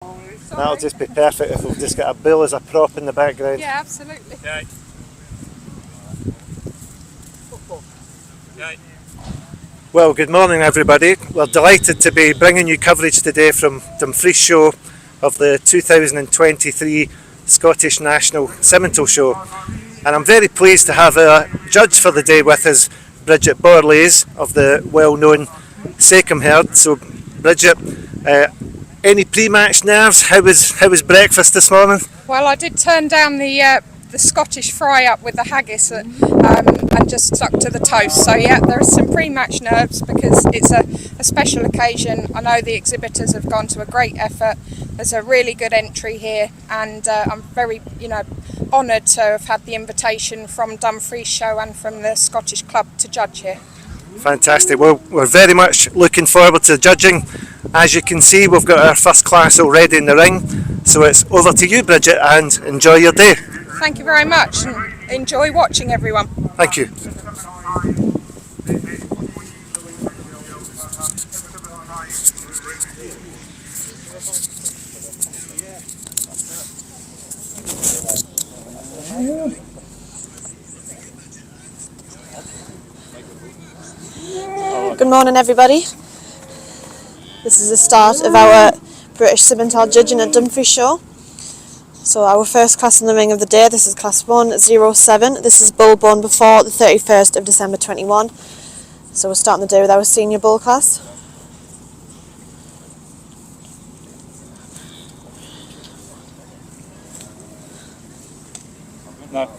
That'll just be perfect if we've just got a bull as a prop in the background. Yeah, absolutely. Okay. Okay. Well, good morning everybody. We're delighted to be bringing you coverage today from Dumfries show of the 2023 Scottish National Simmental show. And I'm very pleased to have a judge for the day with us, Bridget Borlays of the well-known Sachem herd. So Bridget, any pre-match nerves? How was breakfast this morning? Well, I did turn down the Scottish fry up with the haggis and just stuck to the toast. So yeah, there are some pre-match nerves because it's a special occasion. I know the exhibitors have gone to a great effort. There's a really good entry here, and I'm very, honoured to have had the invitation from Dumfries show and from the Scottish Club to judge here. Fantastic. Well, we're very much looking forward to judging. As you can see, we've got our first class already in the ring. So it's over to you, Bridget, and enjoy your day. Thank you very much, and enjoy watching, everyone. Thank you. Good morning everybody. This is the start of our British Simmental judging at Dumfries show. So our first class in the ring of the day, this is class 107. This is bull born before the 31st of December 21. So we're starting the day with our senior bull class. No.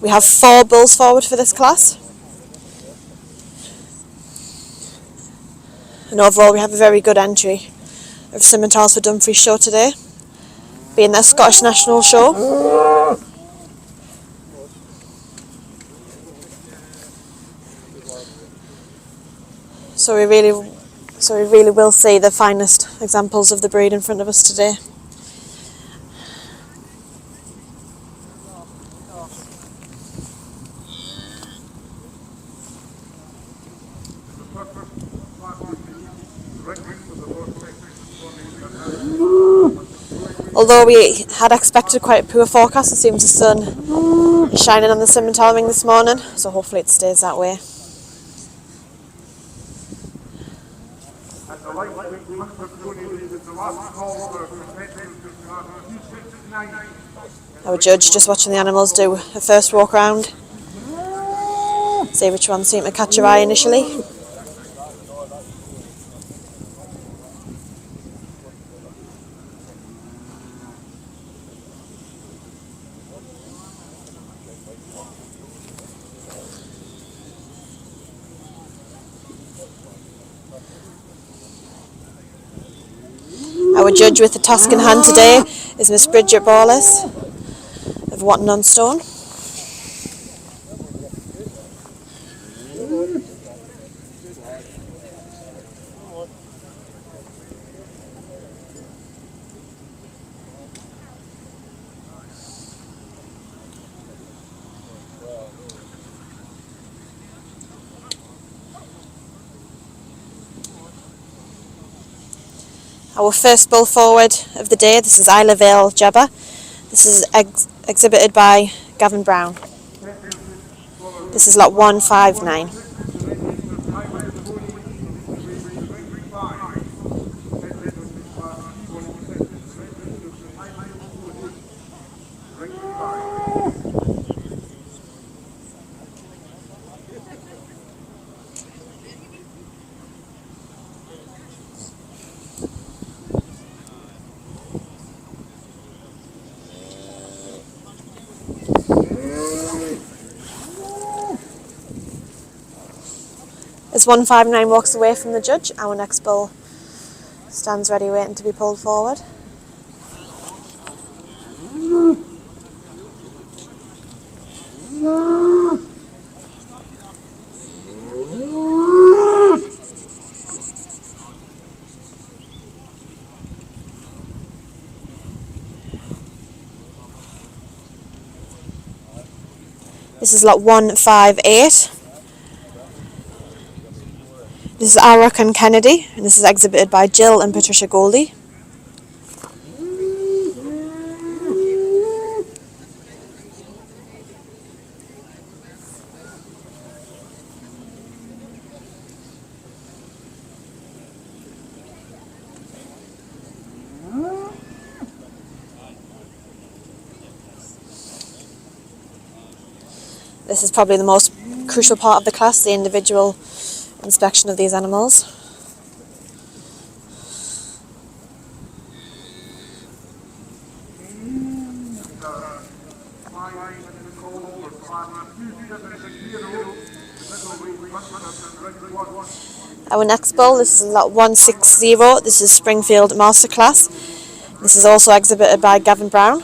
We have 4 bulls forward for this class. And overall we have a very good entry of Simmentals for Dumfries show today, being their Scottish National show. So we really will see the finest examples of the breed in front of us today. Although we had expected quite a poor forecast, it seems the sun is shining on the Simmental ring this morning, so hopefully it stays that way. Our judge just watching the animals do a first walk round, see which ones seem to catch your eye initially. Our judge with the task in hand today is Miss Bridget Borlays of Watton on Stone. Our first bull forward of the day, this is Isla Vale Jabba. This is exhibited by Gavin Brown. This is lot 159. As 159 walks away from the judge, our next bull stands ready waiting to be pulled forward. This is lot 158. This is Arak and Kennedy, and this is exhibited by Jill and Patricia Goldie. This is probably the most crucial part of the class, the individual inspection of these animals. Our next bull, this is lot 160, this is Springfield Masterclass. This is also exhibited by Gavin Brown.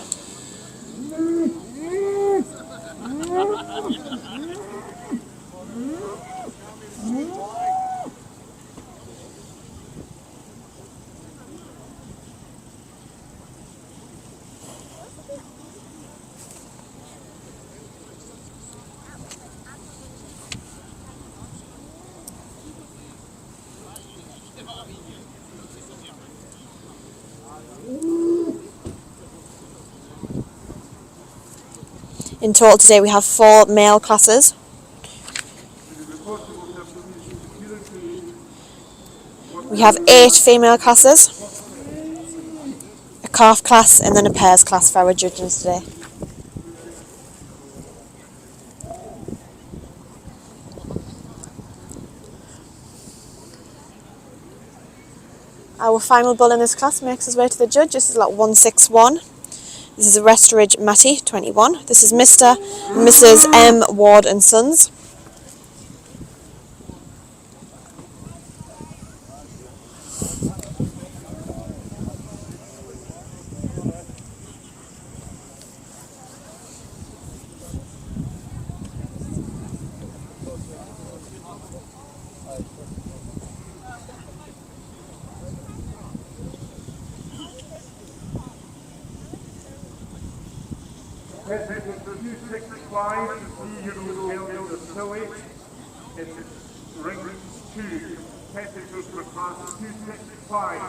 In total today we have 4 male classes. We have 8 female classes, a calf class and then a pairs class for our judges today. Our final bull in this class makes his way to the judge. This is lot 161. This is a Restoridge Matty, 21. This is Mr. and Mrs. M. Ward and Sons. This is the 265, the Euro the Silly. It's ring 2, technical for class 265.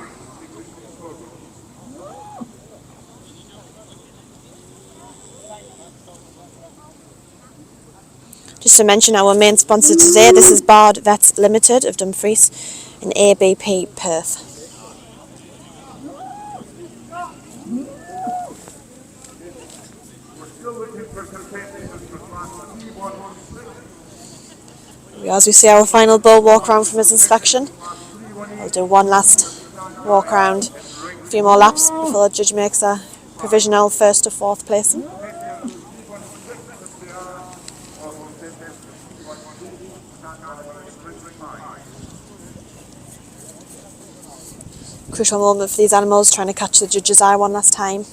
Just to mention our main sponsor today, this is Bard Vets Limited of Dumfries and ABP Perth. As we see our final bull walk around from his inspection, we'll do one last walk around, a few more laps before the judge makes a provisional 1st to 4th placing. Crucial moment for these animals, trying to catch the judge's eye one last time.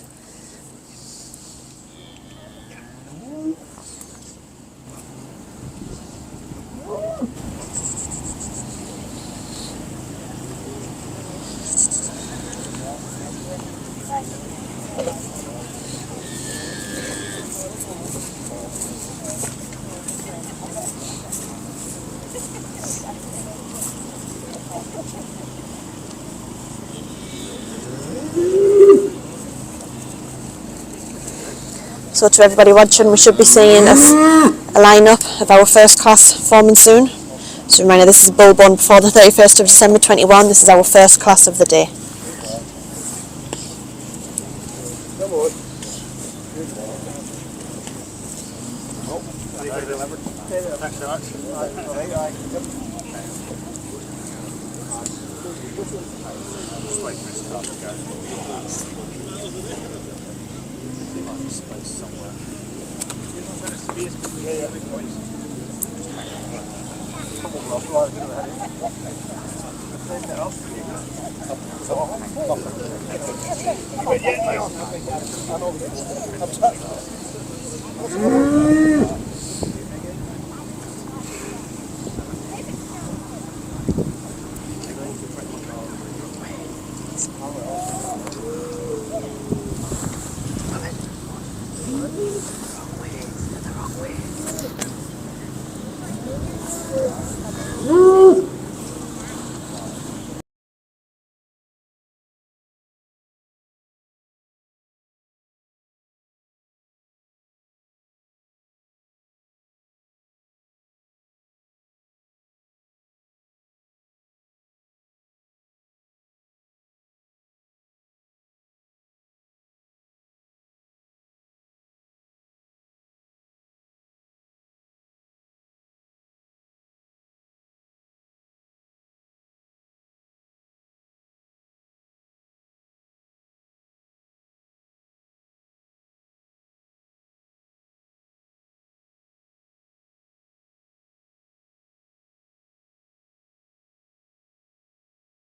So to everybody watching, we should be seeing a line-up of our first class forming soon. So reminder, this is bull born before the 31st of December 21. This is our first class of the day.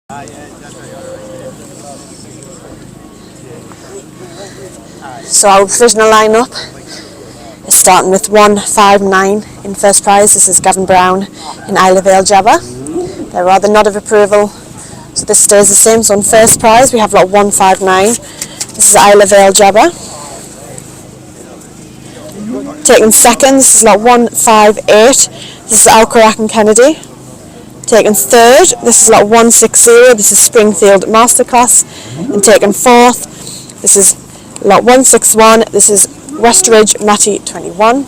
So our provisional lineup is starting with 159 in first prize. This is Gavin Brown in Isle of Vale Jabba. There are the nod of approval, so this stays the same. So in first prize we have lot 159. This is Isle of Vale Jabba. Taking second, this is lot 158. This is Alcorac and Kennedy. Taking third, this is lot 160. This is Springfield Masterclass. And taking fourth, this is lot 161. This is Westridge Matty 21.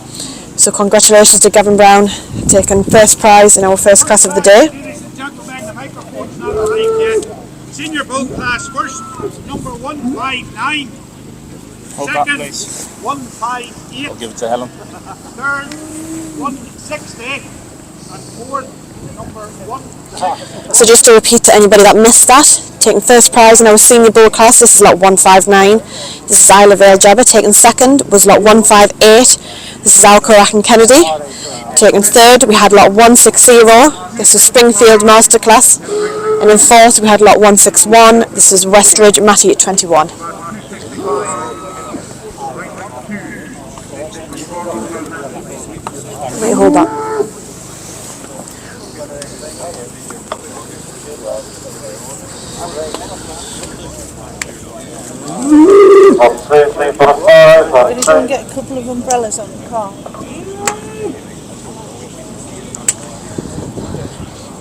So congratulations to Gavin Brown, taking first prize in our first class of the day. Ladies and gentlemen, the microphone's not arrived yet. Senior boat class first, number 159. Hold Second, that, please. 158. I'll give it to Helen. Third, 160. And fourth, number 1. So just to repeat to anybody that missed that, taking first prize in our senior boat class, this is lot 159. This is Isle of Vale Jabba. Taking second was lot 158. This is Alcorac and Kennedy. Taking third, we had lot 160. This is Springfield Masterclass. And in fourth, we had lot 161. This is Westridge Matty 21. Wait, hold on. Did you get a couple of umbrellas on the car?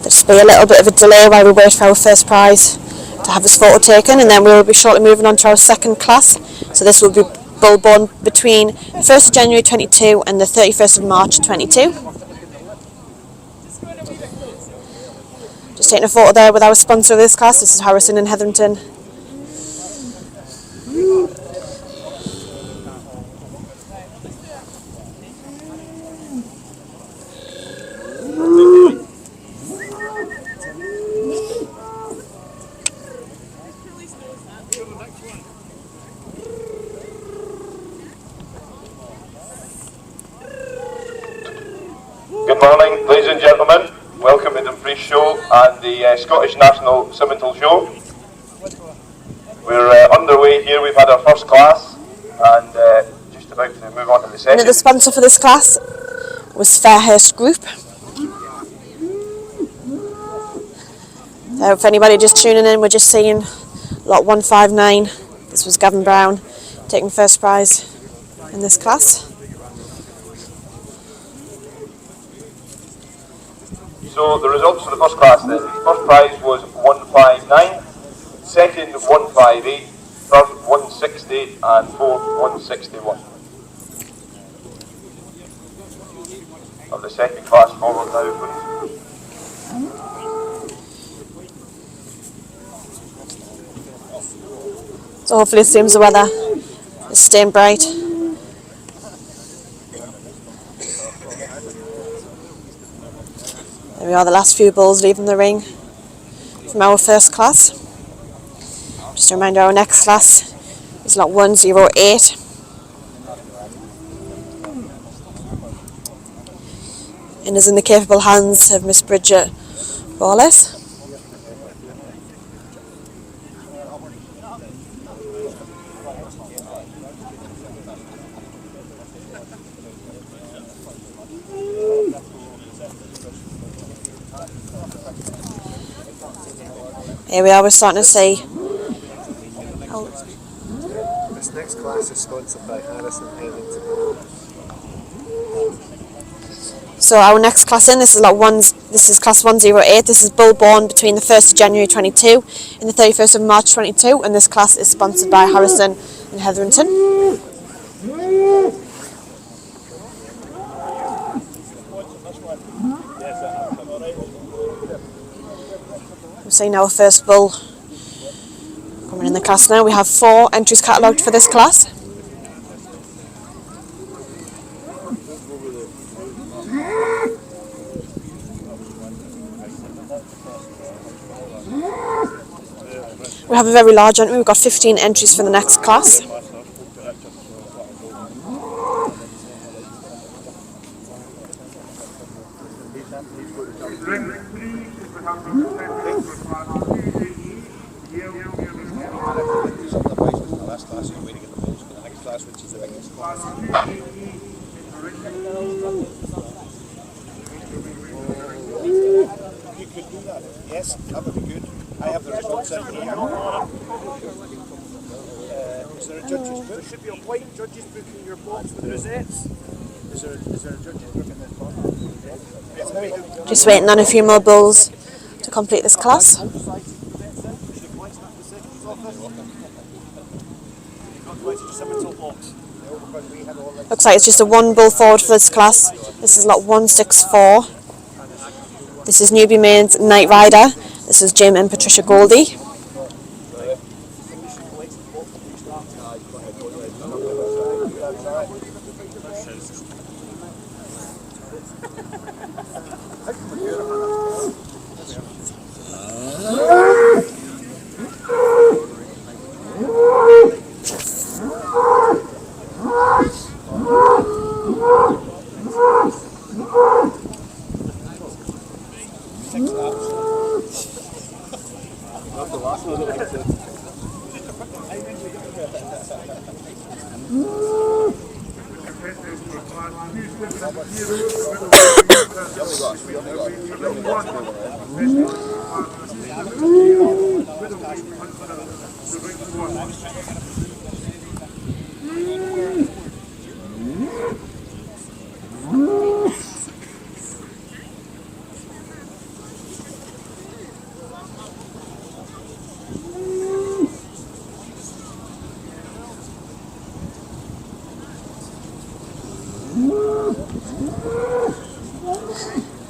There's be a little bit of a delay while we wait for our first prize to have his photo taken, and then we will be shortly moving on to our second class. So this will be bull born between the 1st of January 22 and the 31st of March 22. Just taking a photo there with our sponsor of this class. This is Harrison in Hetherington. Good morning, ladies and gentlemen. Welcome to Dumfries Show and the Scottish National Simmental Show. We're underway here. We've had our first class and just about to move on to the second. And the sponsor for this class was Fairhurst Group. So if anybody just tuning in, we're just seeing lot 159. This was Gavin Brown taking first prize in this class. So the results for the first class then. The first prize was 159, second 158, third 160 and fourth 161. Of the second class forward now, please. So hopefully it seems the weather is staying bright. There we are, the last few bulls leaving the ring from our first class. Just a reminder, our next class is lot 108. And is in the capable hands of Miss Bridget Wallace. Here we are, we're starting to see. This next class is sponsored by Harrison Hetherington. So our next class in, this is class 108. This is bull born between the 1st of January 22 and the 31st of March 22, and this class is sponsored by Harrison in Hetherington. We've seen our first bull coming in the class now. We have 4 entries catalogued for this class. We have a very large entry. We've got 15 entries for the next class. Ring 3 is the class, you're waiting in the bulls for the next class, which is the biggest. You could do that. Yes, that would be good. I have the results in here. Is there a judge's book? There should be a white judge's book in your box with the rosettes. Is there a judge's book in this box? Just waiting on a few more bulls to complete this class. Looks like it's just a one bull forward for this class. This is lot 164. This is Newbie Main's Night Rider. This is Jim and Patricia Goldie.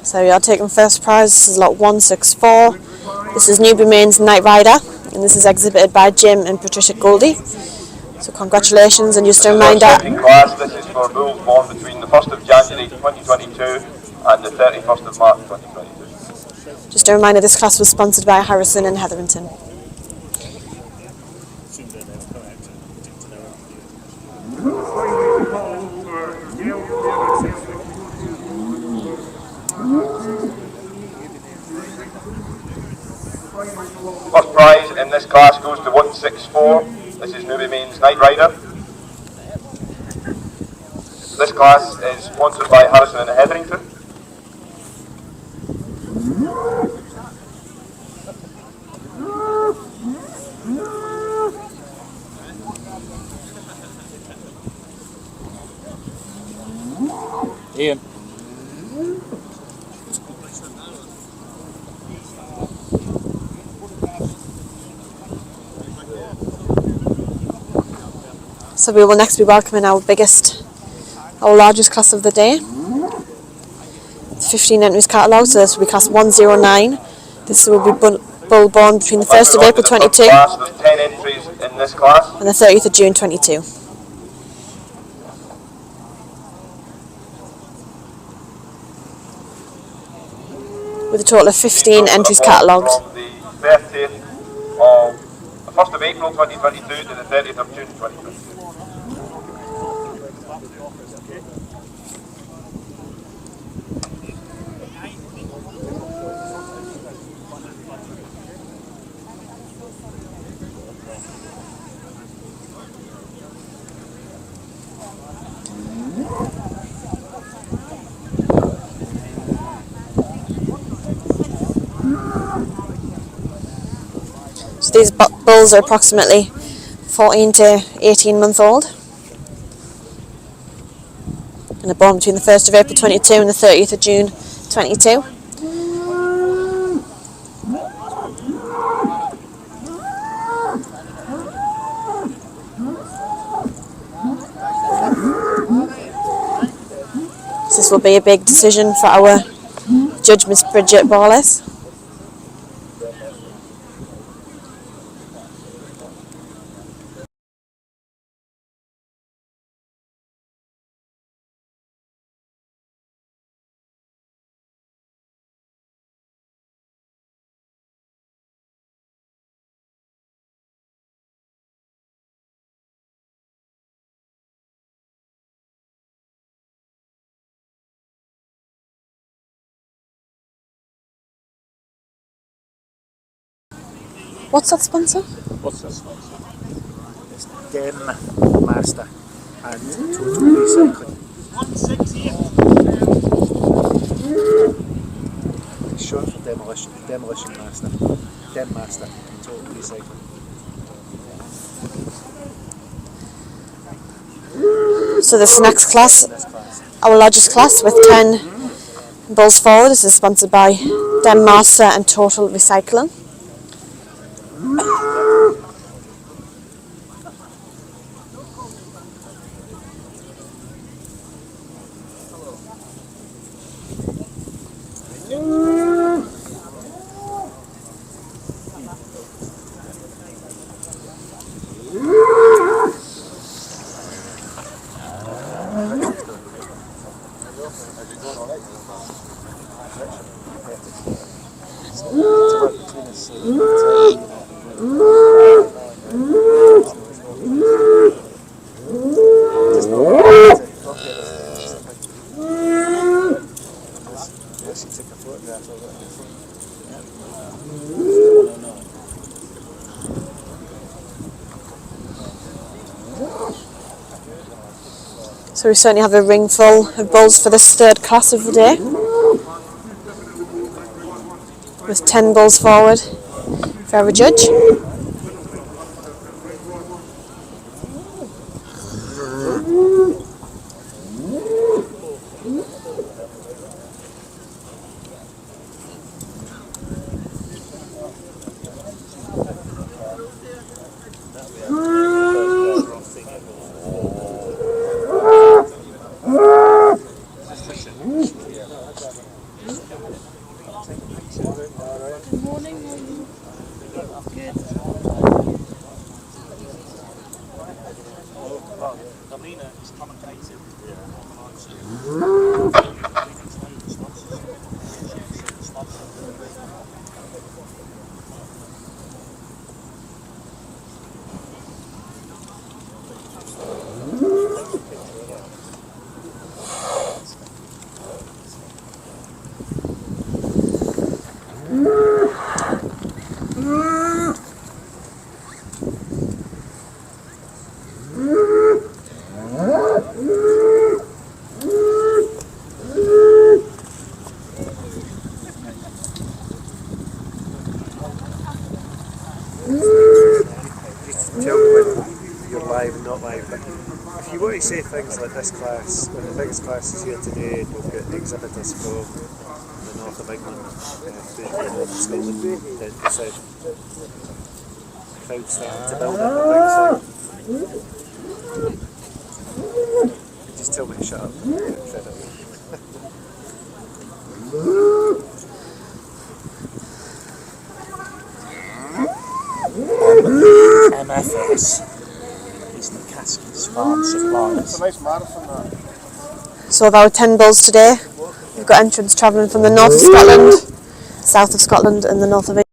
So we are taking first prize. This is lot 164. This is Newbie Main's Night Rider, and this is exhibited by Jim and Patricia Goldie. So congratulations, and just a reminder. Class, this is for bulls born between the 1st of January 2022 and the 31st of March 2022. Just a reminder, this class was sponsored by Harrison and Hetherington. First prize in this class goes to 164. This is Newbie Main's Night Rider. This class is sponsored by Harrison and Hetherington. Ian. So we will next be welcoming our largest class of the day. 15 entries catalogue, so this will be class 109. This will be bull born between the 1st of April 22 There's 10 entries in this class. and the 30th of June 22. With a total of 15 entries catalogued. From the 30th of the 1st of April 2022 to the 30th of June 2022. So these bulls are approximately 14 to 18 months old and are born between the 1st of April 22 and the 30th of June 22. So this will be a big decision for our judge, Miss Bridget Wallace. What's that sponsor? What's that sponsor? It's Dem Master and Total Recycling. It's short for Demolition Master. Dem Master and Total Recycling. So this next class, our largest class with 10 bulls forward. This is sponsored by Dem Master and Total Recycling. So we certainly have a ring full of bulls for this third class of the day, with 10 bulls forward for our judge. If you want to say things like this class, when the biggest class is here today, and we've got exhibitors from the north of England, Scotland, then the south, crowd starting to build up the big side. Just tell me to shut up. Get credit. MFS is McCaskey's Farm Supplies. It's a nice marathon that. So of our 10 bulls today, we've got entrants travelling from the north of Scotland, south of Scotland and the north of England.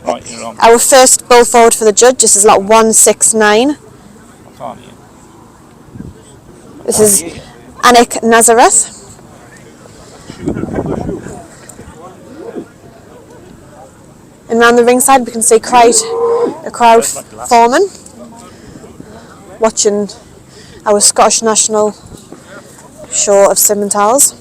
Right, you're on. Our first bull forward for the judge, this is lot 169. I can't hear. This is Anik Nazareth. And around the ringside we can see quite a crowd forming, watching our Scottish national show of Simmentals.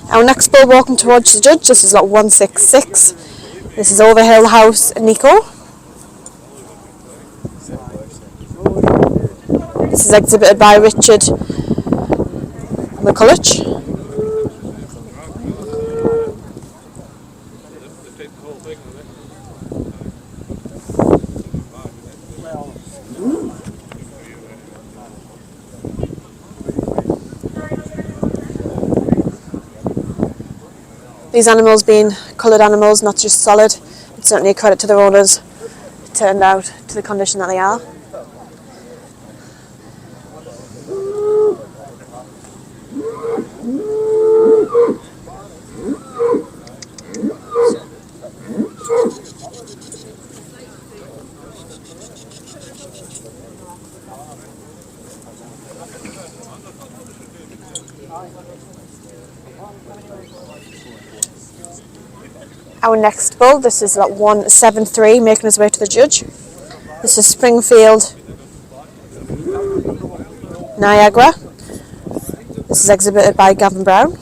Our next bull walking towards the judge, this is lot 166. This is Overhill House Nico. This is exhibited by Richard McCulloch. These animals being coloured animals, not just solid, it's certainly a credit to their owners. It turned out to the condition that they are. Our next bull, this is lot 173, making his way to the judge. This is Springfield Niagara. This is exhibited by Gavin Brown.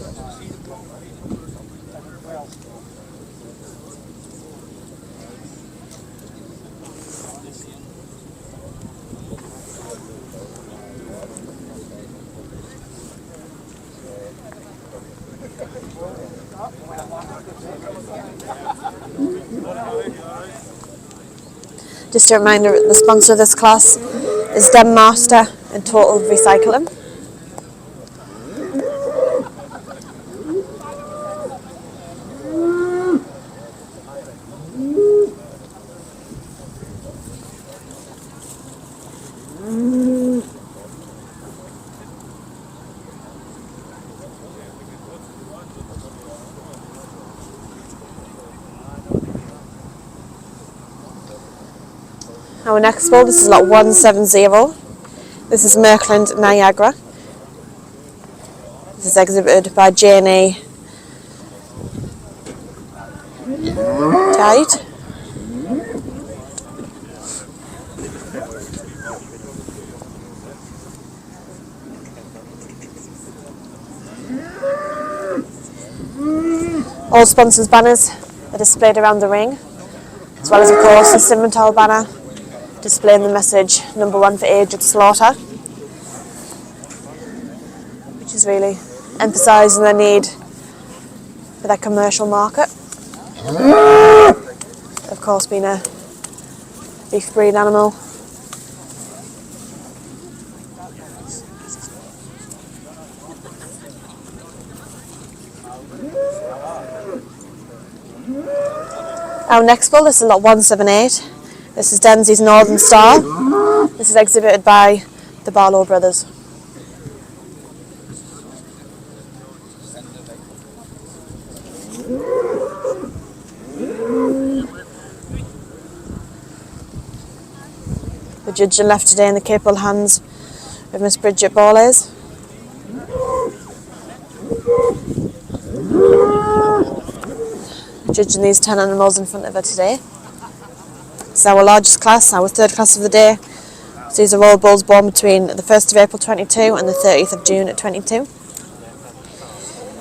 Just a reminder, the sponsor of this class is Dem Master and Total Recycling. Our next bull, this is lot 170. This is Merkland Niagara. This is exhibited by Janie Tide. All sponsors' banners are displayed around the ring, as well as of course the Simmental banner displaying the message #1 for age of slaughter, which is really emphasising the need for that commercial market. Of course, being a beef breed animal. Our next bull, this is lot 178. This is Dempsey's Northern Star. This is exhibited by the Barlow brothers. The judge are left today in the capable hands of Miss Bridget Borlays. Judging these 10 animals in front of her today. It's our largest class, our third class of the day. So these are all bulls born between the 1st of April 22 and the 30th of June at 22.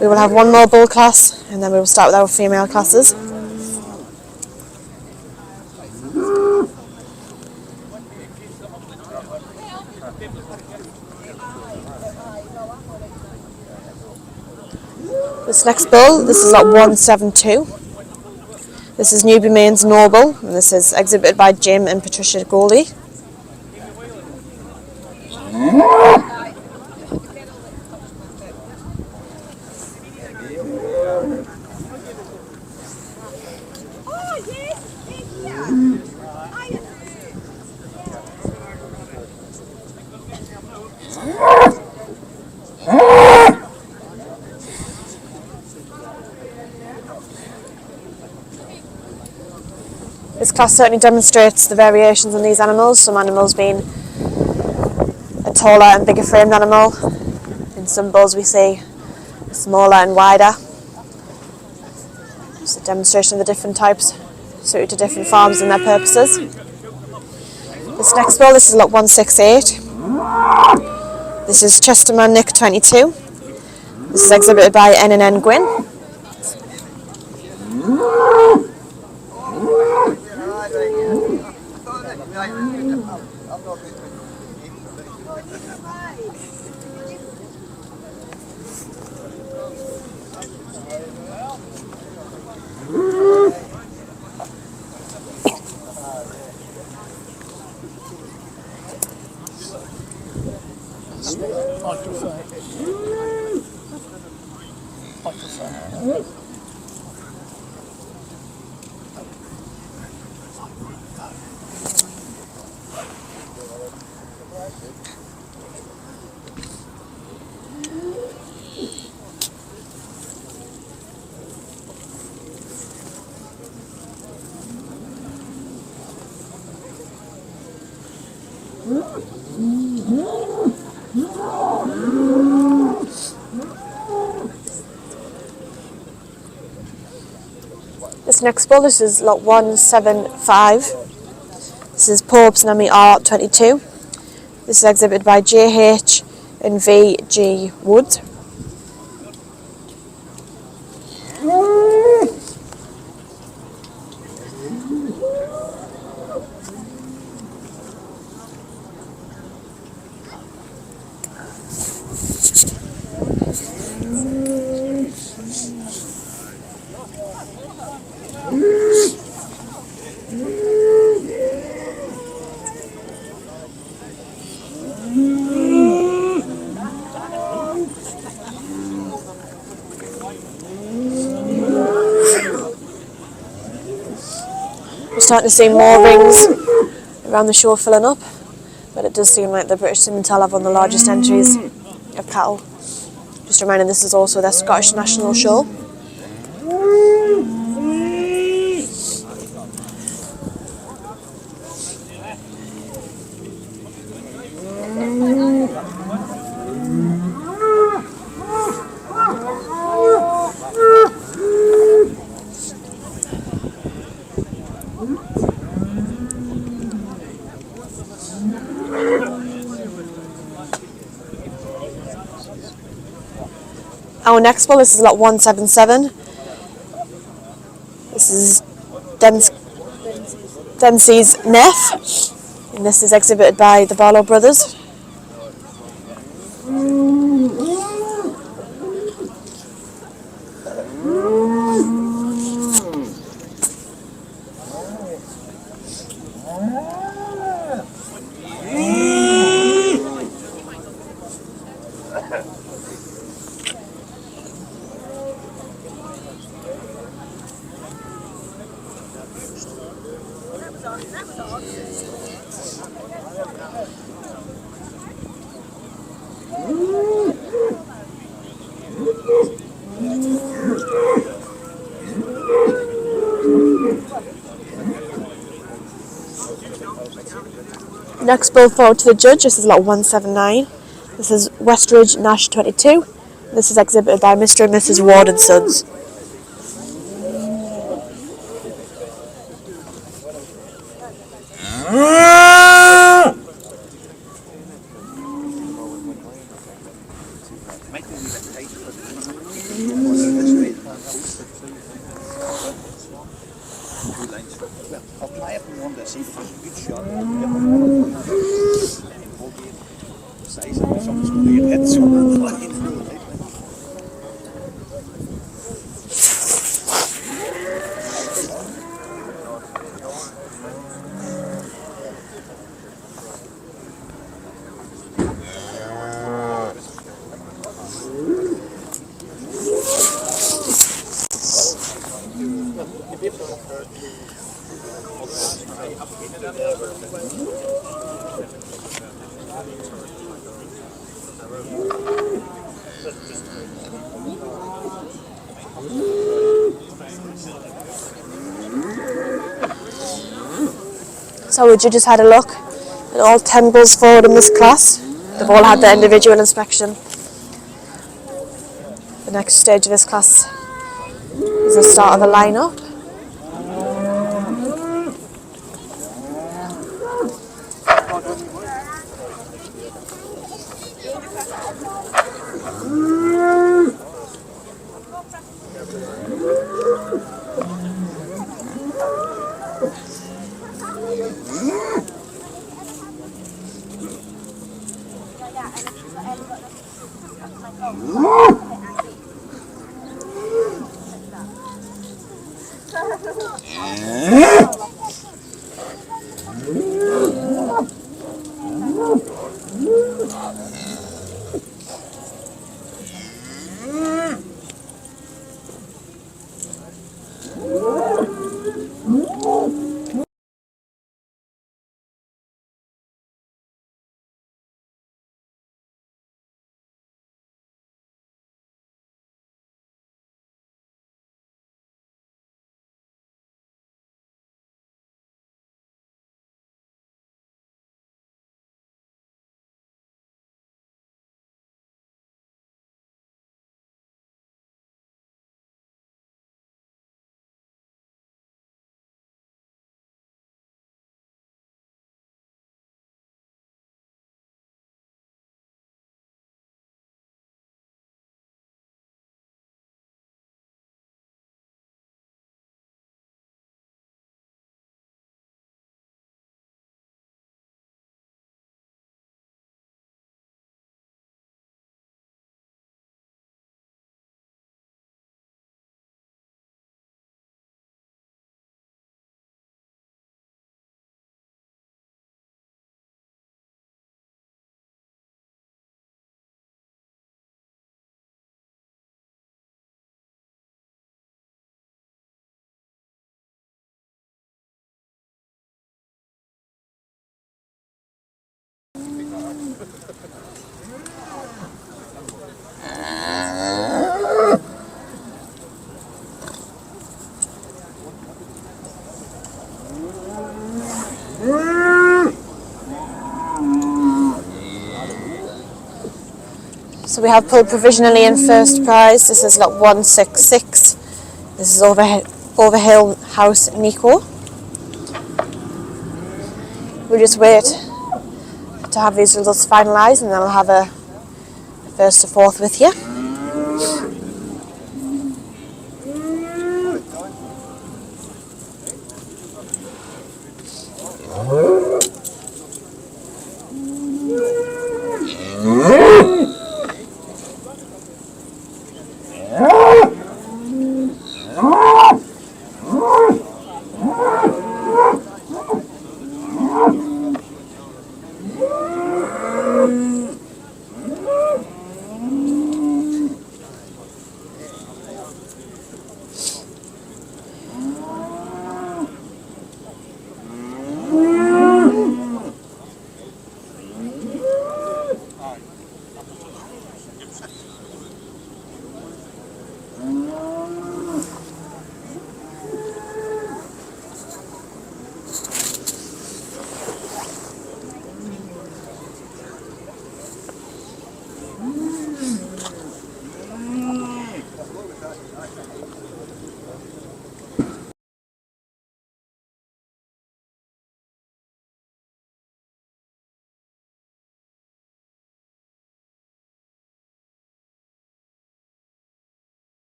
We will have one more bull class and then we will start with our female classes. This next bull, this is lot 172. This is Newby Main's Noble, and this is exhibited by Jim and Patricia Goldie. This class certainly demonstrates the variations in these animals, some animals being a taller and bigger framed animal. In some bulls we see smaller and wider. Just a demonstration of the different types suited to different farms and their purposes. This next bull, this is lot 168. This is Chesterman Nick 22. This is exhibited by N&N Gwyn. This next bull, this is lot 175. This is Porbs Nami R22. This is exhibited by JH and VG Wood. We're starting to see more rings around the show filling up, but it does seem like the British Simmental have one of the largest entries of cattle. Just reminding, this is also their Scottish national show. Our next bull, this is lot 177. This is Dempsey's Neff, and this is exhibited by the Barlow brothers. Next bull forward to the judge, this is lot 179. This is Westridge Nash 22. This is exhibited by Mr. and Mrs. Ward and Sons. I'll try it in one to see if it's a good shot. Size of something's going to get hit somewhere. So we just had a look at all 10 bulls forward in this class. They've all had their individual inspection. The next stage of this class is the start of the line-up. So we have pulled provisionally in first prize. This is lot 166. This is Overhill House Nico. We'll just wait to have these results finalised and then I'll have a first to fourth with you.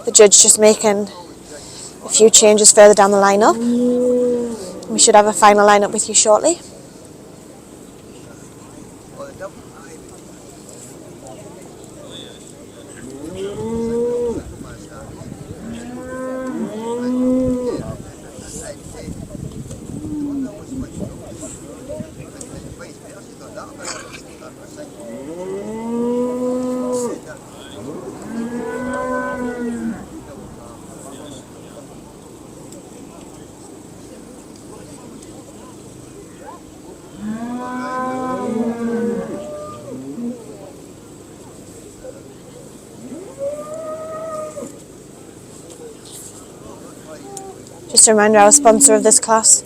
The judge just making a few changes further down the lineup. We should have a final lineup with you shortly. Just a reminder, our sponsor of this class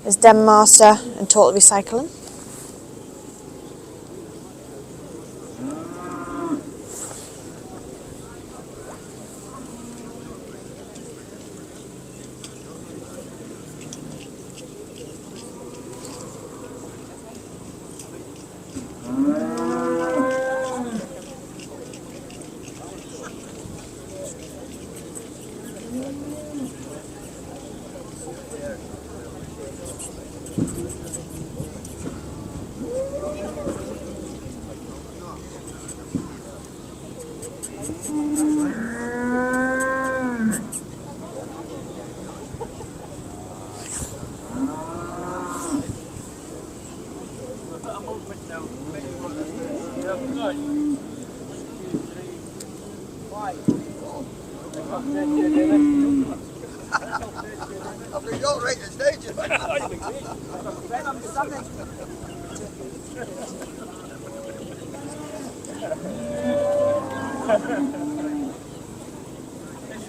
is Den Master and Total Recycling.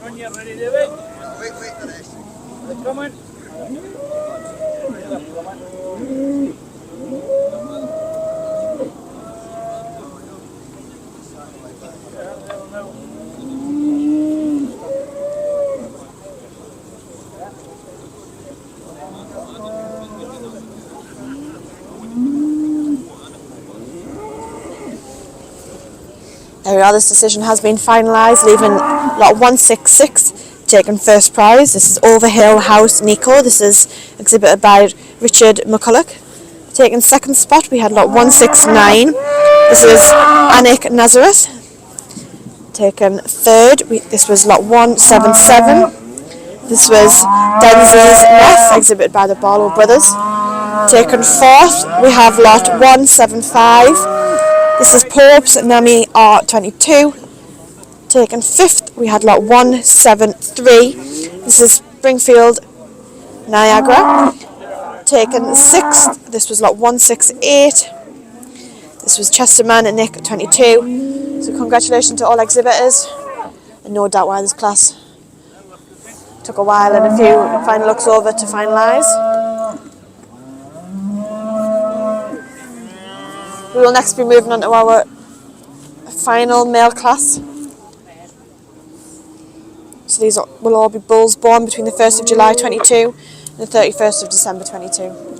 When you're ready, David. Wait for this. They're coming. There we are, this decision has been finalised, leaving lot 166 taking first prize. This is Overhill House Nico. This is exhibited by Richard McCulloch. Taking second spot, we had lot 169. This is Anik Nazareth. Taken third, this was lot 177. This was Denzi's Neff, exhibited by the Barlow Brothers. Taken fourth, we have lot 175. This is Pope's Nami R22. Taken fifth, we had lot 173. This is Springfield Niagara. Taken sixth, this was lot 168. This was Chesterman and Nick 22. So congratulations to all exhibitors. And no doubt why this class took a while and a few final looks over to finalise. We will next be moving on to our final male class. So these will all be bulls born between the 1st of July 22 and the 31st of December 22.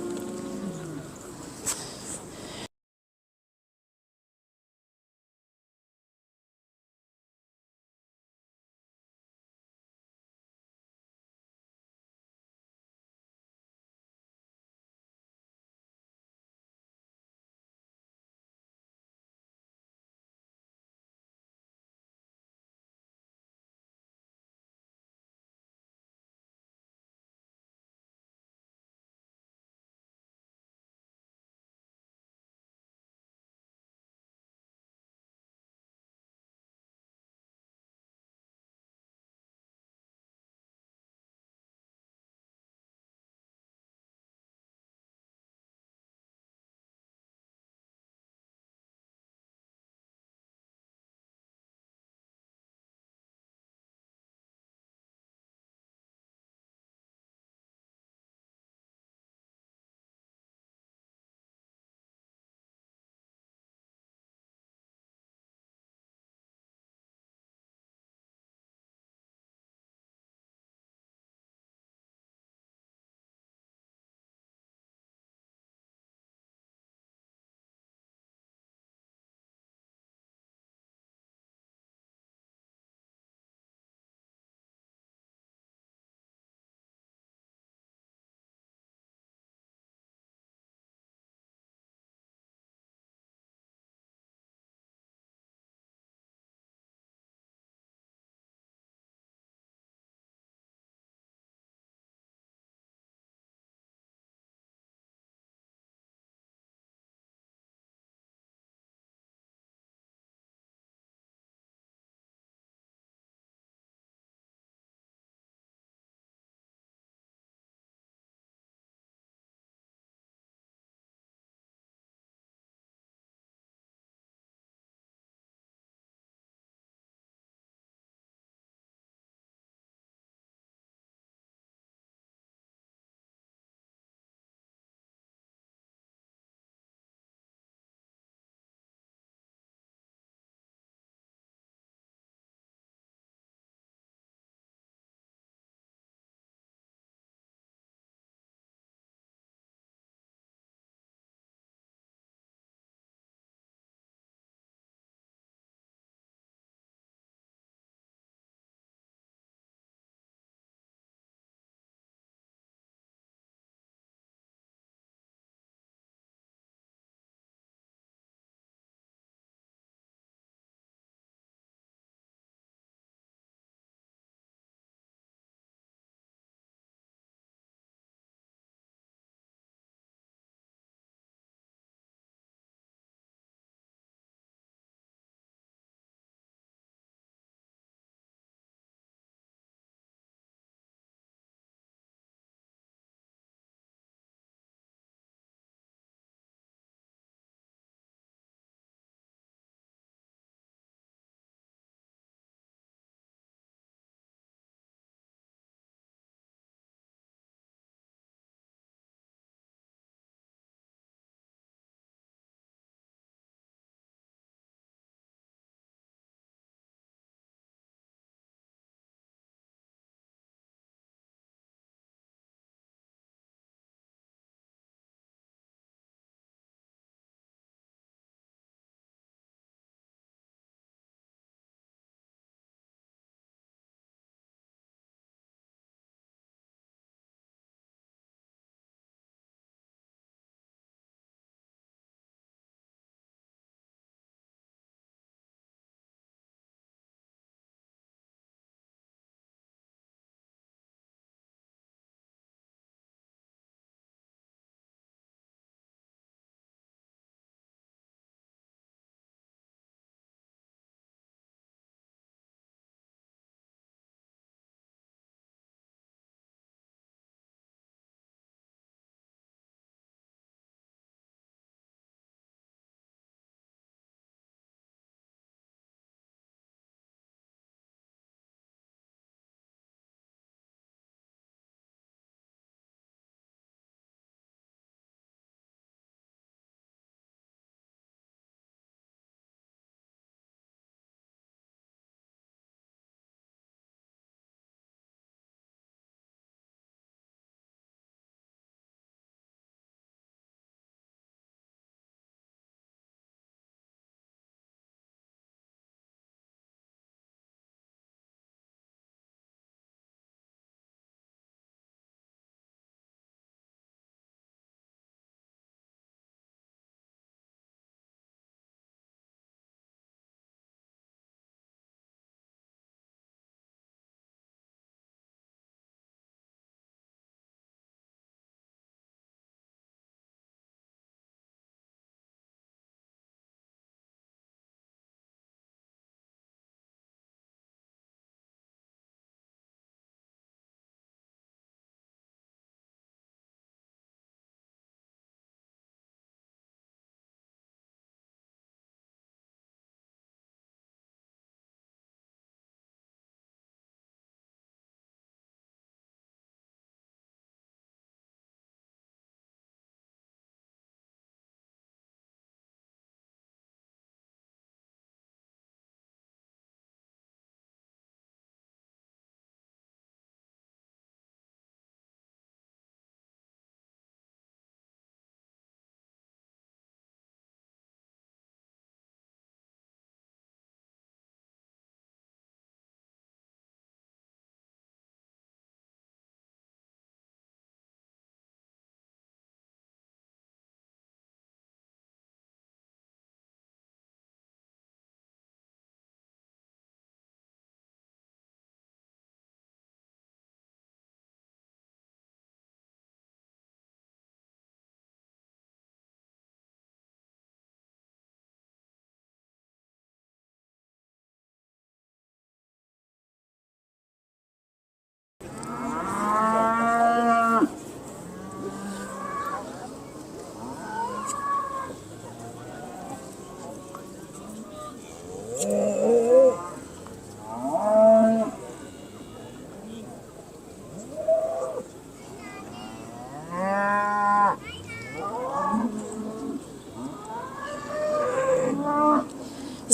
This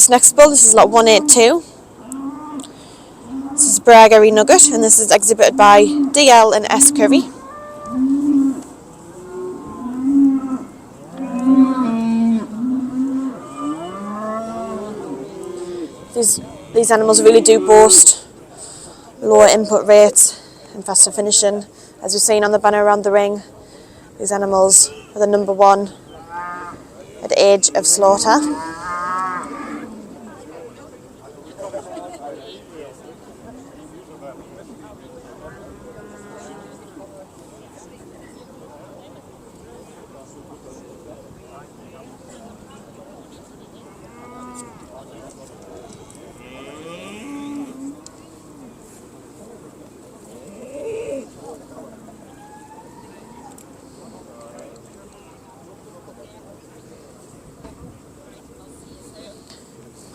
next bull, this is lot 182. This is Braggery Nugget, and this is exhibited by DL and S Curry. These animals really do boast lower input rates and faster finishing. As you've seen on the banner around the ring, these animals are the number one at age of slaughter.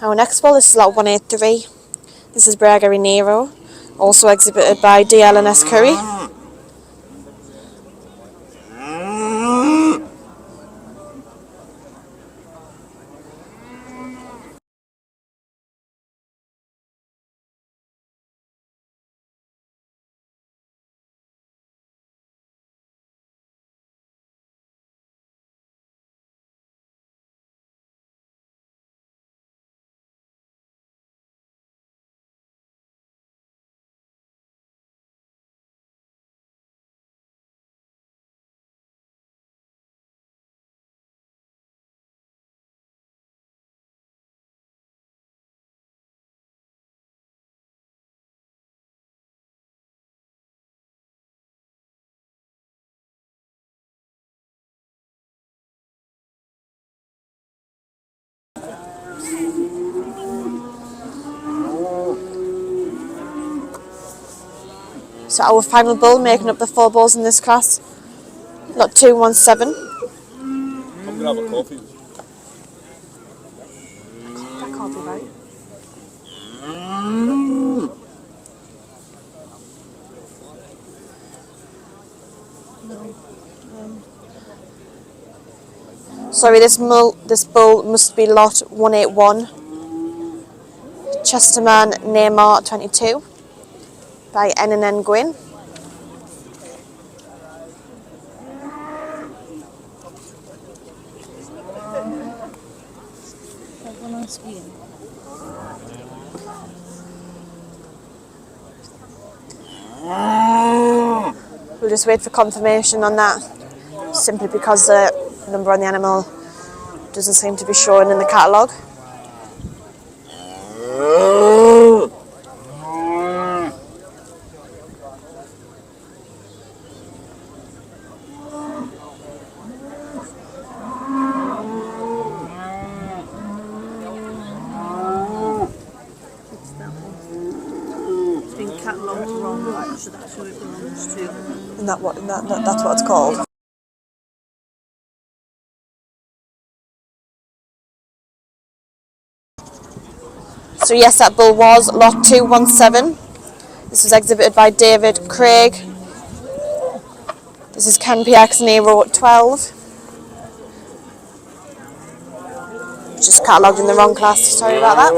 Our next bull is lot 183. This is Braggery Nero, also exhibited by DL and S Curry. So our final bull, making up the 4 bulls in this class, lot 217. I'm gonna have a coffee. That can't be right. Sorry, this bull must be lot 181. Chesterman Neymar 22 by N Gwyn. We'll just wait for confirmation on that, simply because the number on the animal doesn't seem to be showing in the catalogue. It's been catalogued wrong, right? So that's who it belongs to. And that's what it's called. So yes, that bull was lot 217. This was exhibited by David Craig. This is Ken PX Nero 12. Just catalogued in the wrong class, sorry about that.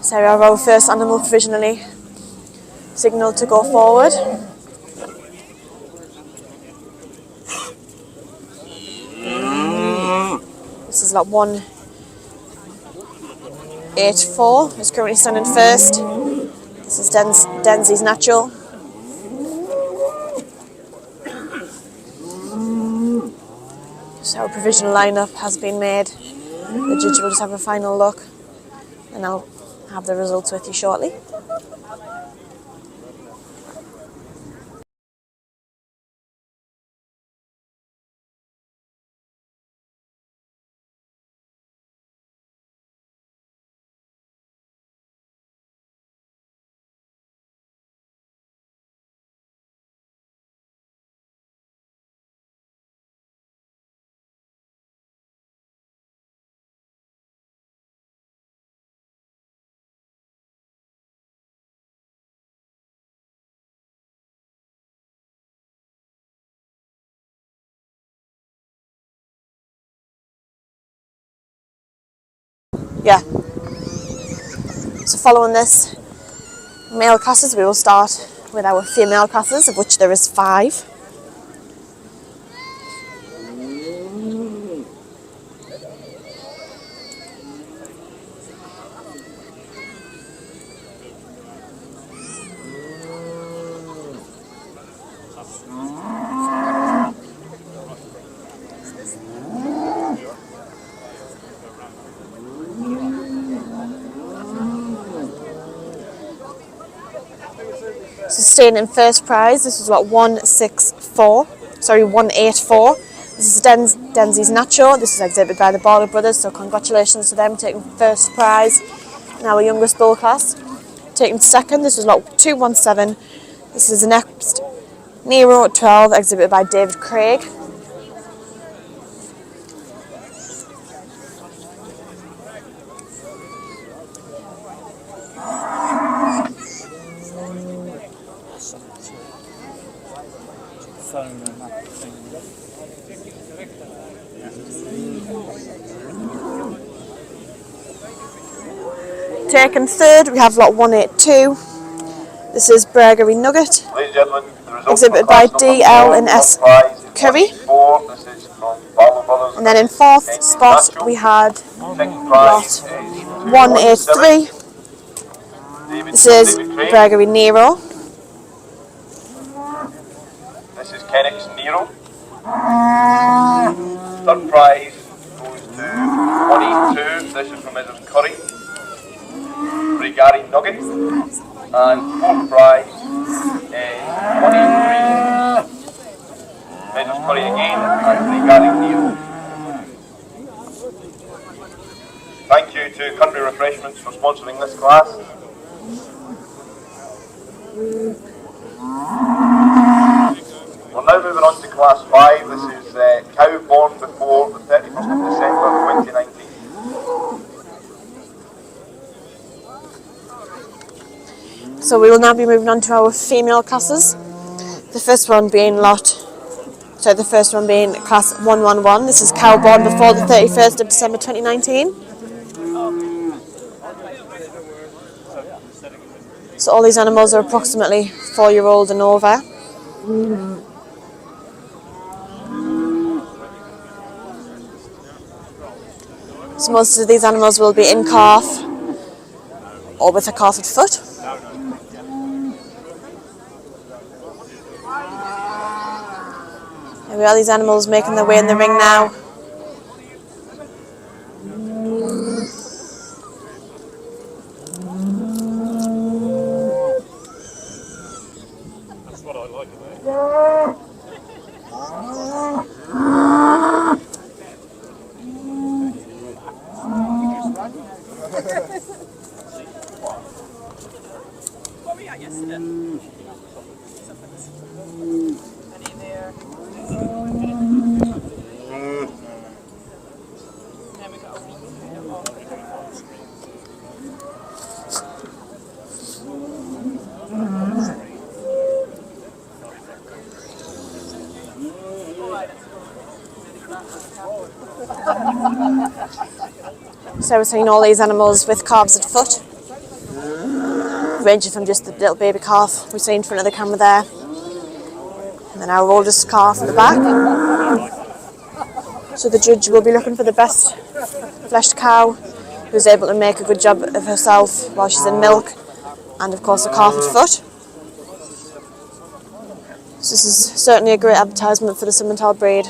So we have our first animal provisionally signalled to go forward. This is lot 184, who's currently standing first. This is Denzi's Natural. our provisional lineup has been made. The judge will just have a final look, and I'll have the results with you shortly. Yeah. So following this male classes, we will start with our female classes, of which there is 5. So staying in first prize, this was what 184. This is Denzi's Nacho. This is exhibited by the Baller Brothers, so congratulations to them taking first prize in our youngest bull class. Taking second, this was lot 217. This is the next Nero 12, exhibited by David Craig. Taken third, we have lot 182. This is Burgery Nugget, Ladies and gentlemen, the results exhibited by DL and S. Curry. This is from Baller Brothers. And then in fourth spot, we had Second prize lot is 183. This is Burgery Nero. This is Kennex Nero. Third prize goes to 182. This is from Mrs. Curry. Brigari Nugget. And fourth prize is 183. Mrs. Curry again and Brigari Nero. Thank you to Country Refreshments for sponsoring this class. We're now moving on to class 5. This is cow born before the 31st of December 2019. So we will now be moving on to our female classes. The first one being class 111. This is cow born before the 31st of December 2019. So all these animals are approximately 4-year-old and over. So most of these animals will be in calf or with a calfed foot. Here we are, these animals making their way in the ring now. That's what I like. What were we at yesterday? Any there? Then we got a week. So we're seeing all these animals with calves at foot, ranging from just the little baby calf we see in front of the camera there, and then our oldest calf in the back. So the judge will be looking for the best fleshed cow who's able to make a good job of herself while she's in milk, and of course the calf at foot. So this is certainly a great advertisement for the Simmental breed.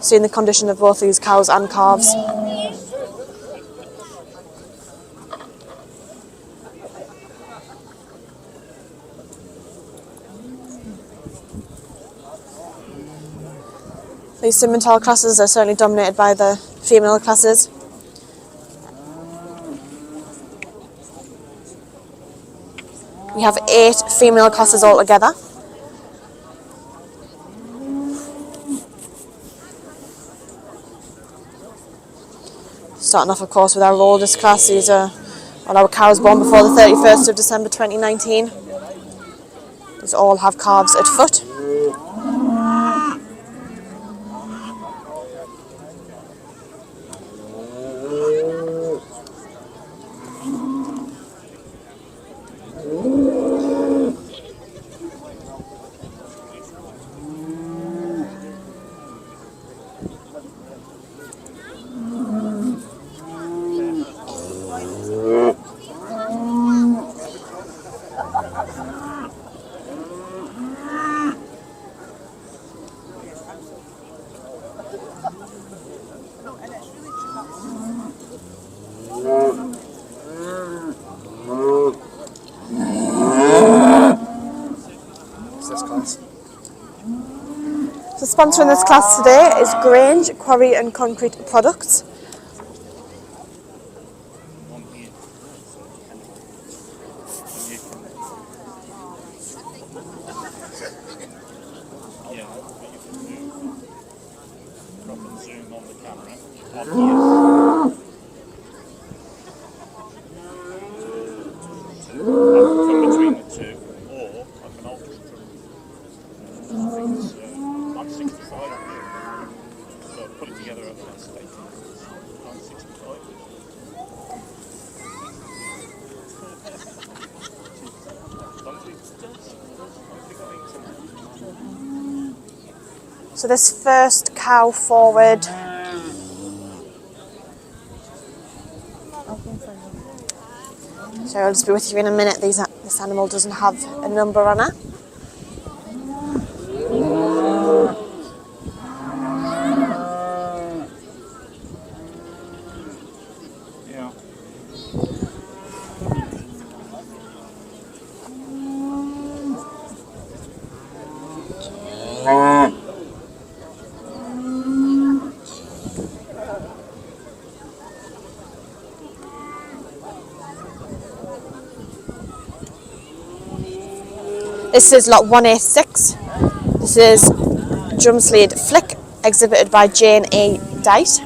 seeing the condition of both these cows and calves. These Simmental classes are certainly dominated by the female classes. We have 8 female classes altogether. Starting off, of course, with our oldest class. These are all our cows born before the 31st of December 2019. These all have calves at foot. So sponsoring this class today is Grange Quarry and Concrete Products. So this first cow forward, so I'll just be with you in a minute. This animal doesn't have a number on it. This is lot 186. This is Drumslade Flick, exhibited by Jane A. Dyett.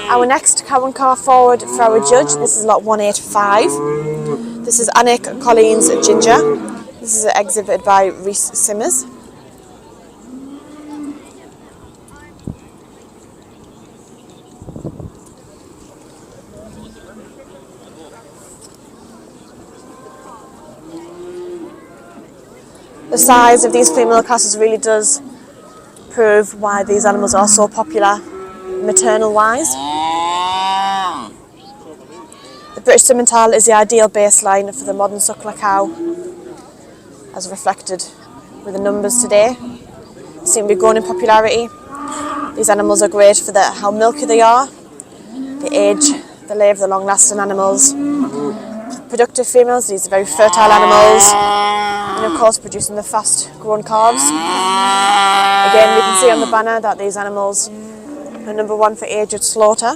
Our next cow and calf forward for our judge, this is lot 185. This is Annick Colleen's Ginger. This is exhibited by Rhys Simmers. The size of these female classes really does prove why these animals are so popular maternal wise. The British Simmental is the ideal baseline for the modern suckler cow, as reflected with the numbers today. They seem to be growing in popularity. These animals are great for how milky they are, the age, the lay of the long-lasting animals. Productive females, these are very fertile animals, and of course producing the fast-grown calves. Again, we can see on the banner that these animals are number 1 for age at slaughter.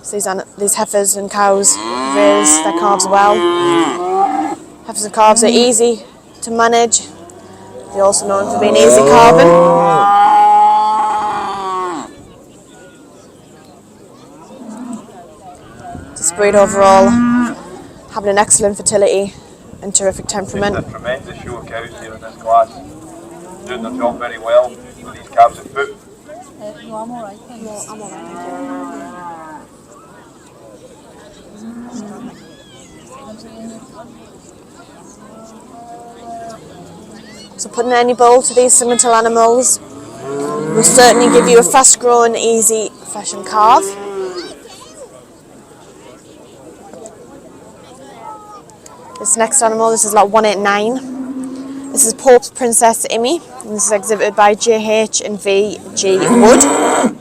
So these heifers and cows raise their calves well. Heifers and calves are easy to manage. They're also known for being easy calving. This breed overall having an excellent fertility and terrific temperament. It's a tremendous show of cows here in this class, doing their job very well with these calves at foot. No, I'm alright. No, I'm alright. So putting any bull to these Simmental animals will certainly give you a fast-growing, easy, fresh and calf. This next animal, this is lot 189. This is Pope's Princess Immy, and this is exhibited by JH and VG Wood.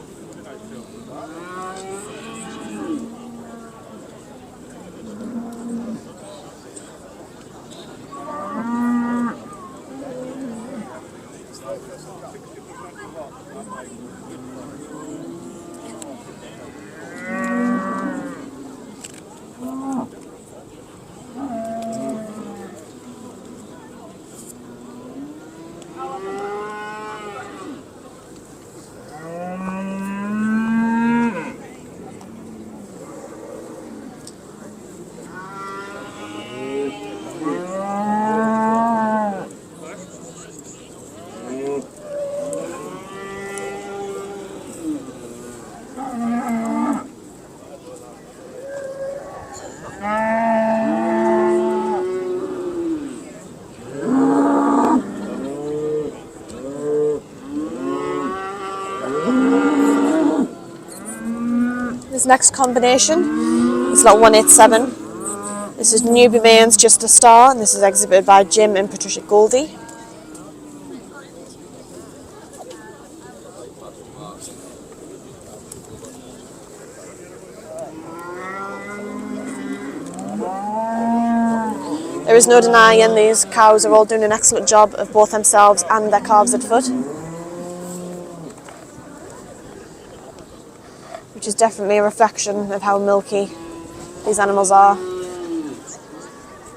This next combination is lot 187. This is Newbie Man's Just a Star, and this is exhibited by Jim and Patricia Goldie. There is no denying these cows are all doing an excellent job of both themselves and their calves at foot, which is definitely a reflection of how milky these animals are.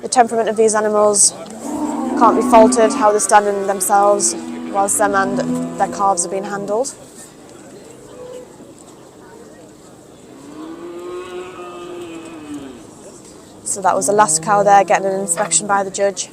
The temperament of these animals can't be faulted, how they're standing themselves whilst them and their calves are being handled. So that was the last cow there getting an inspection by the judge.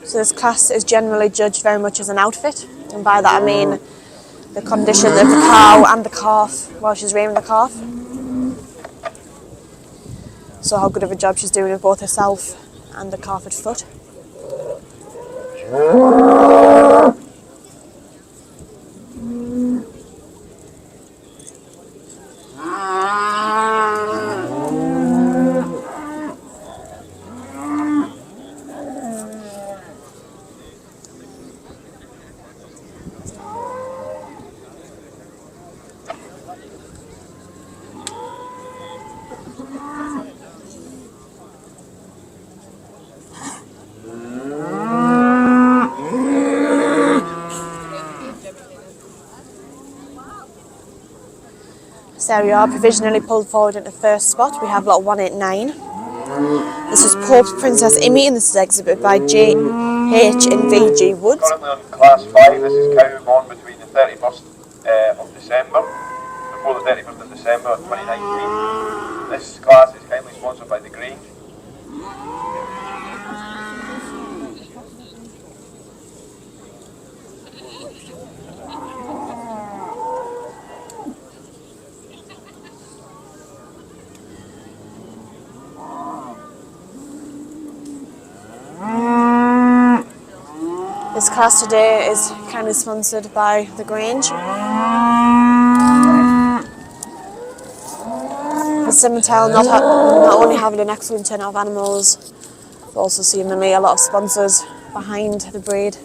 So this class is generally judged very much as an outfit, and by that I mean the condition of the cow and the calf while she's rearing the calf. So how good of a job she's doing with both herself and the calf at foot. So we are provisionally pulled forward into first spot. We have lot 189. This is Pope's Princess Immy, and this is exhibited by JH and VG Woods. Currently on class 5, this is cow born between the 31st of December, before the 31st of December of 2019. This class is kindly sponsored by the Grange. This class today is kindly sponsored by the Grange. The Simmental not only having an excellent turnout of animals, but also seemingly a lot of sponsors behind the breed.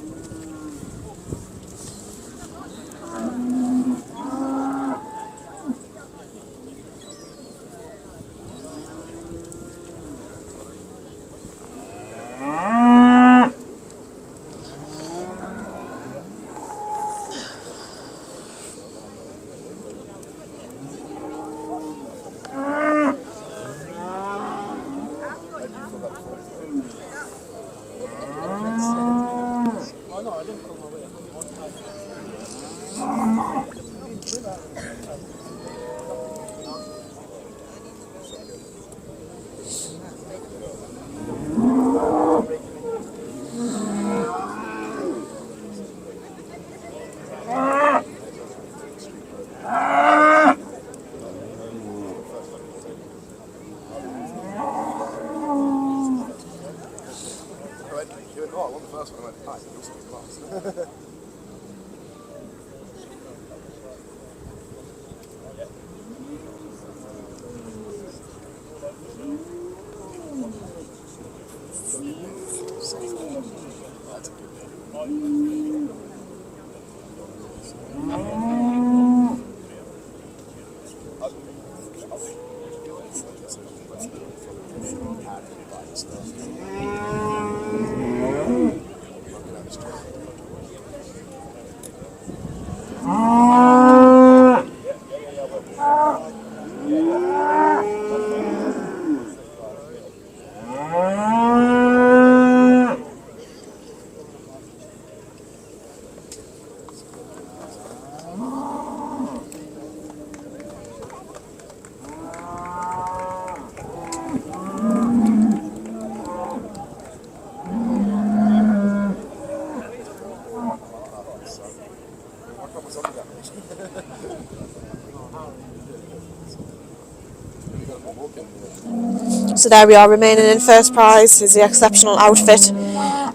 So there we are, remaining in first prize is the exceptional outfit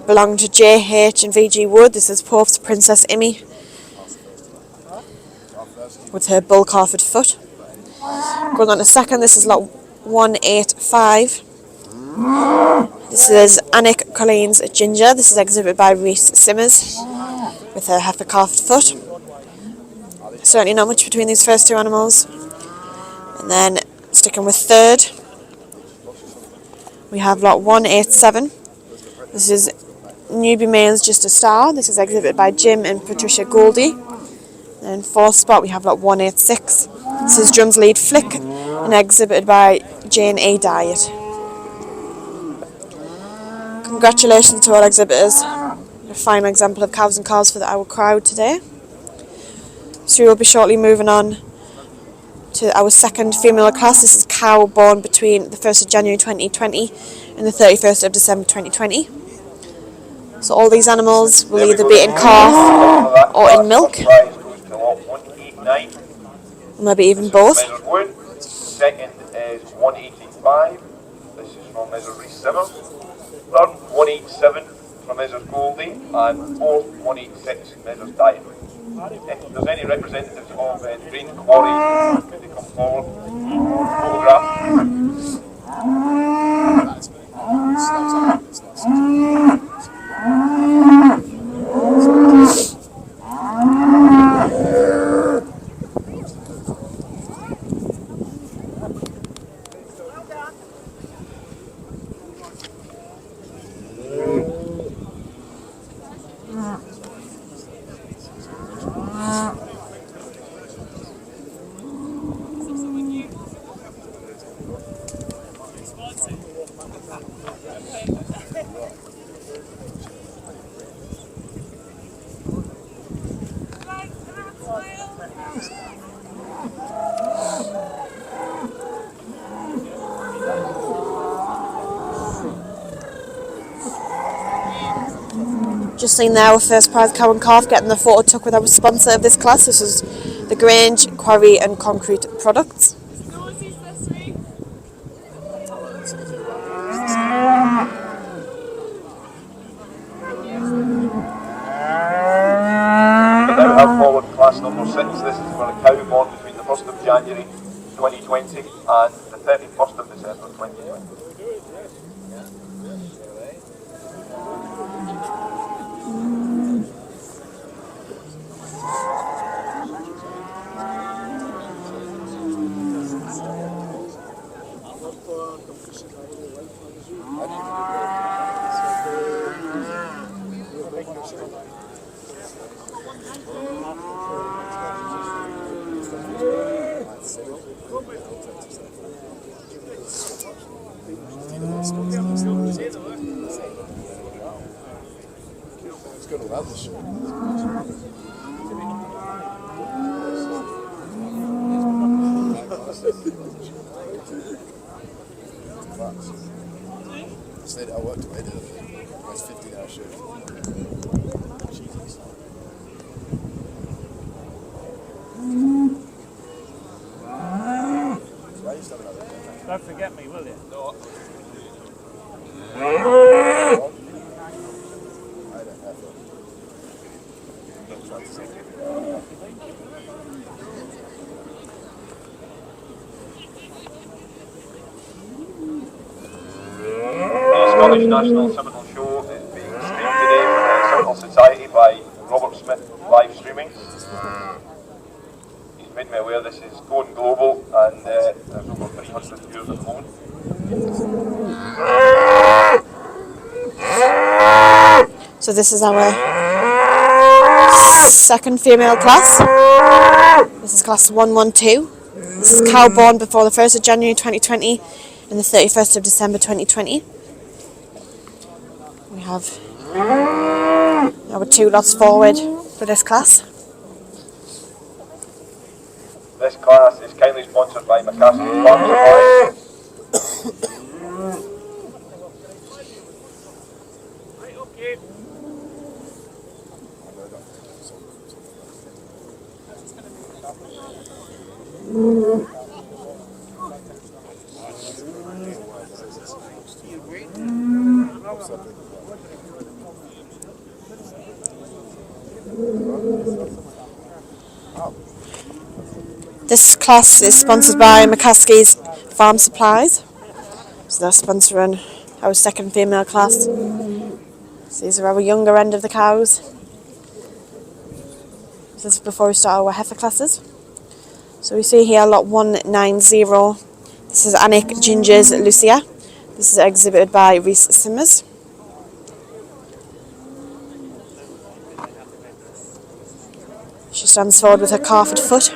belonging to JH and VG Wood. This is Pope's Princess Immy with her bull calfed foot. Going on to second, this is lot 185. This is Annick Colleen's Ginger. This is exhibited by Reese Simmers with her heifer calfed foot. Certainly not much between these first two animals. And then sticking with third, we have lot 187. This is Newbie Males Just a Star. This is exhibited by Jim and Patricia Goldie. And in fourth spot we have lot 186. This is Drums Lead Flick and exhibited by Jane A. Diet. Congratulations to all exhibitors. A final example of cows and calves for our crowd today. So we will be shortly moving on to our second female class. This is cow born between the 1st of January 2020 and the 31st of December 2020. So all these animals will either be in calf or in milk, or maybe even both. Second is 185. This is from Mrs. Reese Simmers. Third, 187 from Mrs. Goldie. And fourth, 186, Mrs. Diet. If there's any representatives of Green Quarry, could they come forward? Photograph. Just seen there our first prize cow and calf getting the photo took with our sponsor of this class. This is the Grange Quarry and Concrete Products. Have forward class number 6. This is for a cow born between the 1st of January 2020 and the 31st of December 2020. Don't forget me, will you? No. The Scottish National Simmental Show is being streamed today from the Simmental Society by Robert Smith live streaming. He's made me aware this is going global and there's over 300 viewers at the moment. So this is our second female class. This is class 112. This is cow born before the 1st of January 2020 and the 31st of December 2020. We have our 2 lots forward for this class. This class is kindly sponsored by McCaskey's Farm Supply. This class is sponsored by McCaskey's Farm Supplies. So they're sponsoring our second female class. So these are our younger end of the cows. This is before we start our heifer classes. So we see here lot 190. This is Anik Ginger's Lucia. This is exhibited by Reese Simmers. She stands forward with her calf at foot.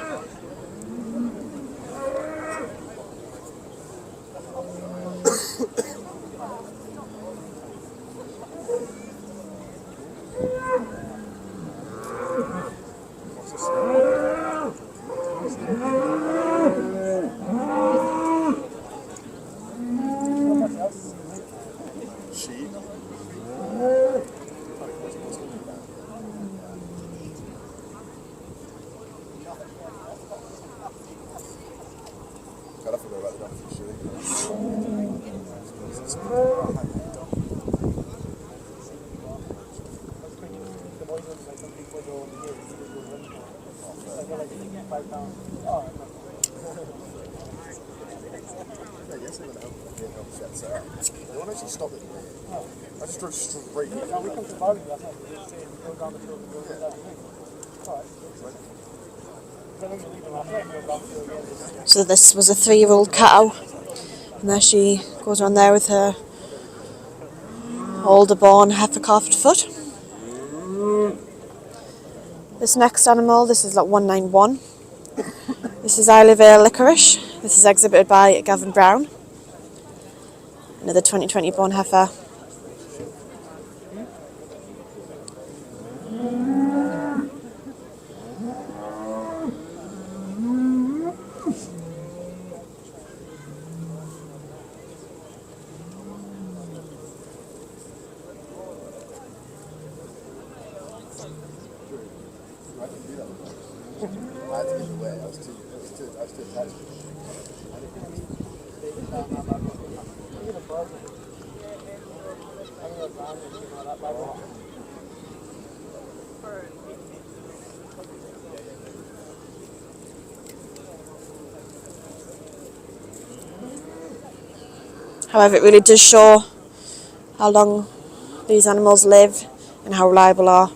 So this was a 3-year-old cow, and there she goes on there with her older born heifer calf at foot. This next animal, this is lot 191. This is Isle of Ale Licorice. This is exhibited by Gavin Brown. Another 2020 born heifer. However, it really does show how long these animals live and how reliable they are.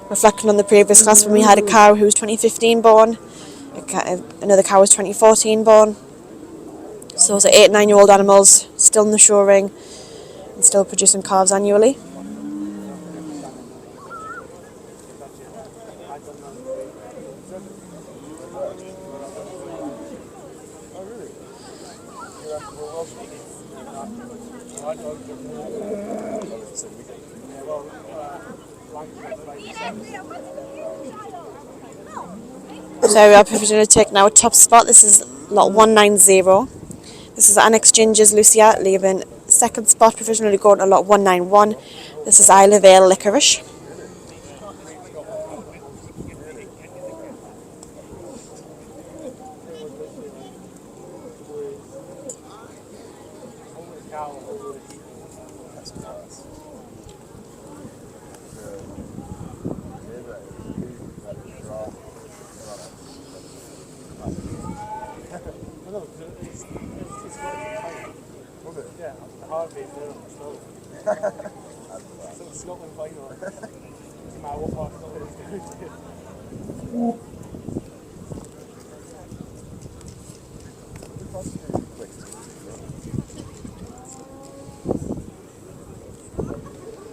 Reflecting on the previous class when we had a cow who was 2015 born, another cow was 2014 born. So those are 8 9-year-old animals still in the show ring and still producing calves annually. So we are provisionally taking our top spot. This is lot 190. This is Annex Ginger's Lucia, leaving second spot, provisionally going to lot 191. This is Isle of Ale Licorice. Scotland final. No matter what part of Scotland it's going to.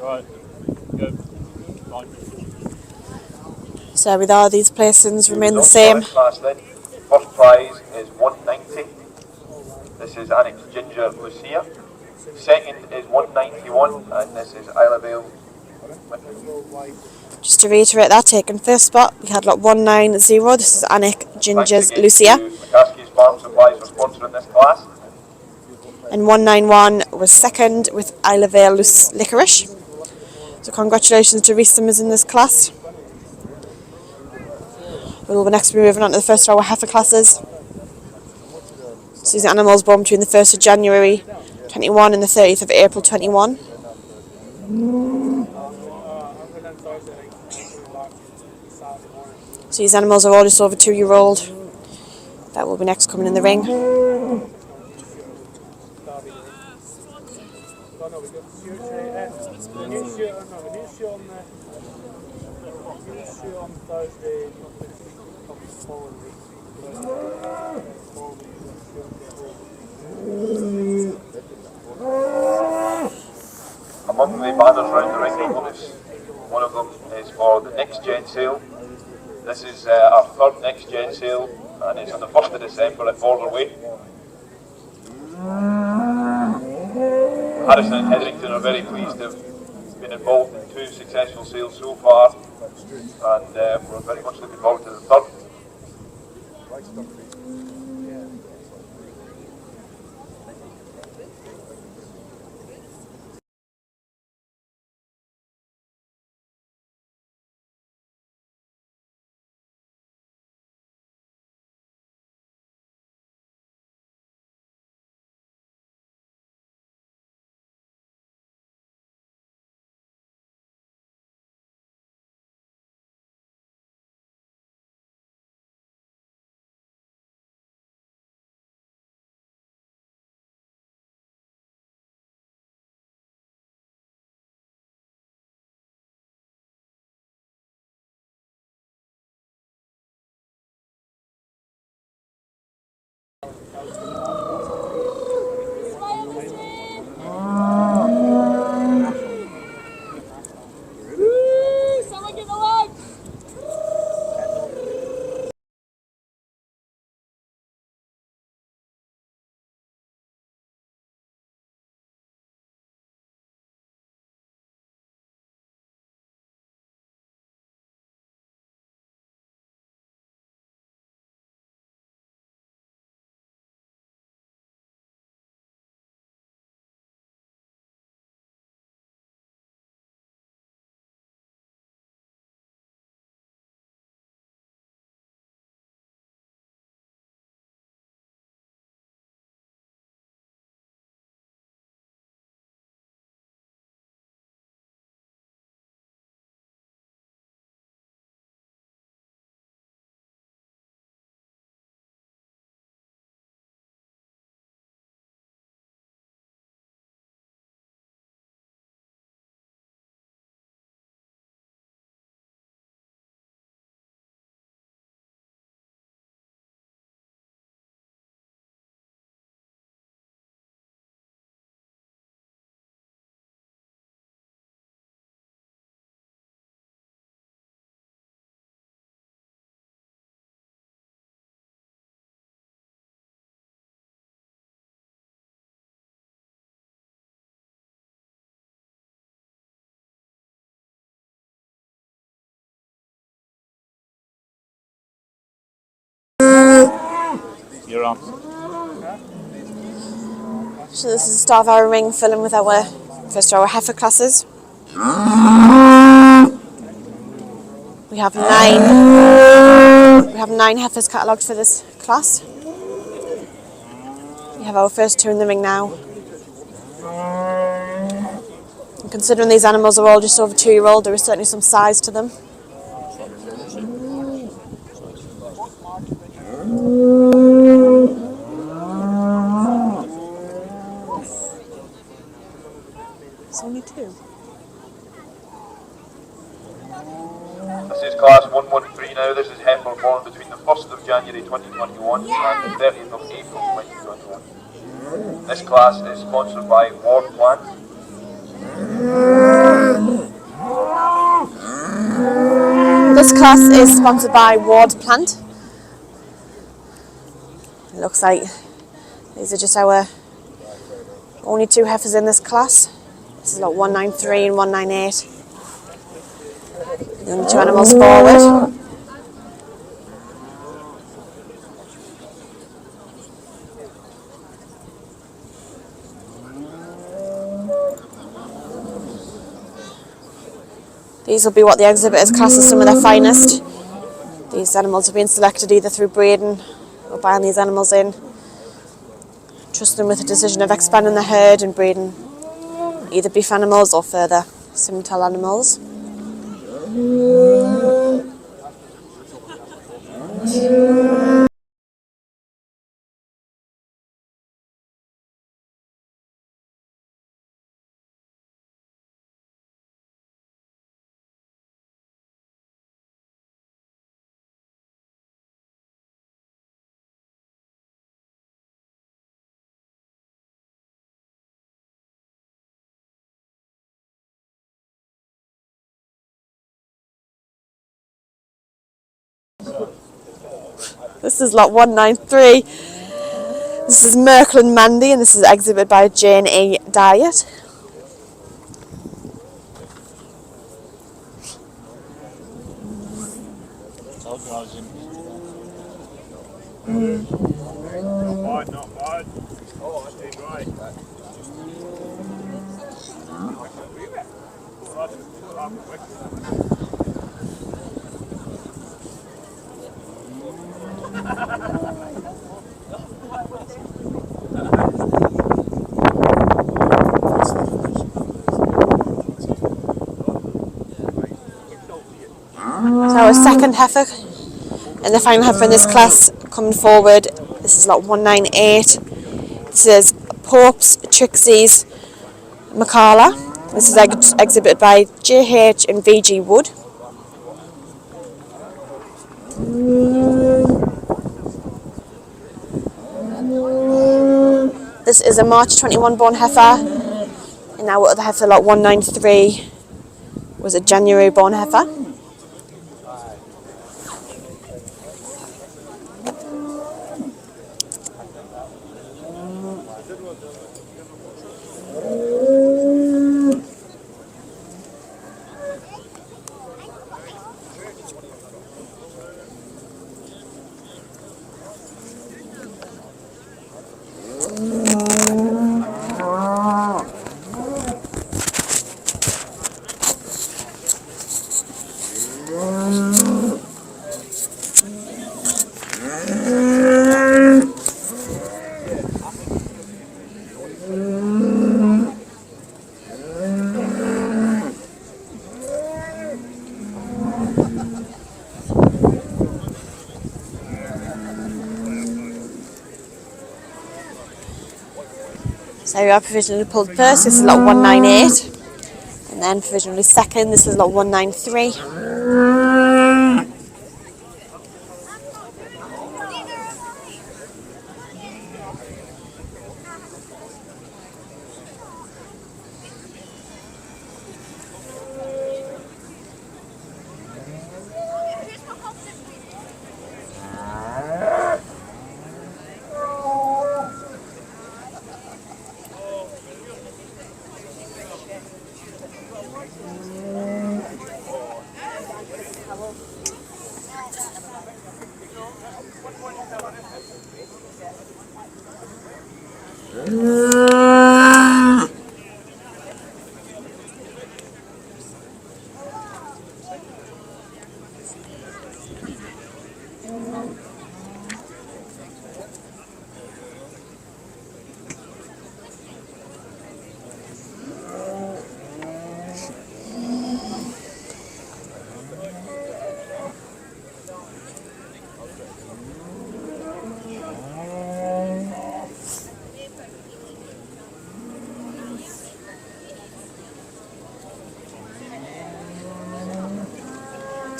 Right. Good. Fine. So with all these placings remain the same. Class then. First prize is 190. This is Annex Ginger Lucia. Second is 191, and this is Isla Vale. Just to reiterate that, taken first spot, we had lot 190. This is Anik Ginger's Lucia. McCaskey's Farm Supplies for sponsoring this class. And 191 was second with Isla Vale Licorice. So congratulations to Reece Simmers in this class. We'll next be moving on to the first of our heifer classes. So these are animals born between the 1st of January 21 and the 30th of April 21. So these animals are all just over 2-year-old. That will be next coming in the ring. Among the banners around the ring, notice one of them is for the next gen sale. This is our third next gen sale, and it's on the 1st of December at Border Way. Harrison and Hetherington are very pleased to have been involved in 2 successful sales so far, and we're very much looking forward to the third. You're on. So this is the start of our ring filling with our first of our heifer classes. We have 9. We have 9 heifers catalogued for this class. We have our first 2 in the ring now. And considering these animals are all just over 2-year-old, there is certainly some size to them. It's only 2. This is class 113 now. This is heifer born between the 1st of January 2021 and the 30th of April 2021. This class is sponsored by Ward Plant. This class is sponsored by Ward Plant. It looks like these are just our only 2 heifers in this class. This is lot 193 and 198. The only 2 animals forward. These will be what the exhibitors class as some of their finest. These animals are being selected either through breeding or buying these animals in, trusting with the decision of expanding the herd and breeding either beef animals or further Simmental animals. This is lot 193. This is Merkel and Mandy, and this is exhibited by Jane E. Diet. Not bad. Oh, that's dead right. So our second heifer and the final heifer in this class coming forward. This is lot 198. This is Popes, Trixies, Macala. This is exhibited by JH and VG Wood. This is a March 21 born heifer, and our other heifer, lot 193, was a January born heifer. So we are provisionally pulled first, this is lot 198, and then provisionally second, this is lot 193.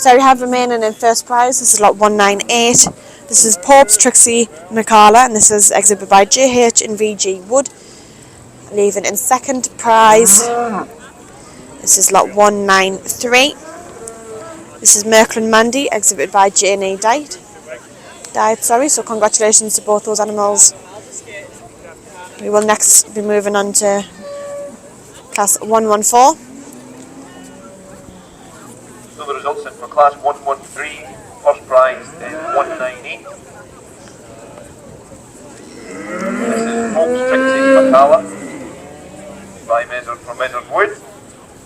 So we have remaining in first prize. This is lot 198. This is Pope's Trixie McCalla, and this is exhibited by JH and VG Wood. Leaving in second prize. This is lot 193. This is Merkel and Mandy, exhibited by J&E Diet. So congratulations to both those animals. We will next be moving on to class 114. So the results in for class 113, first prize is 198. This is Pope's Trixie McCalla from Measures Wood.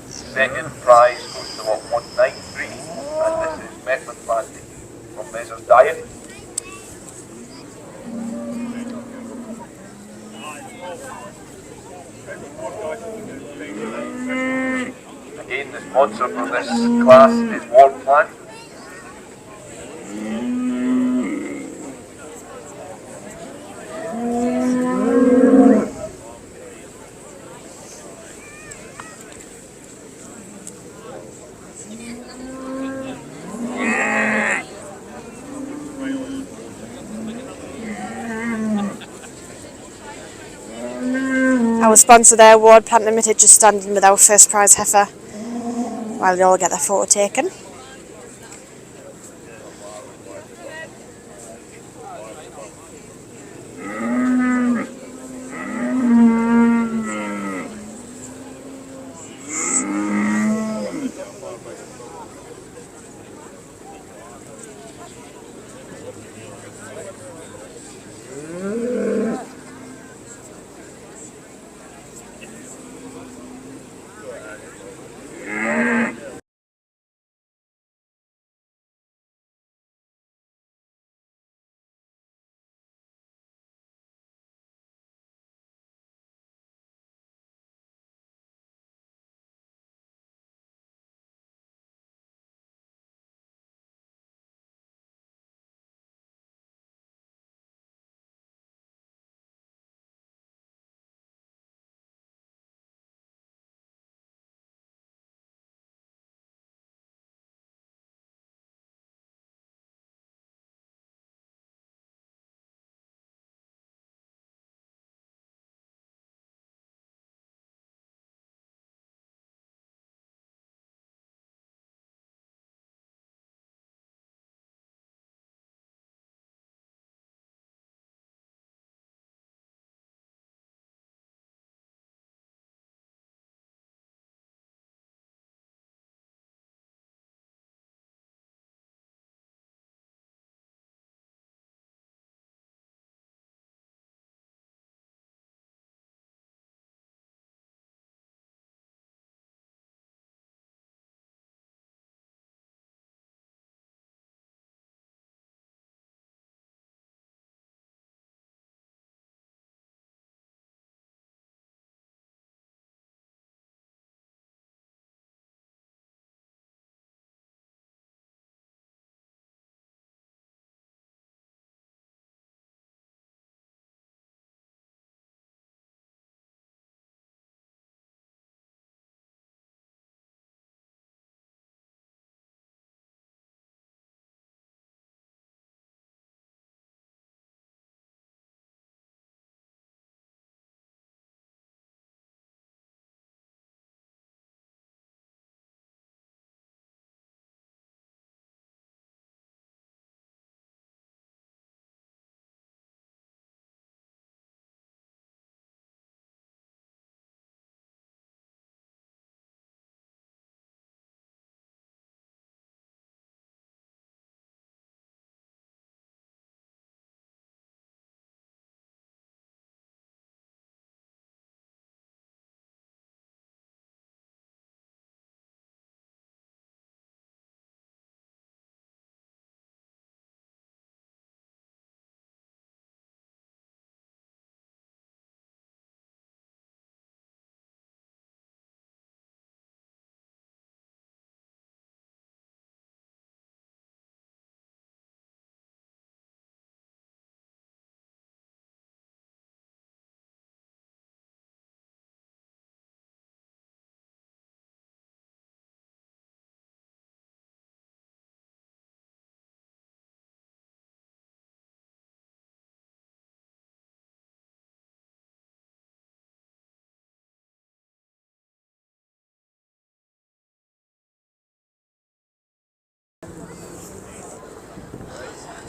Second prize goes to lot 193, and this is Merkel and Mandy from Measures Diet. Again, the sponsor for this class is War Plan. Our sponsor there, Ward Plant Limited, just standing with our first prize heifer while they all get their photo taken.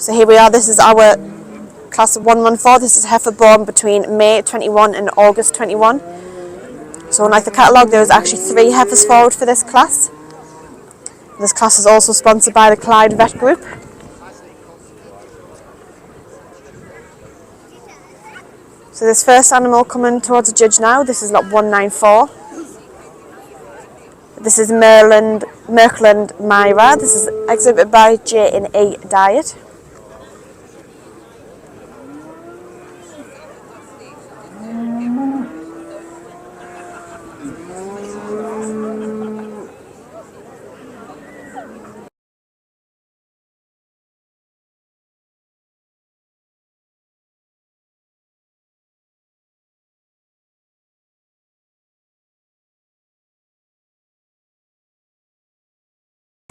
So here we are, this is our class of 114. This is heifer born between May 21 and August 21. So unlike the catalogue, there was actually 3 heifers forward for this class. This class is also sponsored by the Clyde Vet Group. So this first animal coming towards the judge now, this is lot 194. This is Merkland Myra. This is exhibited by J&E Diet.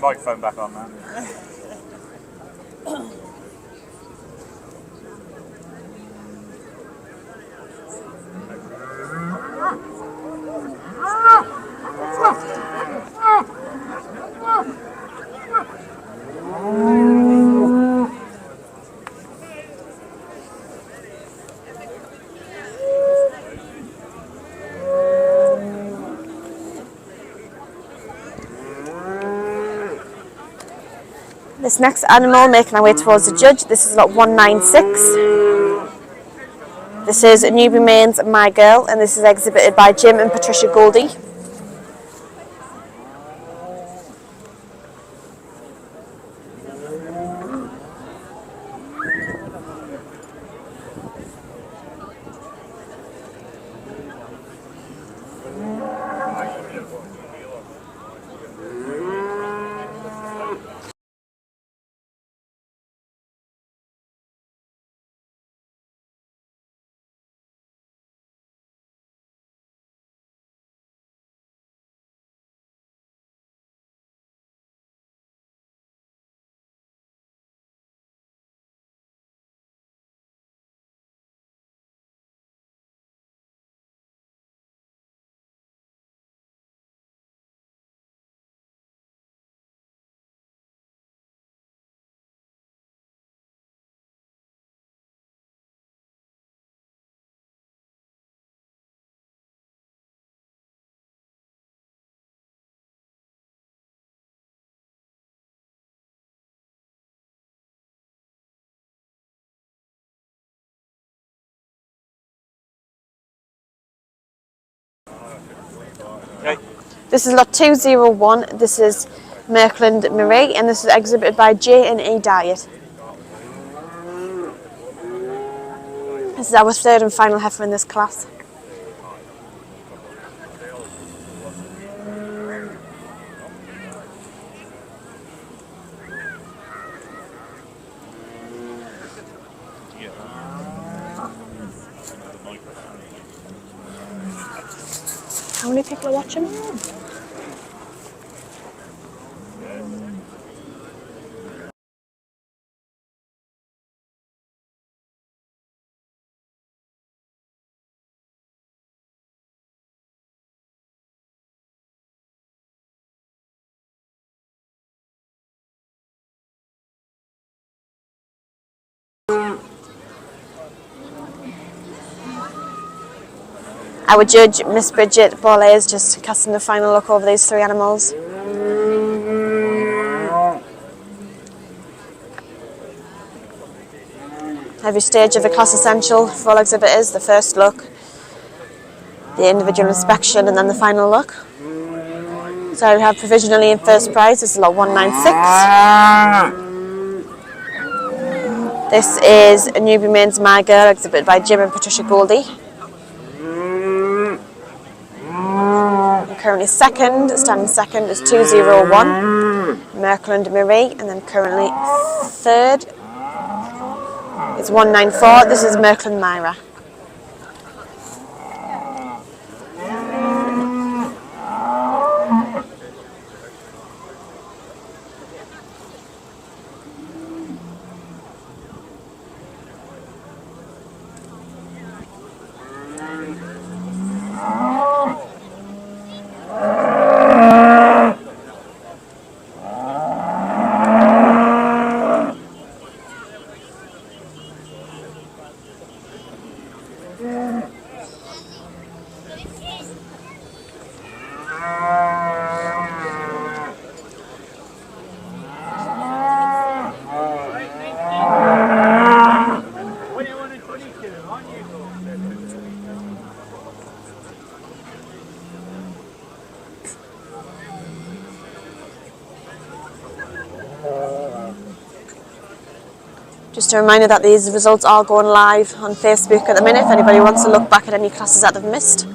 Microphone back on, man. This next animal making our way towards the judge, this is lot 196. This is Newbie Main's My Girl, and this is exhibited by Jim and Patricia Goldie. This is lot 201. This is Merkland Marie, and this is exhibited by J&E Diet. This is our third and final heifer in this class. How many people are watching? Our judge, Miss Bridget Borley, is just casting a final look over these 3 animals. Every stage of the class essential for all exhibitors: the first look, the individual inspection, and then the final look. So we have provisionally in first prize, this is lot 196. This is a Newbie Main's My Girl, exhibited by Jim and Patricia Goldie. Currently standing second is 201, Merkland Marie, and then currently third is 194. This is Merkland Myra. Just a reminder that these results are going live on Facebook at the minute if anybody wants to look back at any classes that they've missed.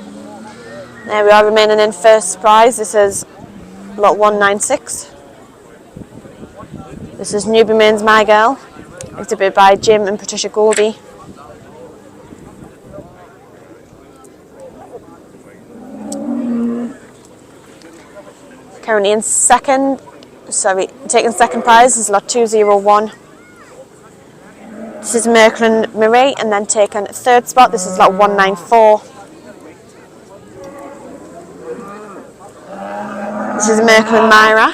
There we are, remaining in first prize. This is lot 196. This is Newbie Main's My Girl, exhibited by Jim and Patricia Goldie. Currently in taking second prize is lot 201. This is Merklin Marie, and then taking third spot, this is lot 194. This is Merklin Myra.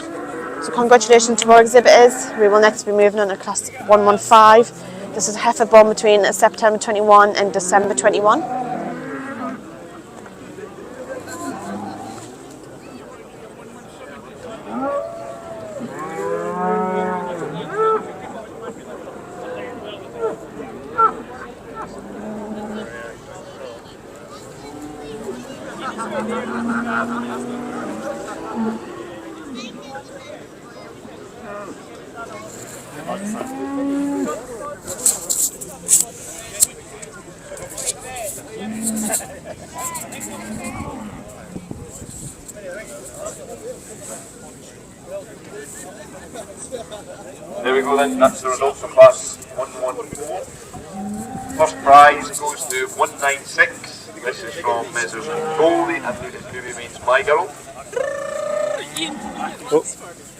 So congratulations to our exhibitors. We will next be moving on to class 115. This is heifer born between September 21 and December 21. There we go then, that's the results for class 114. First prize goes to 196. This is from Mrs. Goldie, and Newbie Means My Girl. Oh,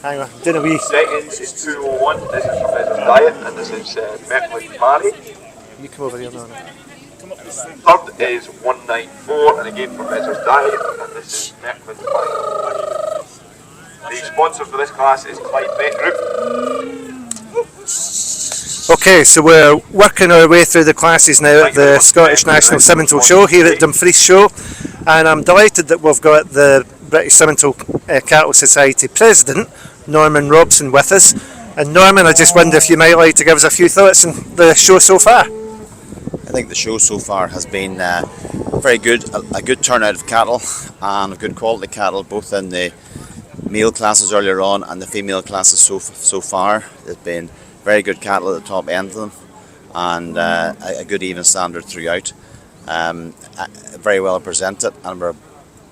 hang on, didn't we? Second is 201. This is from Mrs. Diet, and this is Merklin Mary. You come over here now. Third is 194, and again from Mrs. Diet, and this is Merklin Mary. The sponsor for this class is Clyde Bet Group. Okay, so we're working our way through the classes now at the Scottish National Simmental Show here at Dumfries Show, and I'm delighted that we've got the British Simmental Cattle Society President, Norman Robson, with us. And Norman, I just wonder if you might like to give us a few thoughts on the show so far. I think the show so far has been very good, a good turnout of cattle and good quality cattle, both in the male classes earlier on and the female classes so far. There's been very good cattle at the top end of them, and a good even standard throughout. Very well presented, and we've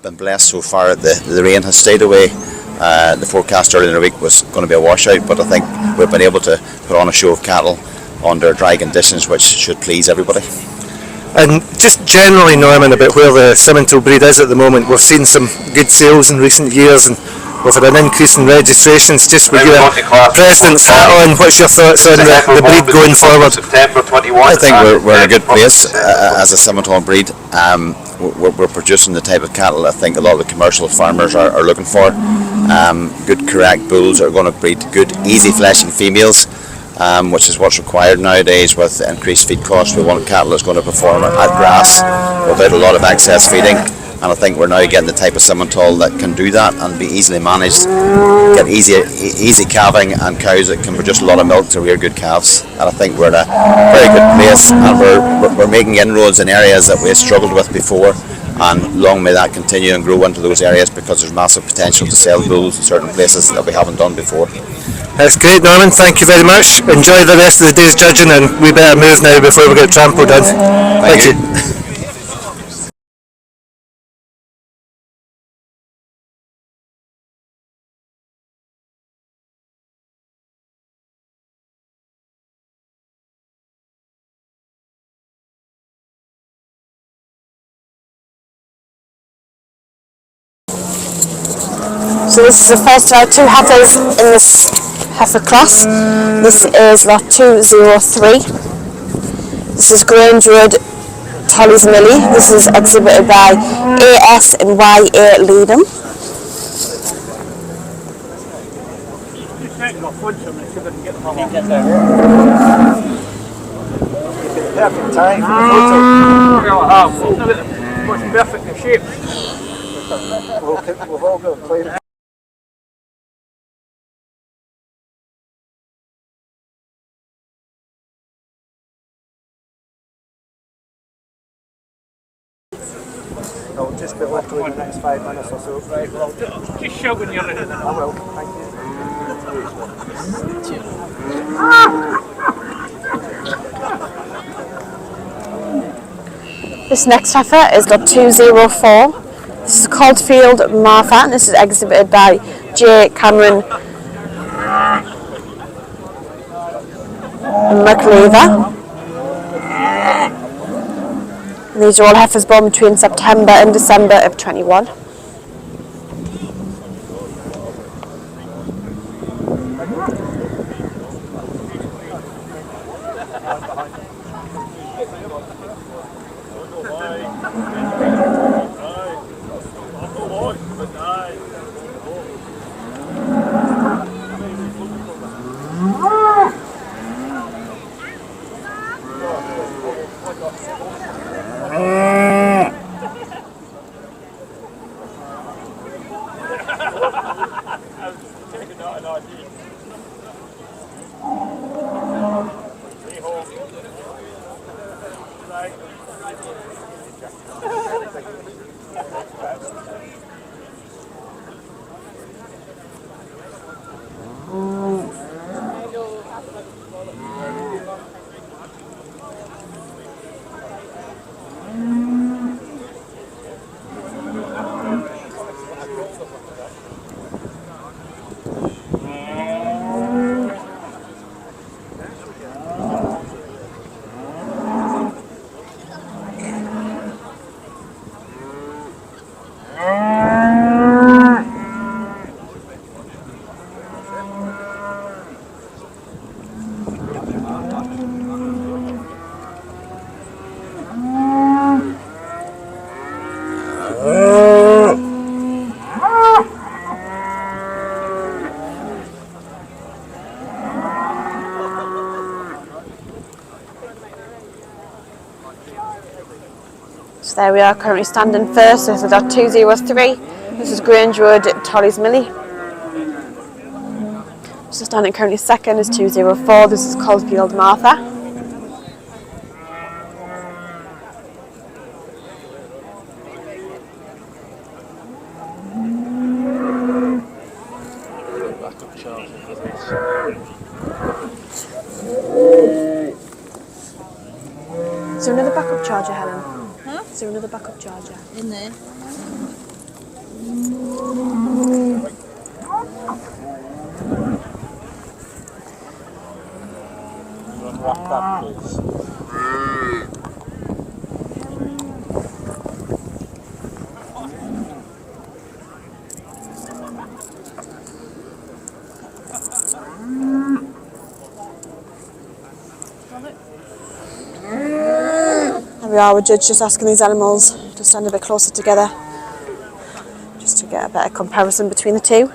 been blessed so far. The rain has stayed away. The forecast earlier in the week was going to be a washout, but I think we've been able to put on a show of cattle under dry conditions, which should please everybody. And just generally, Norman, about where the Simmental breed is at the moment, we've seen some good sales in recent years, and we've had an increase in registrations. Just with your President's hat on, what's your thoughts on the breed going forward? I think we're in a good place as a Simmental breed. We're producing the type of cattle I think a lot of the commercial farmers are looking for. Good correct bulls are going to breed good easy fleshing females, which is what's required nowadays with increased feed costs. We want cattle that's going to perform at grass without a lot of excess feeding. And I think we're now getting the type of Simmental that can do that and be easily managed, get easy calving, and cows that can produce a lot of milk to rear good calves. And I think we're in a very good place, and we're making inroads in areas that we had struggled with before, and long may that continue and grow into those areas, because there's massive potential to sell bulls in certain places that we haven't done before. That's great, Norman, thank you very much. Enjoy the rest of the day's judging, and we better move now before we get trampled on. Thank you. So this is the first two heifers in this heifer class. This is lot 203. This is Grange Road, Tolly's Millie. This is exhibited by AS and YA Leadham. Perfect time for the photo. It's perfect in shape. We've all got to play. I'll just be literally in the next 5 minutes or so. Right, well, just show when you're ready. I will, thank you. This next heifer is lot 204. This is Caulfield Martha, and this is exhibited by J. Cameron McLeaver. And these are all heifers born between September and December of 21. So there we are, currently standing first. This is lot 203. This is Grange Road, Tolly's Millie. So standing currently second is 204. This is Caulfield Martha. Is there another backup charger, Helen? Huh? Is there another backup charger? In there. Unwrap that, please. There we are, we're just asking these animals to stand a bit closer together, just to get a better comparison between the two.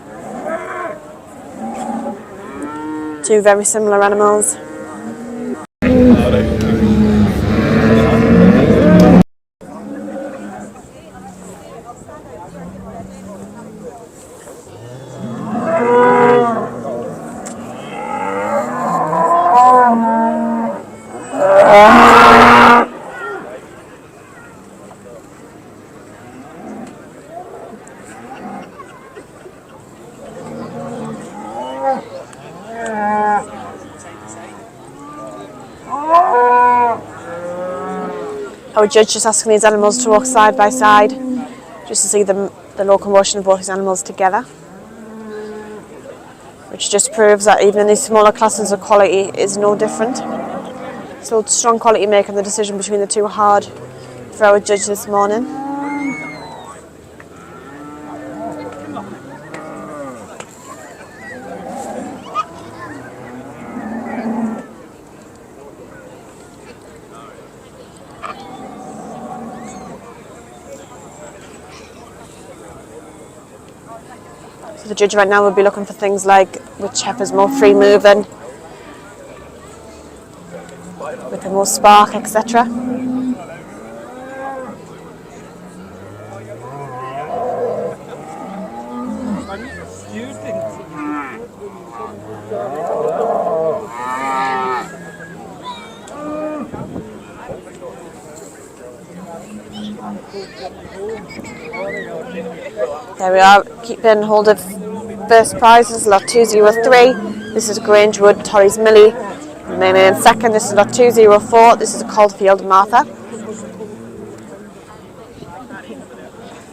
Two very similar animals. Our judge just asking these animals to walk side by side, just to see the locomotion of both these animals together, which just proves that even in these smaller classes the quality is no different. So strong quality making the decision between the two hard for our judge this morning. So the judge right now will be looking for things like which heifer's more free moving, with the most spark, etc. There we are, keeping hold of first prize. This is lot 203. This is Grange Wood, Torrey's Millie. And then in second, this is lot 204. This is Caulfield Martha.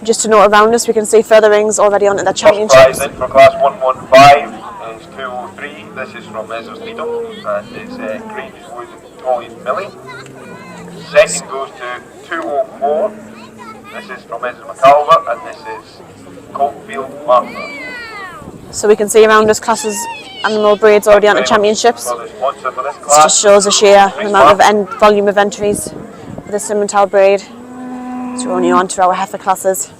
Just to note around us, we can see further rings already on at the First prize championships. in for class 115 is 203. This is from Messrs Needham and it's Grangewood Toys Millie. Second goes to 204. This is from Messrs McAlver and this is Coltfield Martha. So we can see around us classes, animal breeds already on the championships. For the sponsor for this This class, just shows the sheer amount of volume of entries for the Simmental breed. So we're only on to our heifer classes.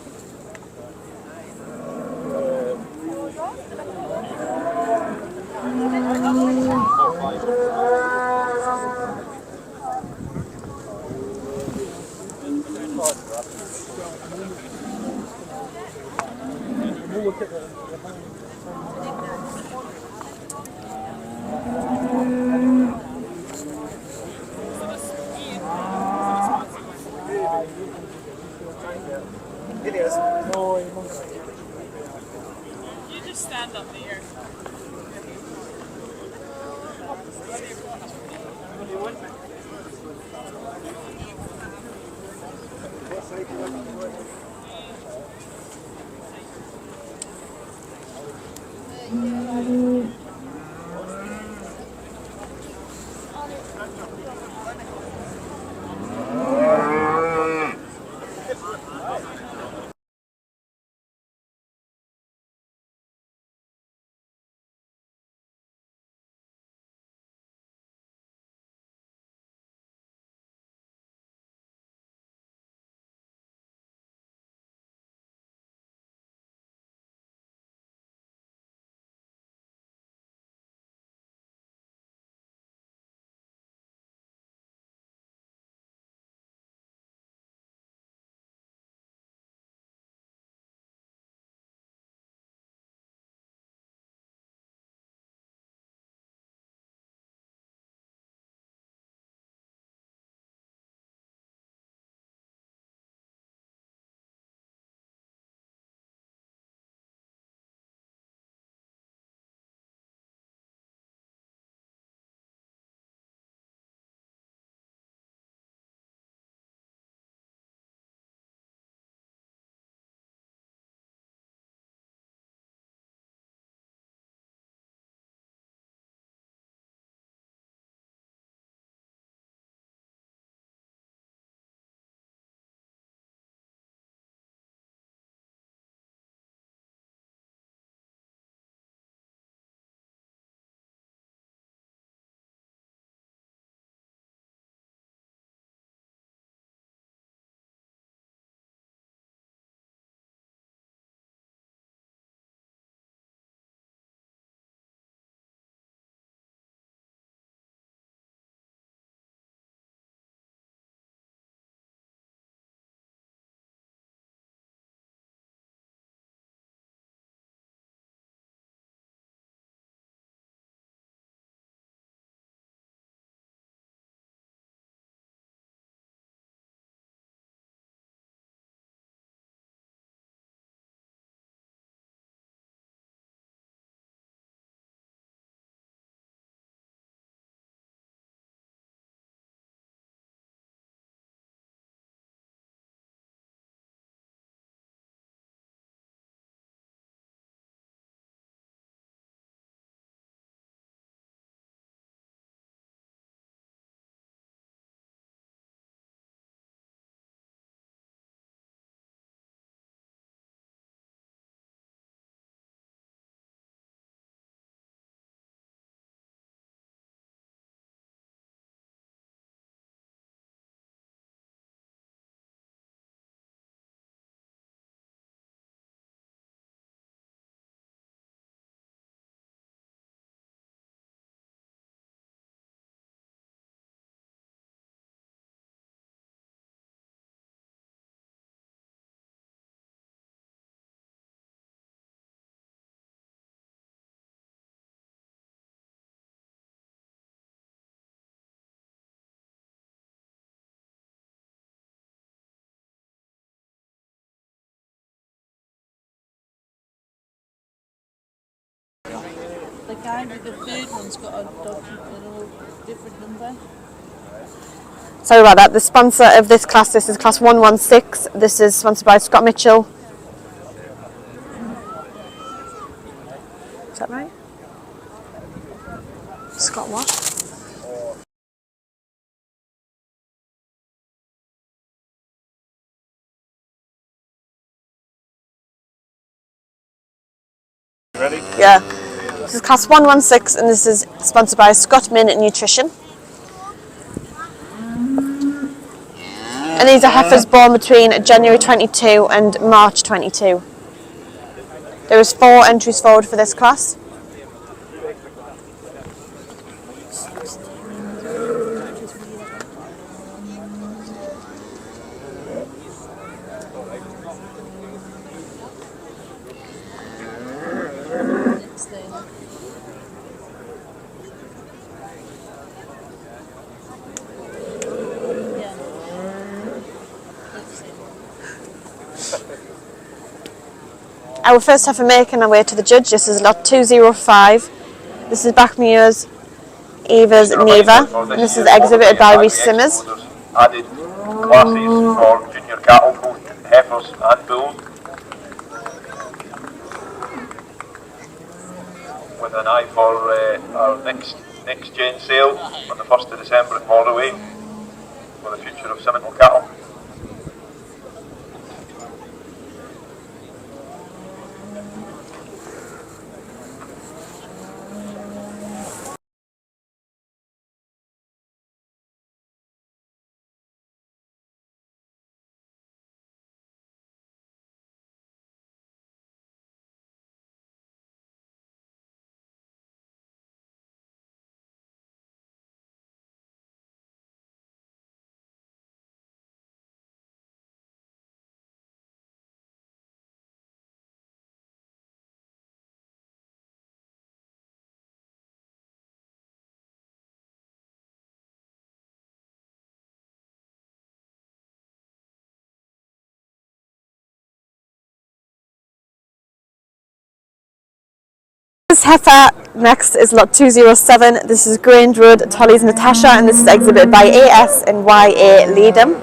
It is. You just stand up there. The guy with the third one's got a different number. Sorry about that. The sponsor of this class, this is class 116. This is sponsored by Scott Mitchell. Is that right? Scott what? Ready? Yeah. This is class 116 and this is sponsored by Scott Min Nutrition. And these are heifers born between January 22 and March 22. There is 4 entries forward for this class. Our first heifer making our way to the judge. This is lot 205. This is Bachmuir's Eva's Neva. And this is exhibited by Reece Simmers. Added classes for junior cattle, both heifers and bulls, with an eye for our next gen sale on the 1st of December in Mordaway for the future of Simmental cattle. This heifer next is lot 207. This is Grange Road, Tolly's Natasha, and this is exhibited by AS and YA Leadham.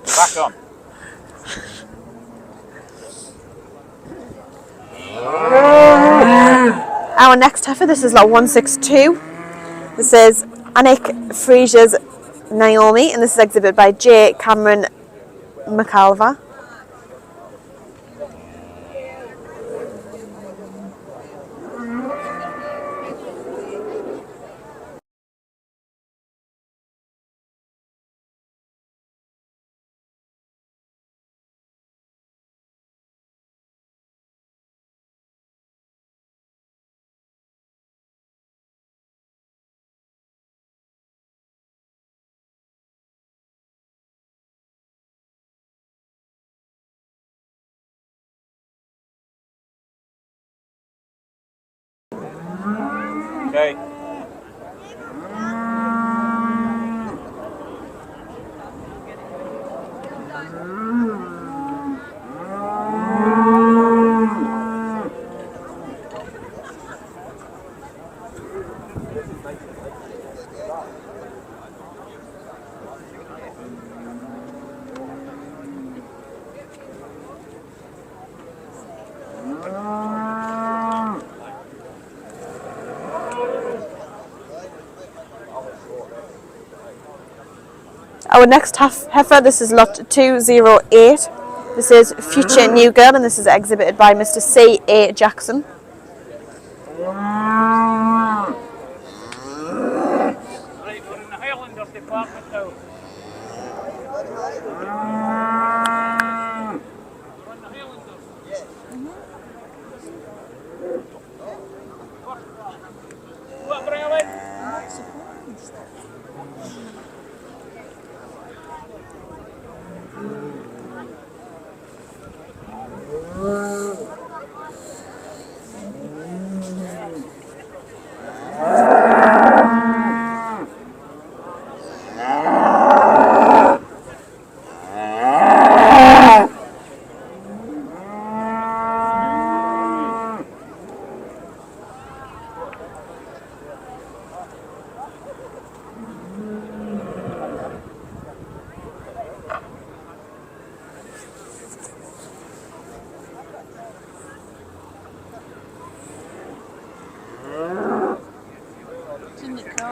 Back on. Our next heifer, this is lot 162. This is Anik Frasier's Naomi, and this is exhibited by J. Cameron McAlva. Okay. Our next heifer, this is lot 208. This is Future New Girl, and this is exhibited by Mr. C.A. Jackson. Right, we're in the Highlanders department now. We're in the Highlanders.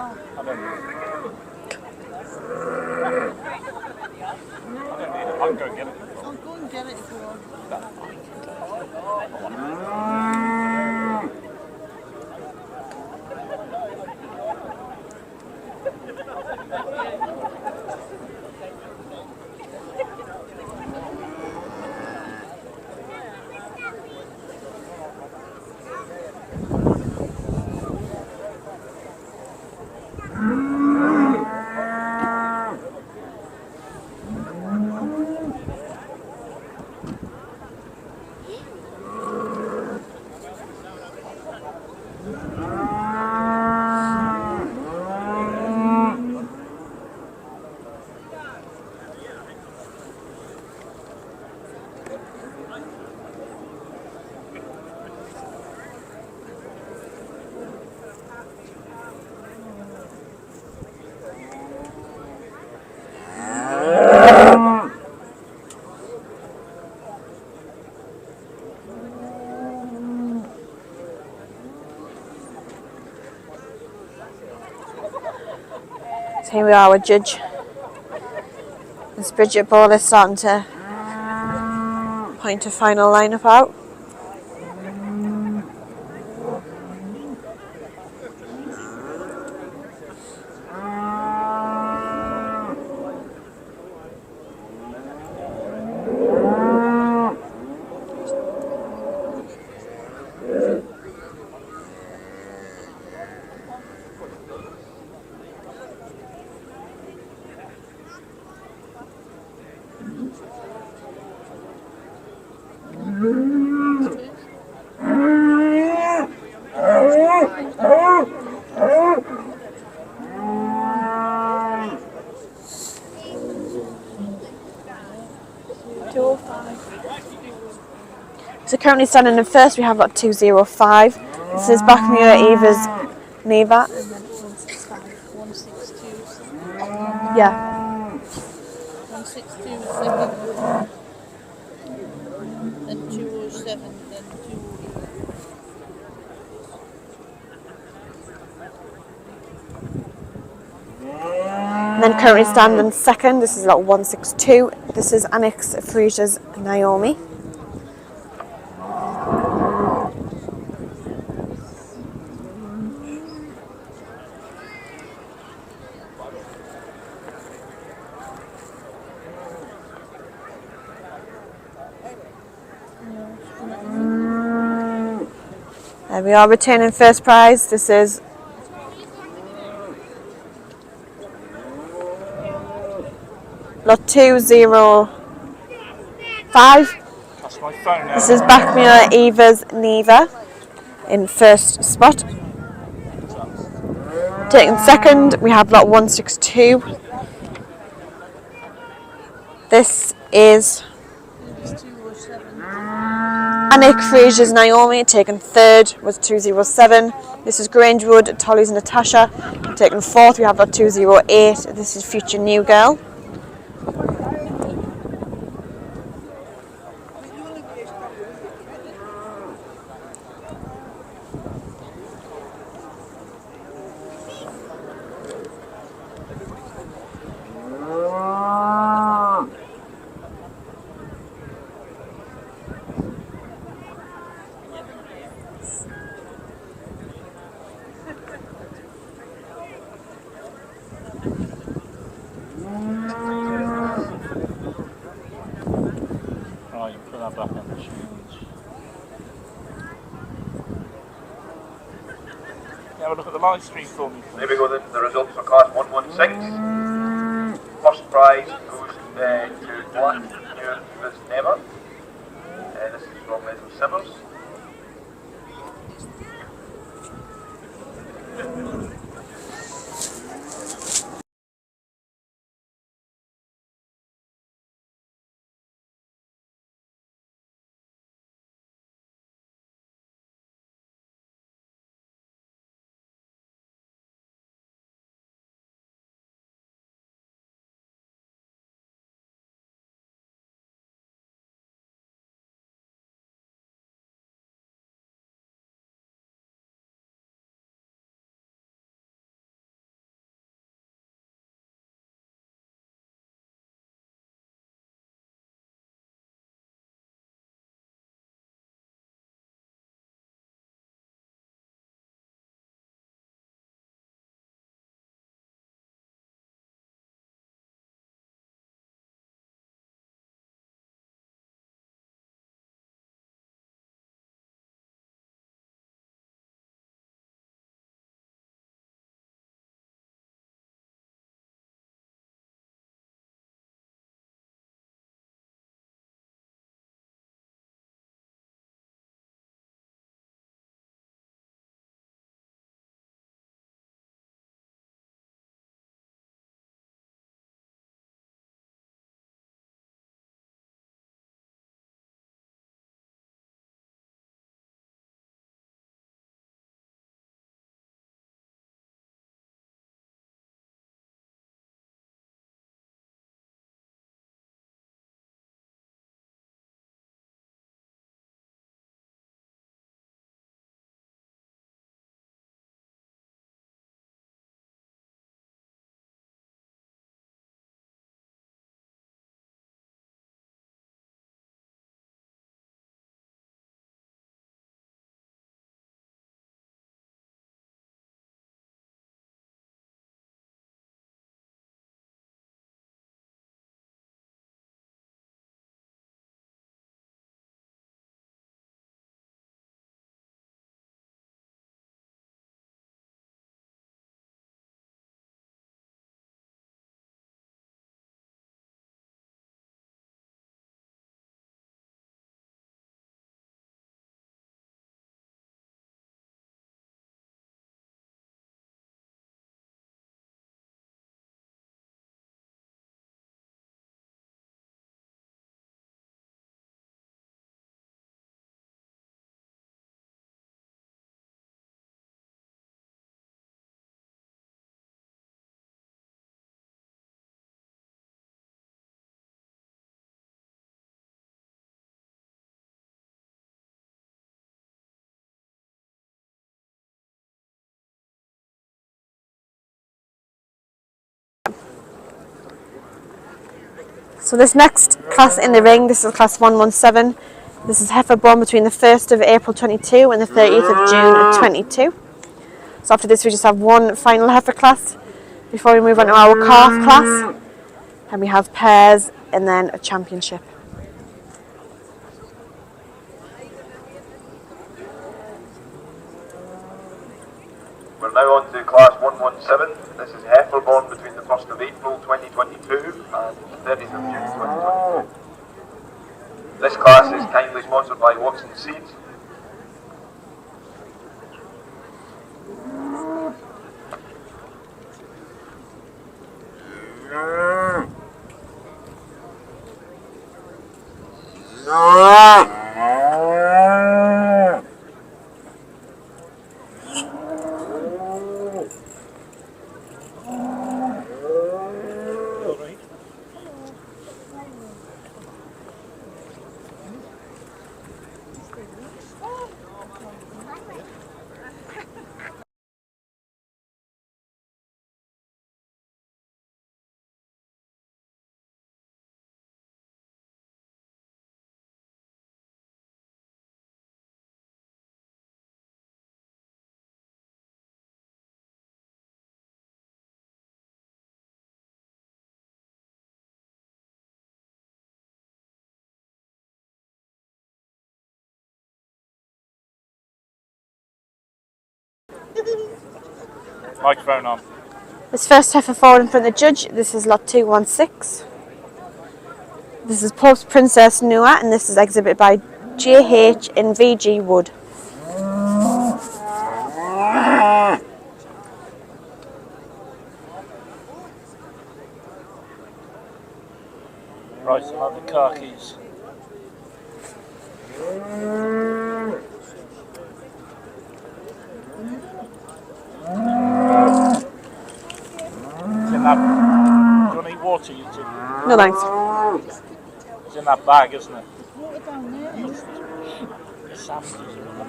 I don't need it. I can go and get it. I'll go and get it if you want. So here we are with Judge. This Bridget Ball is starting to point a final lineup out. So currently standing in first, we have lot 205. This is Backmuir Eva's Neva. And then 165, 162, Yeah. 162 second, then 207, then 208. And then currently standing second, this is lot 162. This is Annex Frasia's Naomi. There we are, returning first prize. This is lot 205. That's my phone now. This is Backmuir Eva's Neva in first spot. Taking second, we have lot 162. This is It's 207. Annick Frasia's Naomi. Taking third was 207. This is Grangewood, Tolly's Natasha. Taking fourth, we have lot 208. This is Future New Girl. Right, put that back on the shoes. Yeah, have a look at the live stream for me, please. There we go then, the results for class 116. First prize goes to Blackmuir Eva's Neva. This is from Edward Simmers. So this next class in the ring, this is class 117. This is heifer born between the 1st of April 22 and the 30th of June 22. So after this we just have one final heifer class before we move on to our calf class. And we have pairs and then a championship. We're now on to class 117. This is heifer born between the 1st of April 2022 and the 30th of June 2022. This class is kindly sponsored by Watson Seeds. Microphone on. This first heifer forward in front of the judge, this is lot 216. This is Pope's Princess Nua, and this is exhibited by JH in VG Wood. Right, some other car keys. It's in that. Do you want any water, you two? No thanks. It's in that bag, isn't it? The sandwiches are in the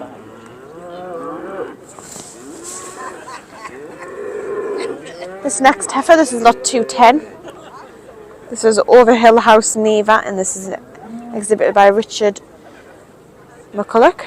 bag. This next heifer, this is lot 210. This is Overhill House Neva, and this is exhibited by Richard McCulloch.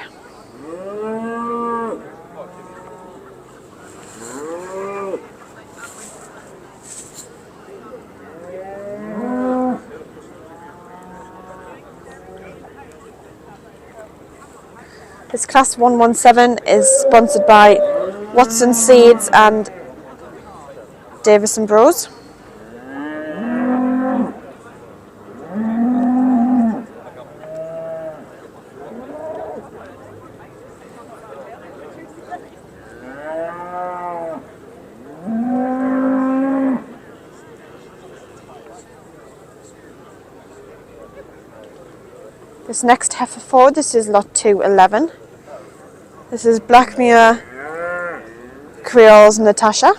This class 117 is sponsored by Watson Seeds and Davison Bros. This next heifer forward, this is lot 211. This is Blackmuir Creole's Natasha.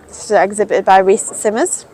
This is exhibited by Reese Simmers.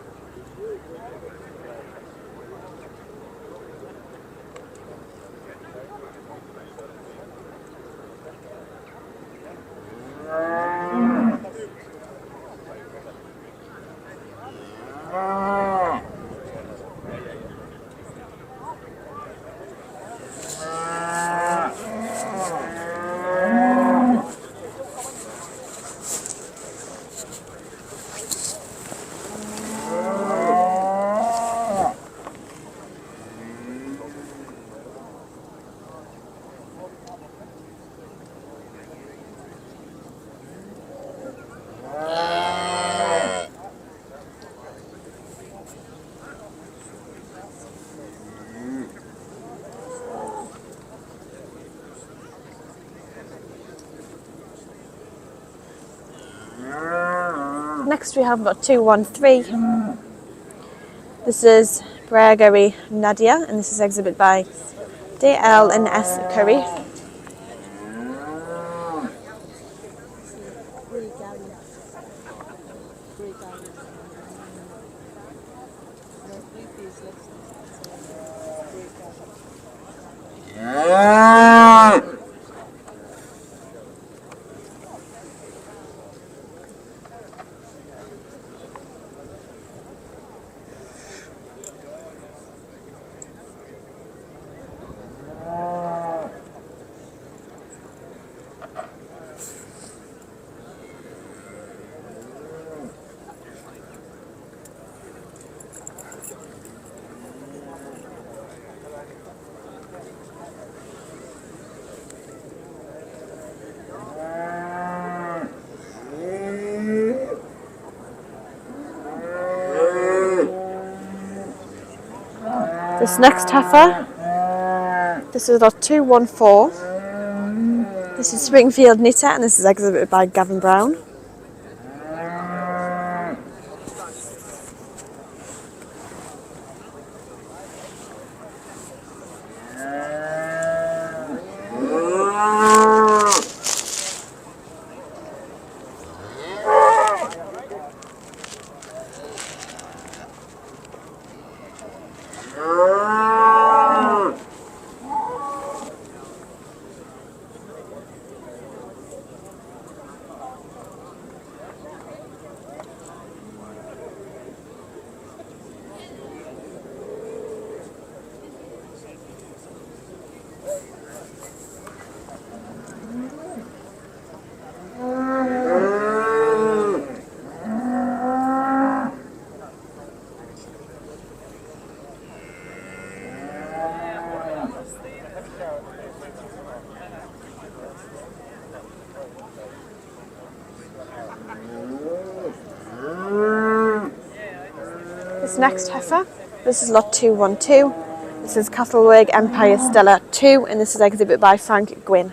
Next we have lot 213. This is Breagary Nadia, and this is exhibited by DL and S Curry. This next heifer, this is lot 214. This is Springfield Knitter, and this is exhibited by Gavin Brown. This next heifer, this is lot 212. This is Castleworg Empire Stella 2, and this is exhibited by Frank Gwynn.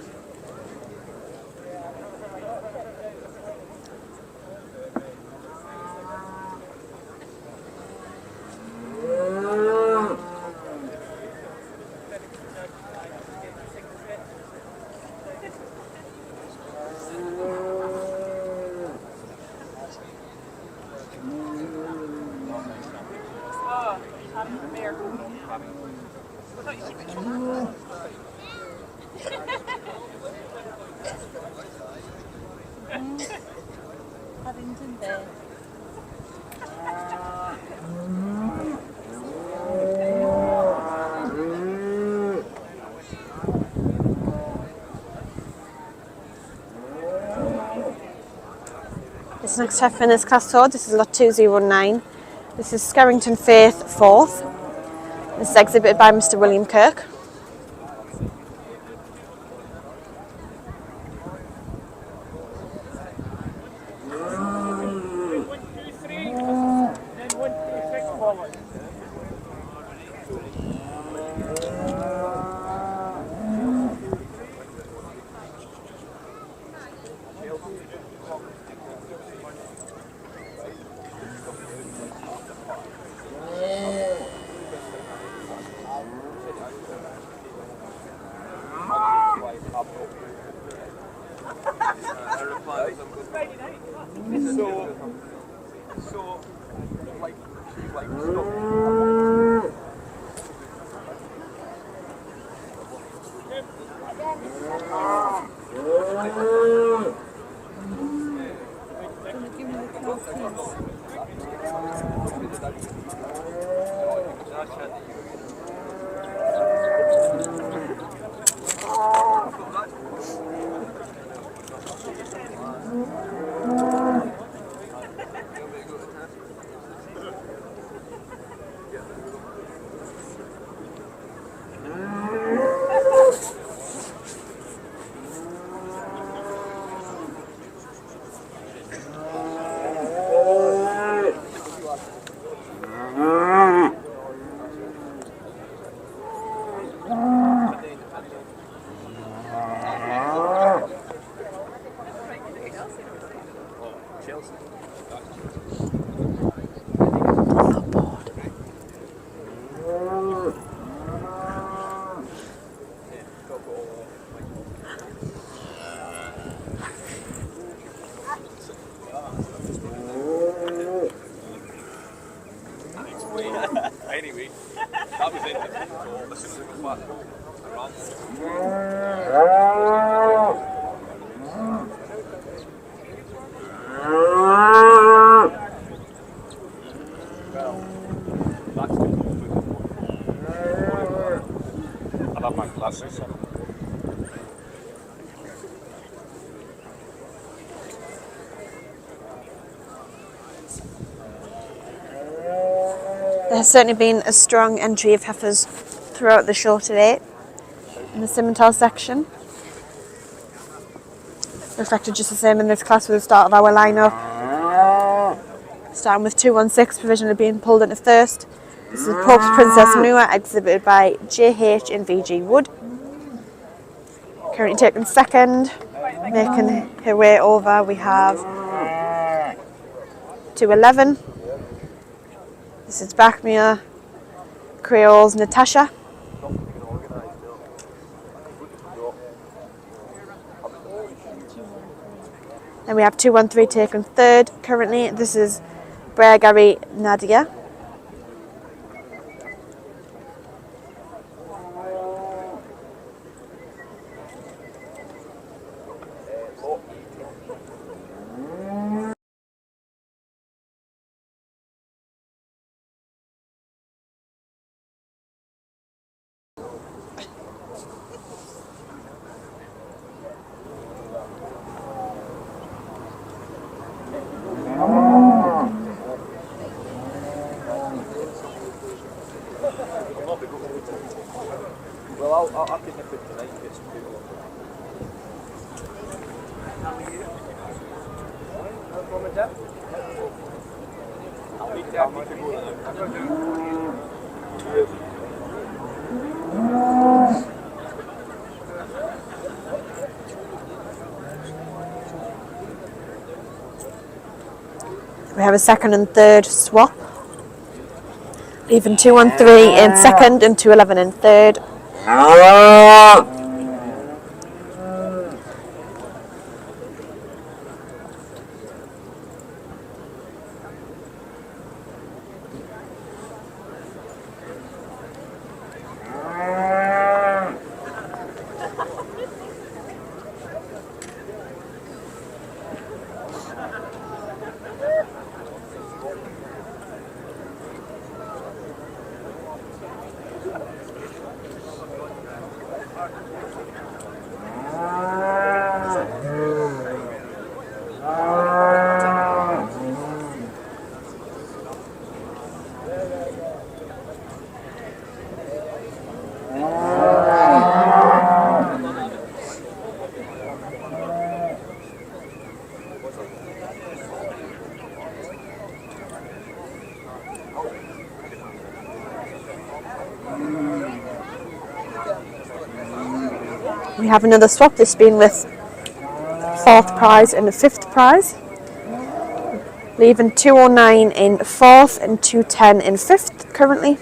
Paddington Bear. This next heifer in this class tour, this is lot 209. This is Skerrington Faith 4th. This is exhibited by Mr. William Kirk. Anyway, that was it. As soon as it was back, I love my glasses. There has certainly been a strong entry of heifers throughout the show today in the Simmental section. Reflected just the same in this class with the start of our lineup. Starting with 216 provisionally being pulled into first, This is Pope's Princess Nua, exhibited by JH in VG Wood. Currently taking second, making her way over. We have 211. This is Bachmere Creole's Natasha. Then we have 213 taken third currently. This is Gary Nadia. Well, I can nip it tonight and get some people. Mum and Dad? I'll meet Dad. We have a second and third swap. Leaving 213 in second and 211 in third. We have another swap, this being with fourth prize and the fifth prize. Leaving 209 in fourth and 210 in fifth currently.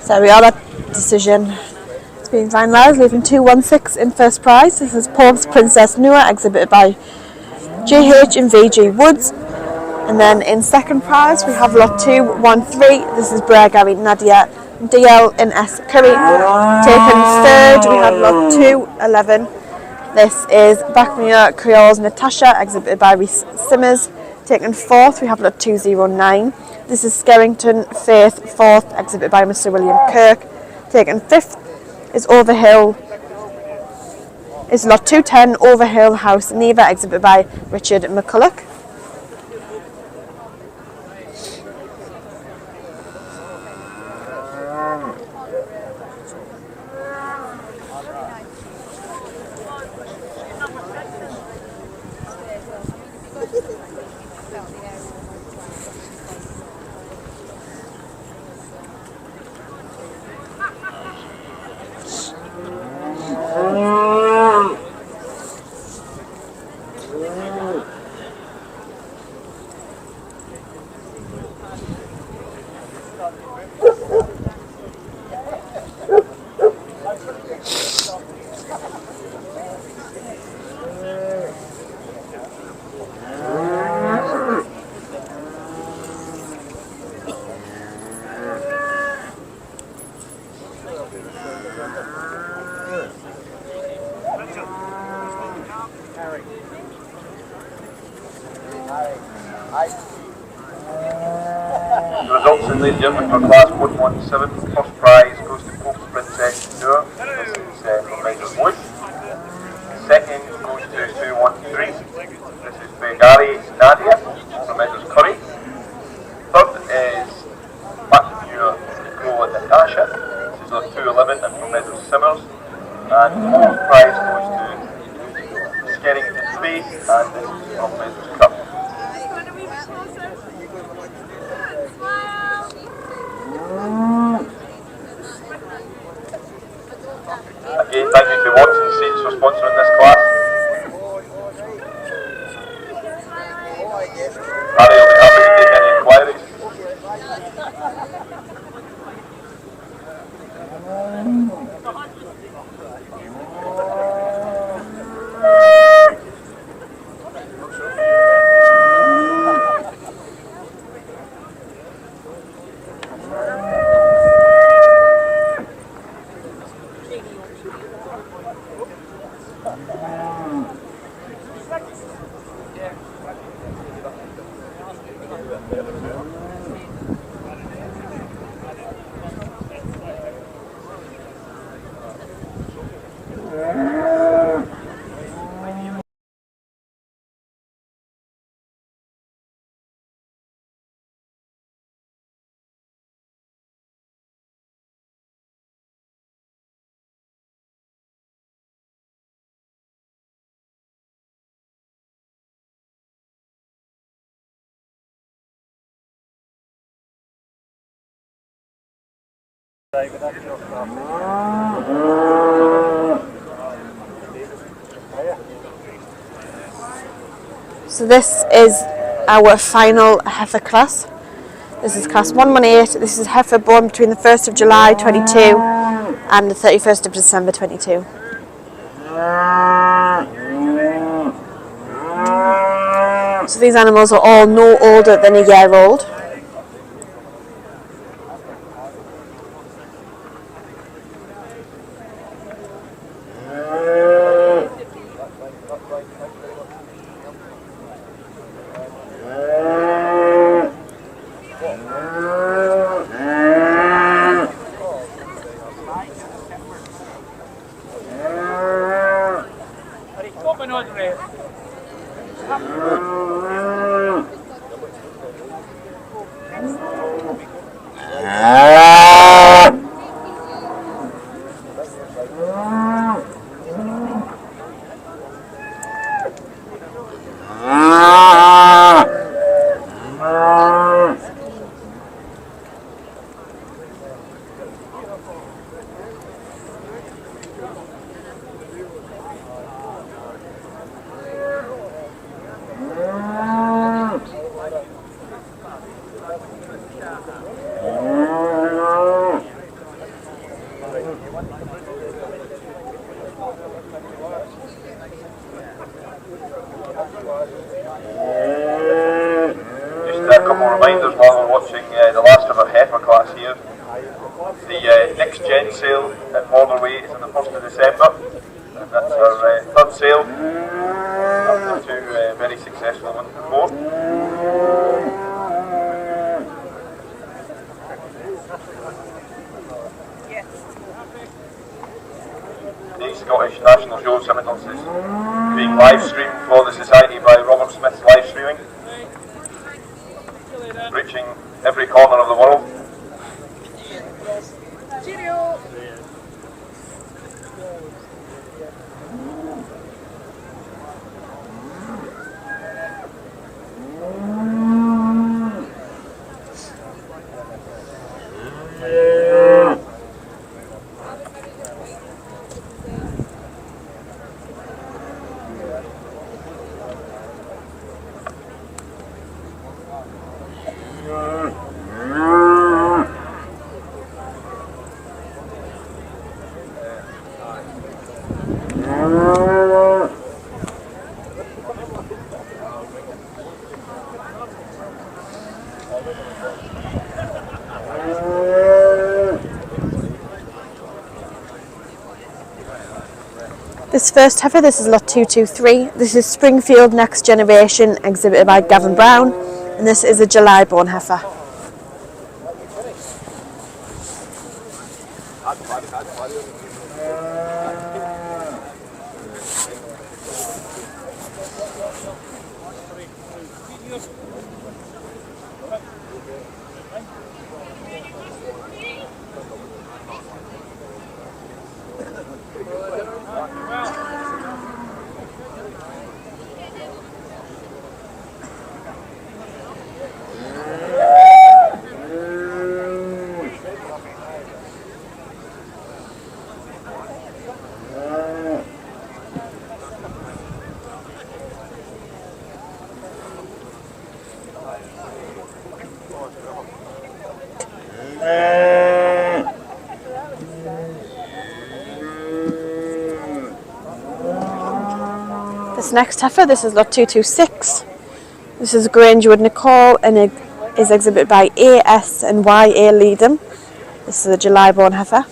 So we are that decision. It's been finalised, leaving 216 in first prize. This is Pope's Princess Nua, exhibited by JH in VG Woods. And then in second prize we have lot 213. This is Gary Nadia DL in S Curry. Taken third we have lot 211. This is Bachmere Creole's Natasha, exhibited by Reese Simmers. Taken fourth we have lot 209. This is Skerrington Faith, fourth, exhibited by Mr. William Kirk. Taken fifth is Overhill, is lot 210, Overhill House Neva, exhibited by Richard McCulloch. results in ladies and gentlemen for class 117. First prize goes to Pope's Princess Noor. This is from Measure Wood. Second goes to 213. This is Begari Nadia from Measures Curry. Third is Macmure Nicole Natasha. This is on 211 and from Measures Simmers. And fourth prize goes to Skerrington Space, and this is from Measures Cup. Again, thank you to Watson Seats for sponsoring this class. Harry will be happy to take any inquiries. So this is our final heifer class. This is class 118. This is heifer born between the 1st of July 22 and the 31st of December 22. So these animals are all no older than a year old. Just a couple of reminders while we're watching the last of our heifer class here. The next gen sale at Borderway is on the 1st of December, and that's our third sale after two very successful ones before. The Scottish National Show Simmental is being live streamed for the Society by Robert Smith's live streaming, reaching every corner of the world. This first heifer, this is lot 223. This is Springfield Next Generation, exhibited by Gavin Brown, and this is a July born heifer. This next heifer, this is lot 226. This is Grangewood Nicole and it is exhibited by A.S. and Y.A. Leedham. This is a July born heifer.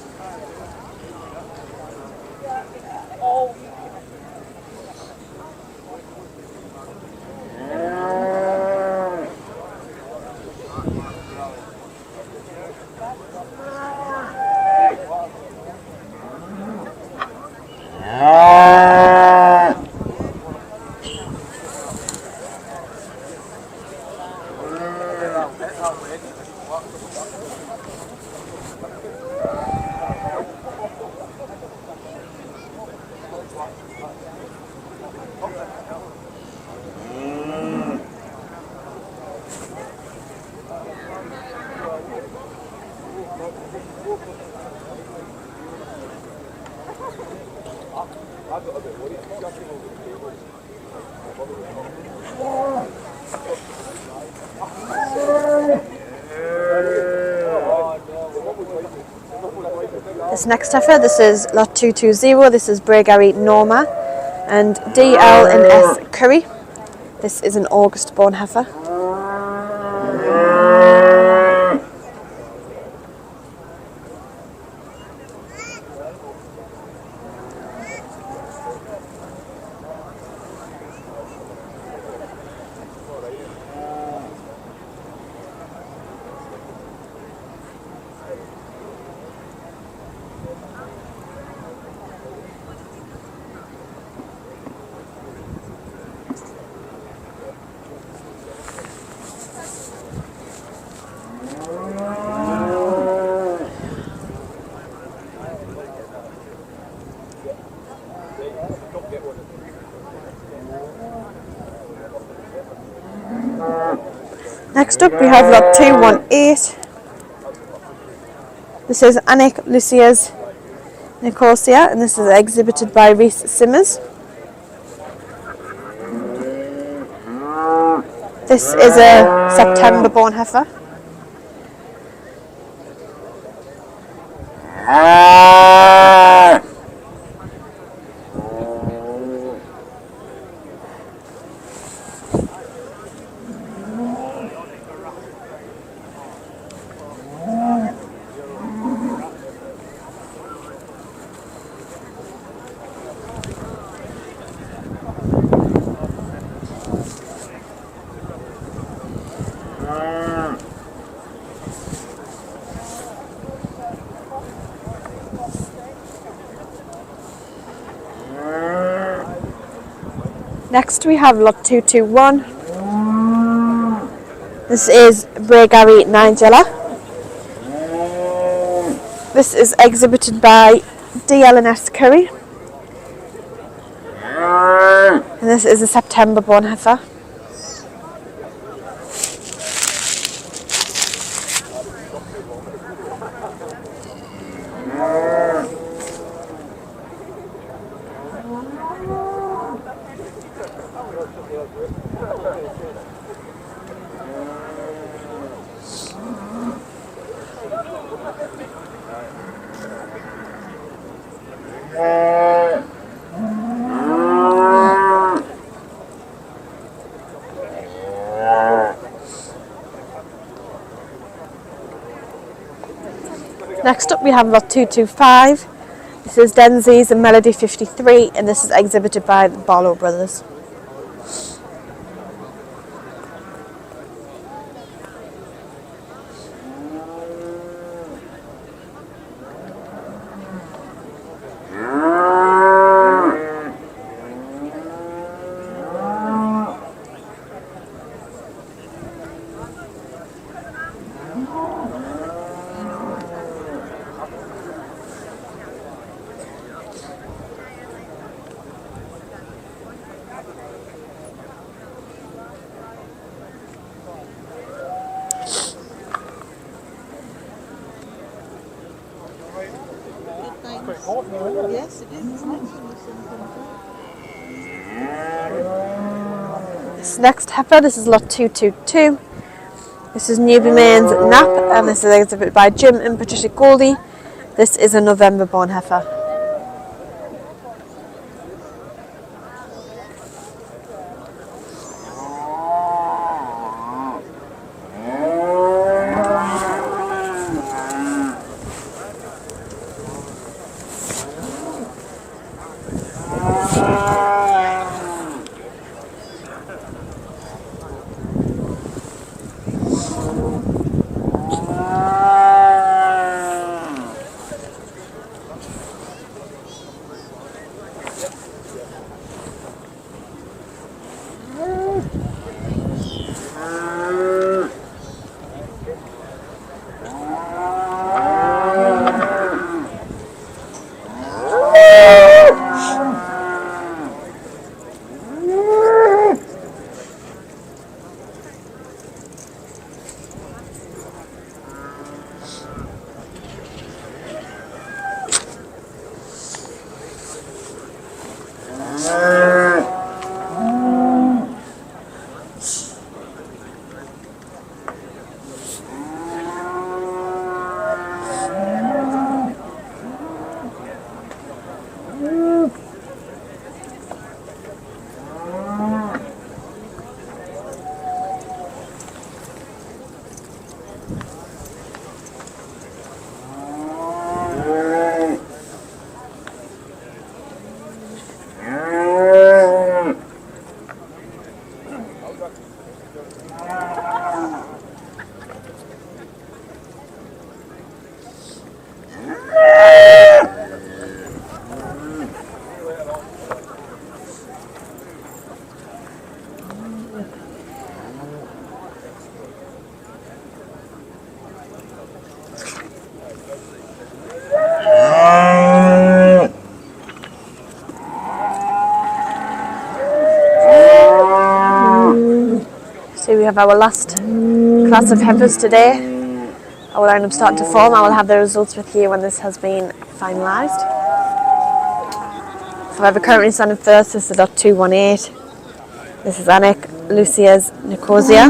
This next heifer, this is lot 220, this is Bregary Norma and DL and S Curry. This is an August born heifer. Next up we have lot 218. This is Anik Lucia's Nicosia and this is exhibited by Reese Simmers. This is a September born heifer. Next we have lot 221. This is Bregary Nigella. This is exhibited by DL&S Curry. And this is a September born heifer. Next up we have lot 225. This is Denzi's and Melody 53 and this is exhibited by the Barlow Brothers. Yes, it is. It's nice. This next heifer, this is lot 222. This is Newby Main's Nap, and this is exhibited by Jim and Patricia Goldie. This is a November born heifer. So we have our last class of heifers today. Our lineup starting to form. I will have the results with you when this has been finalised. However, currently standing first, this is lot 218. This is Anik Lucia's Nicosia.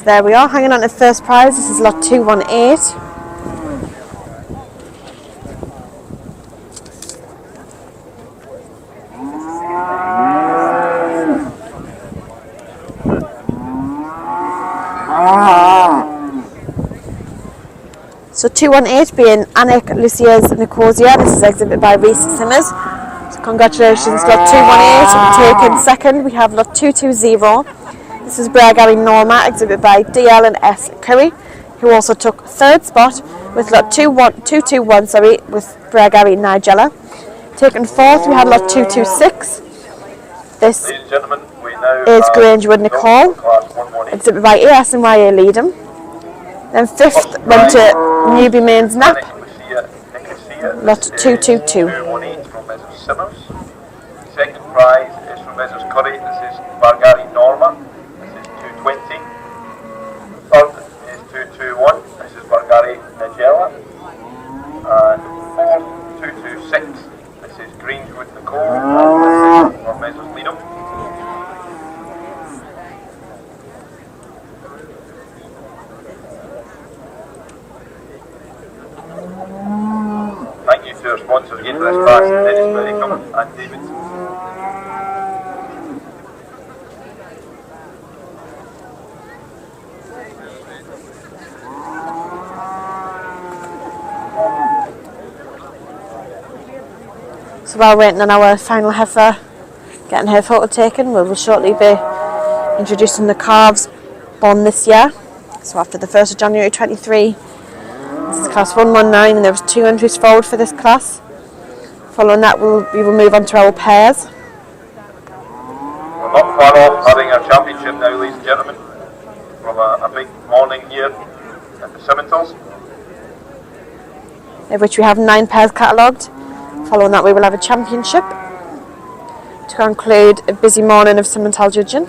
There we are, hanging on to first prize. This is lot 218. So 218 being Anik Lucia's Nicosia. This is exhibit by Reese Simmers. So congratulations, lot 218. Taken second, we have lot 220. This is Gary Norma, exhibit by DL and S Curry, who also took third spot with lot 221, with Gary Nigella. Taken fourth, we had lot 226. This Ladies and gentlemen, we now is have Grangewood Nicole, class 118. exhibit by AS and YA Leadham. Then fifth went to Newby Mains Nap, lot 222. 218 from Mrs. Simmers. Second prize is from Mrs. Curry. This is Bargari Norma. This is 220. Third is 221. This is Bargari Nigella. And fourth, 226. This is Grangewood Nicole. And this is from Mrs. Leadham. Thank you to our sponsors again for this class, Dennis Berrycombe and David. So while waiting on our final heifer, getting her photo taken, we will shortly be introducing the calves born this year. So after the 1st of January 23, this is class 119 and there was 2 entries forward for this class. Following that we will move on to our pairs. We're not far off having our championship now, ladies and gentlemen, from a big morning here at the Simmentals. Of which we have 9 pairs catalogued. Following that we will have a championship to conclude a busy morning of Simmental judging.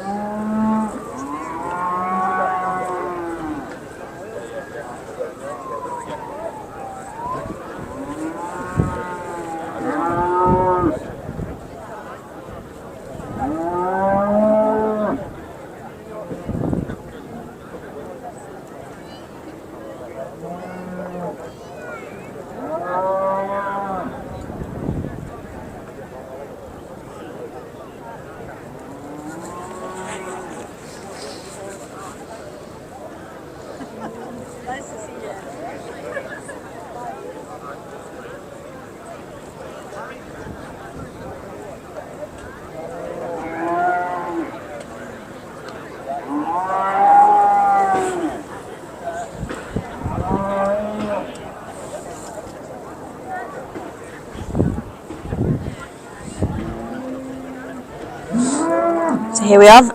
So here we have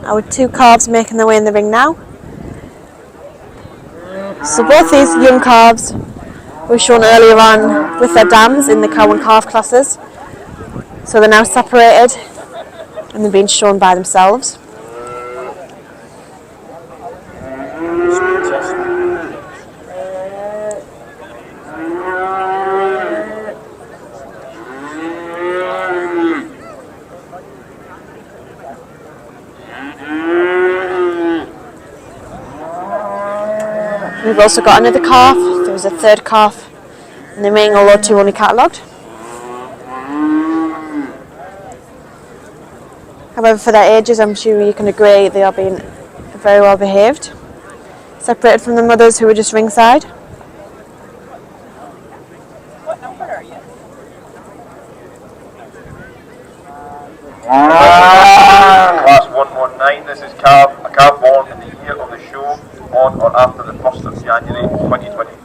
our 2 calves making their way in the ring now. So both these young calves were shown earlier on with their dams in the cow and calf classes. So they're now separated and they're being shown by themselves. We've also got another calf. There was a third calf in the ring, although 2 only catalogued. However, for their ages, I'm sure you can agree they are being very well behaved. Separated from the mothers who were just ringside. What number are you? Class 119, this is a calf born in the year of the show, on or after the 1st of January 2023.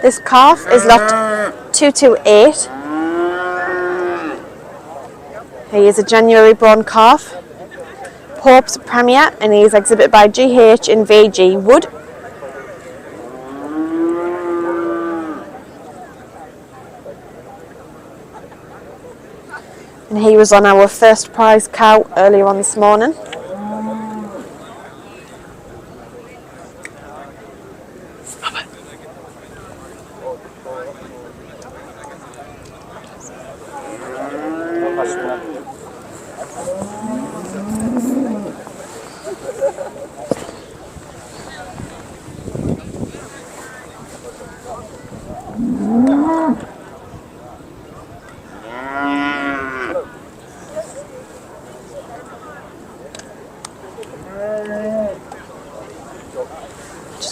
This calf is lot 228. He is a January born calf, Pope's Premier, and he is exhibited by GH in VG Wood. And he was on our first prize cow earlier on this morning. Just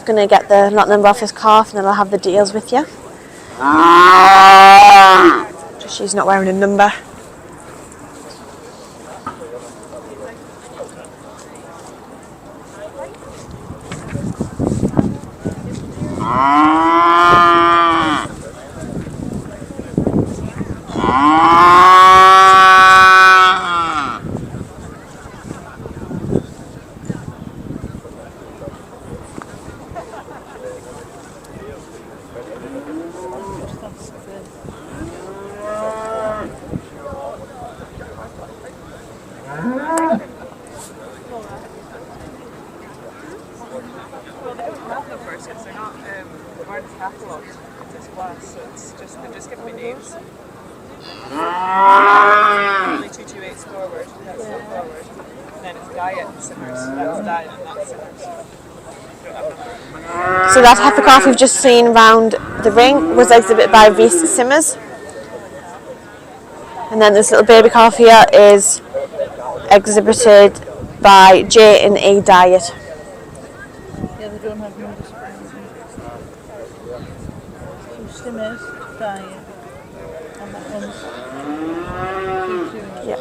going to get the lot number off his calf and then I'll have the details with you. Just she's not wearing a number. Well, they don't have numbers because they're not weren't catalogued in this class, so they're just giving me names. Only 228 forward, that's still forward. And then it's diet and simmers, that's diet and that's simmers. So that heifer calf we've just seen round the ring was exhibited by Reese Simmers. And then this little baby calf here is exhibited by J&E Diet. Yeah, they don't have numbers. So simmers, diet, and that one's 228. Yeah.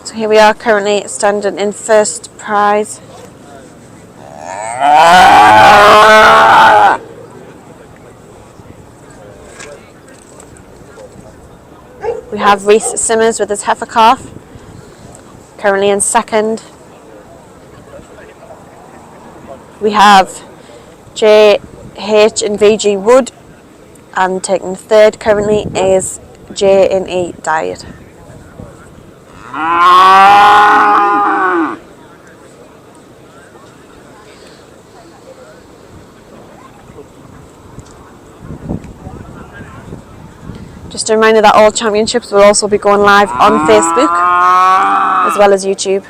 So here we are currently standing in first prize. We have Reese Simmers with his heifer calf, currently in second. We have J.H. and V.G. Wood, and taking third currently is J&E Diet. Just a reminder that all championships will also be going live on Facebook as well as YouTube.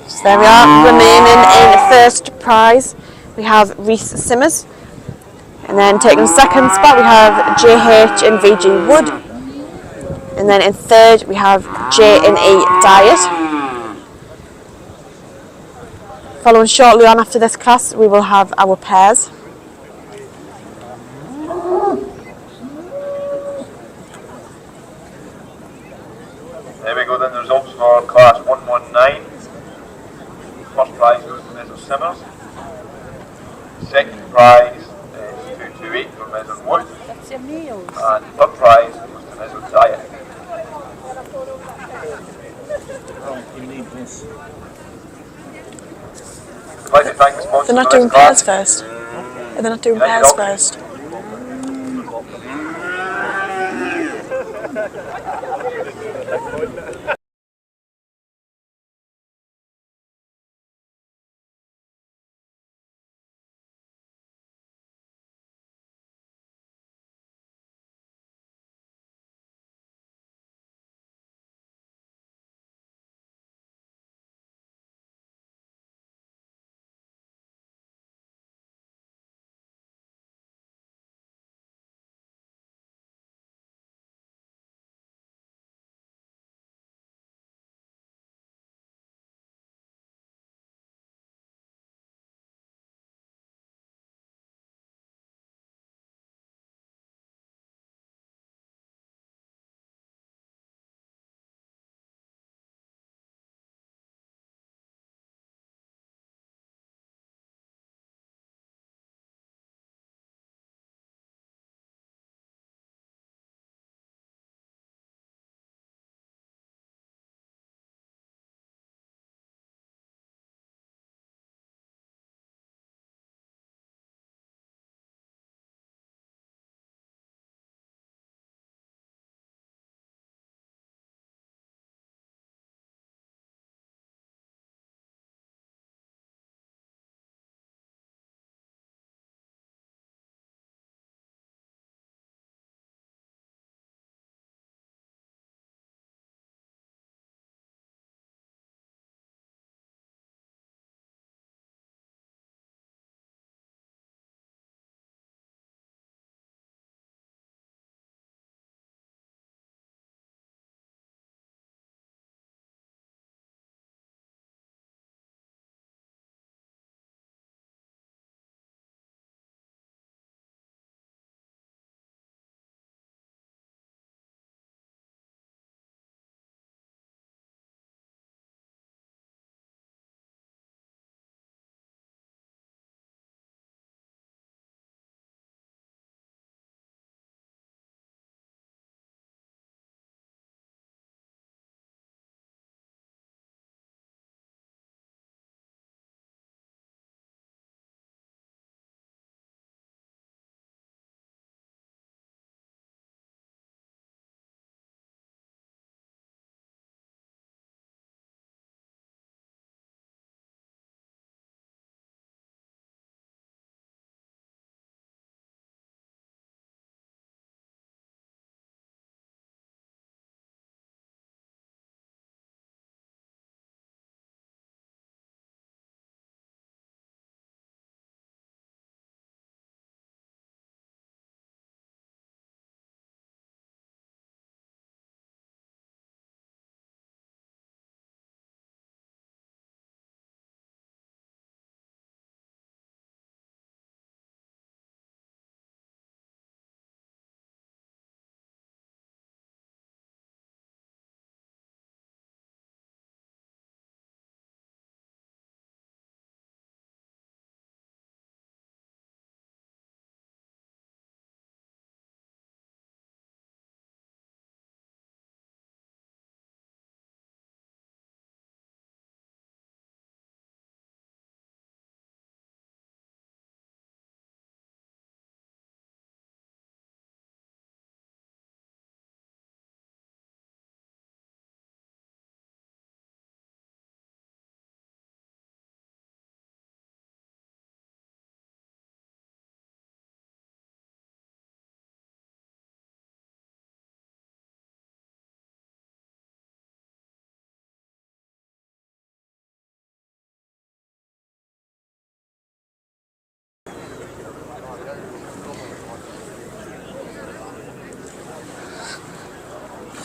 So there we are, remaining in first prize we have Reese Simmers, and then taking second spot we have JH and VG Wood, and then in third we have J&E Diet. Following shortly on after this class we will have our pairs. There we go then, the results for class 119. First prize goes to Mrs. Simmers. Second prize is 228 for Mrs. Wood. That's your meals. And third prize goes to Mrs. Diet. You need this. I'd like to thank the sponsors They're not for doing this class. pairs first. They're not doing United pairs Options. first.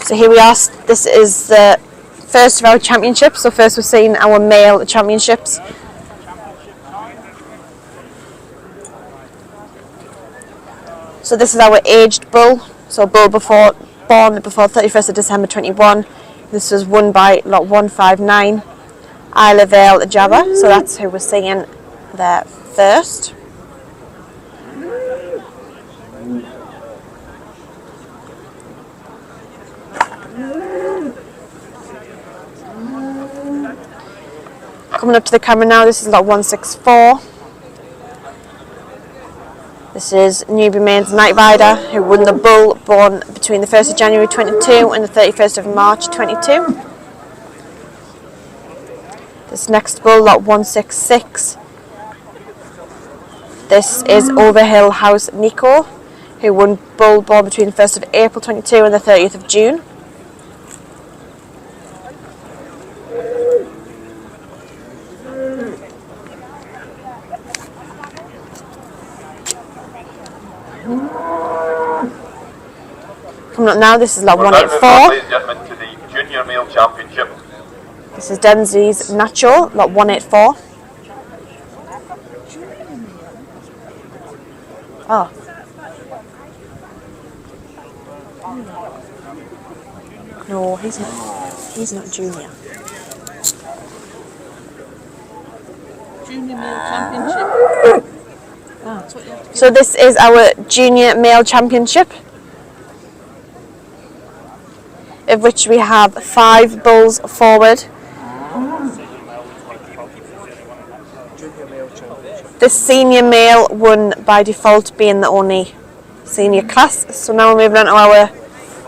So here we are. This is the first of our championships. So first we're seeing our male championships. So this is our aged bull. So bull born before 31st of December 21. This was won by lot 159, Isla Vale Java. So that's who we're seeing there first. Coming up to the camera now, this is lot 164. This is Newbymain's Night Rider, who won the bull born between the 1st of January 22 and the 31st of March 22. This next bull, lot 166. This is Overhill House Nico, who won bull born between the 1st of April 22 and the 30th of June. Coming up now, this is lot 184. Ladies and gentlemen, to the Junior Male Championship. This is Dumfries Nacho, lot 184. Oh. No, he's not. He's not junior. Junior Male Championship. So this is our junior male championship, of which we have 5 bulls forward. This senior male won by default, being the only senior class. So now we're moving on to our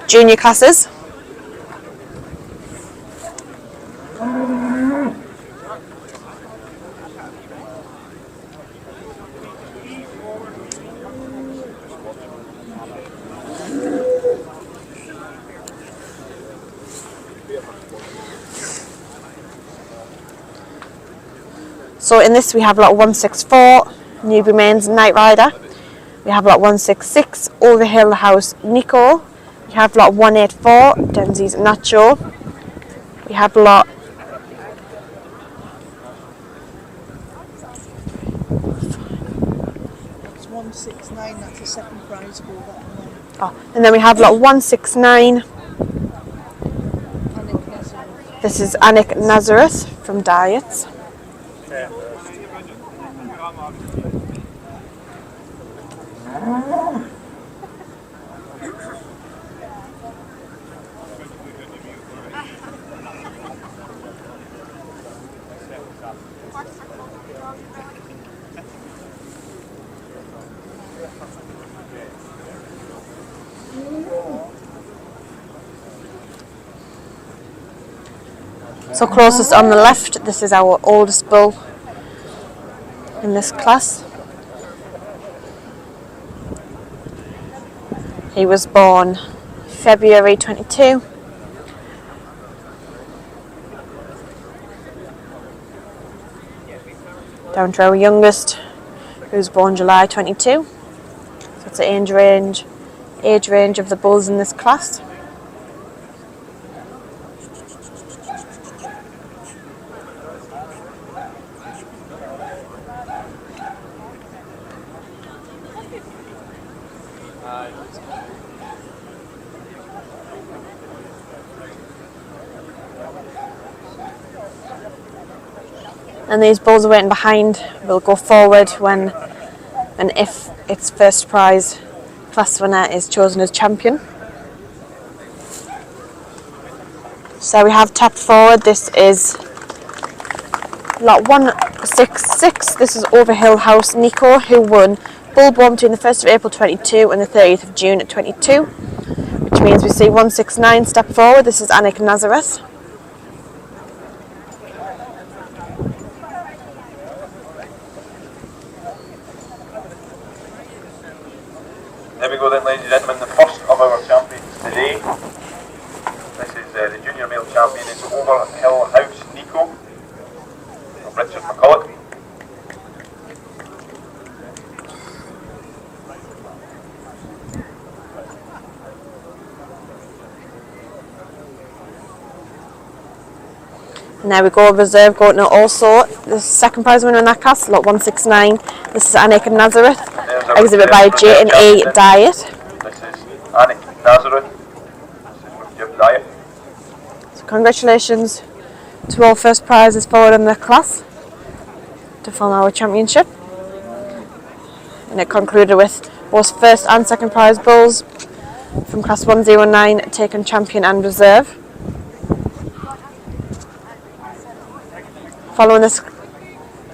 junior classes. So in this we have lot 164, Newbymain's Night Rider. We have lot 166, Overhill House Nico. We have lot 184, Denzi's Nacho. We have lot 169, that's the second prize for that one. and then we have lot 169. This is Anik Nazareth from Diets. So closest on the left, this is our oldest bull in this class. He was born February 22. Down to our youngest, who's born July 22. So it's the age range of the bulls in this class. And these bulls are waiting behind. Will go forward when and if its first prize class winner is chosen as champion. So we have tapped forward. This is lot 166. This is Overhill House Nico, who won bull born between the 1st of April 22 and the 30th of June at 22, which means we see 169 step forward. This is Anik Nazareth. There we go then, ladies and gentlemen, the first of our champions today. This is the junior male champion. It's Overhill House Nico of Richard McCulloch. And there we go, reserve goat now also. The second prize winner in that class, lot 169. This is Anik Nazareth, exhibit by J&A Diet. This is Anik Nazareth. This is from Jim Diet. So congratulations to all first prizes forward in the class to form our championship. And it concluded with both first and second prize bulls from class 109 taken champion and reserve. Following this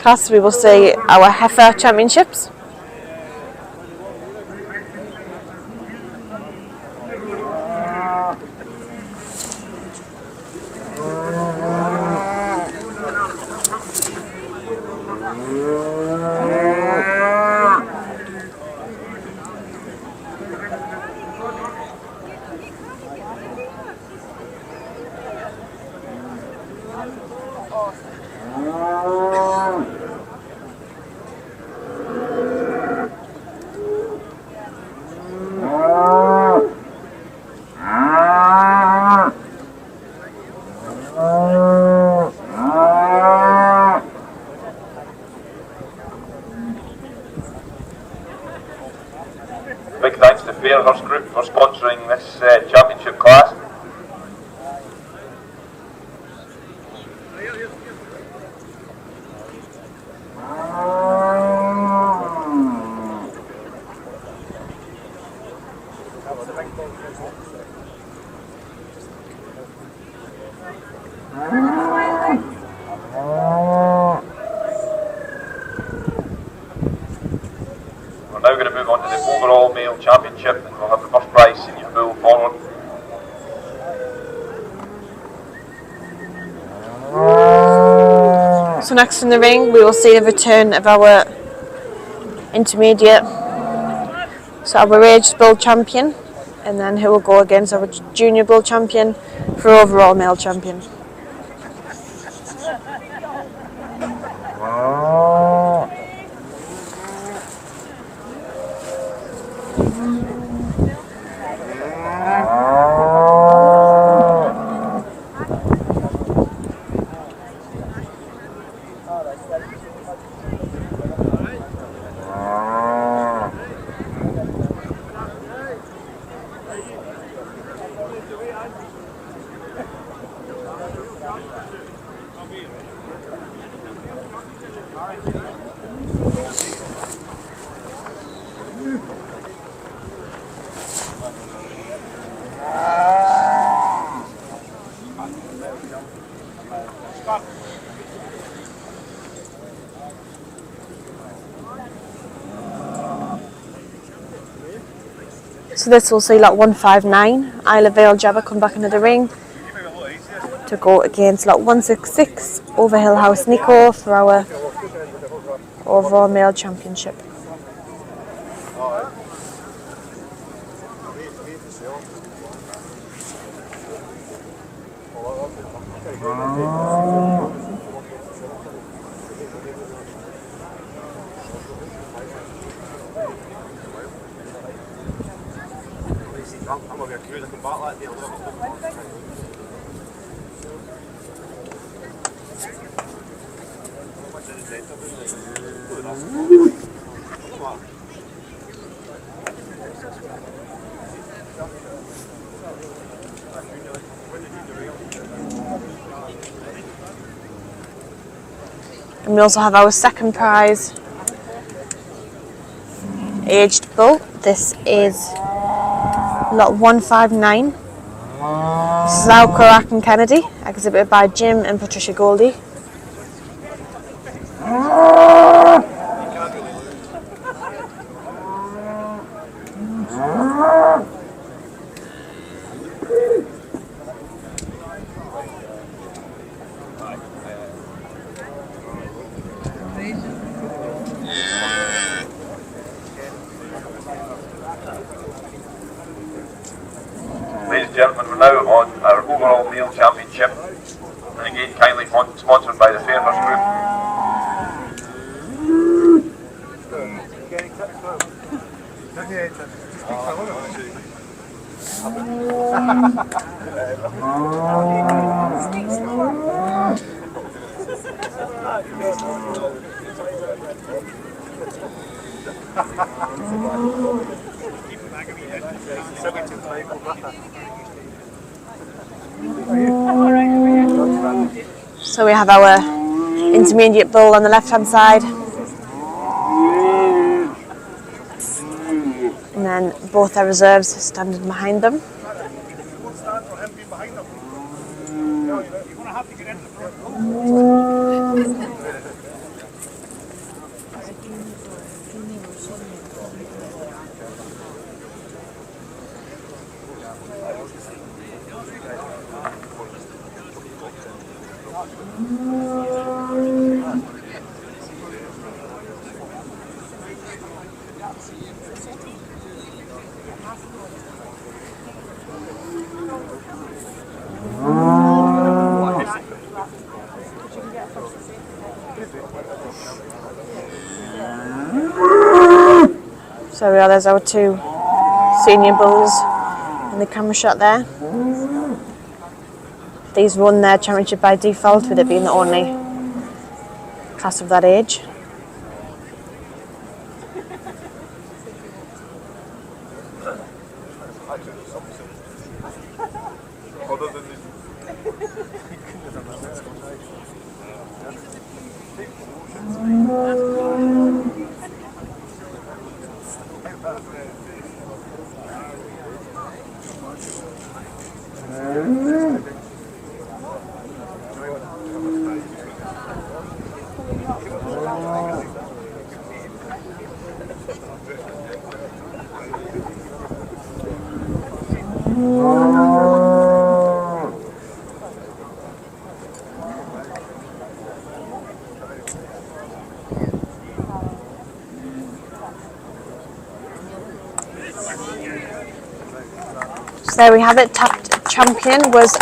class we will see our heifer championships. Big thanks to Fairhurst Group for sponsoring this championship class. We're now going to move on to the overall male championship, and we'll have the first prize senior bull forward. So next in the ring we will see the return of our intermediate, so our aged bull champion, and then who will go against our junior bull champion for overall male champion. So this will see lot 159, Isle of Vale Jabba come back into the ring to go against lot 166, Overhill House Nico for our overall male championship. And we also have our second prize, aged bull. This is lot 159. Slough, Corack and Kennedy, exhibited by Jim and Patricia Goldie. Ladies and gentlemen, we're now on our overall male championship, and again kindly sponsored by the Fairhurst Group. So we have our intermediate bull on the left hand side, and then both our reserves standing behind them. So there's our two senior bulls in the camera shot there. These won their championship by default, with it being the only class of that age. So there we have it. Champion was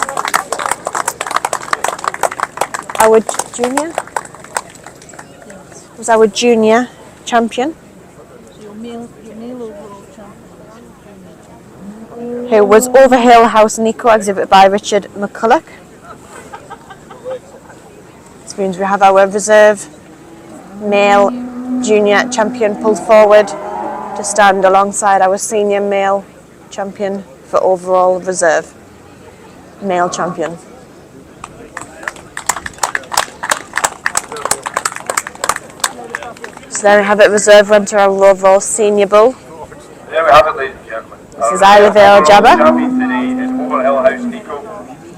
our junior. Was our junior champion, Your male overall champion. who was Overhill House Nico, exhibited by Richard McCulloch. This means we have our reserve male junior champion pulled forward to stand alongside our senior male champion for overall reserve male champion. So there we have it, reserve went to our overall senior bull. There we have it, ladies and gentlemen. This is Isla Vale Jabba. Champion today is Overhill House Nico.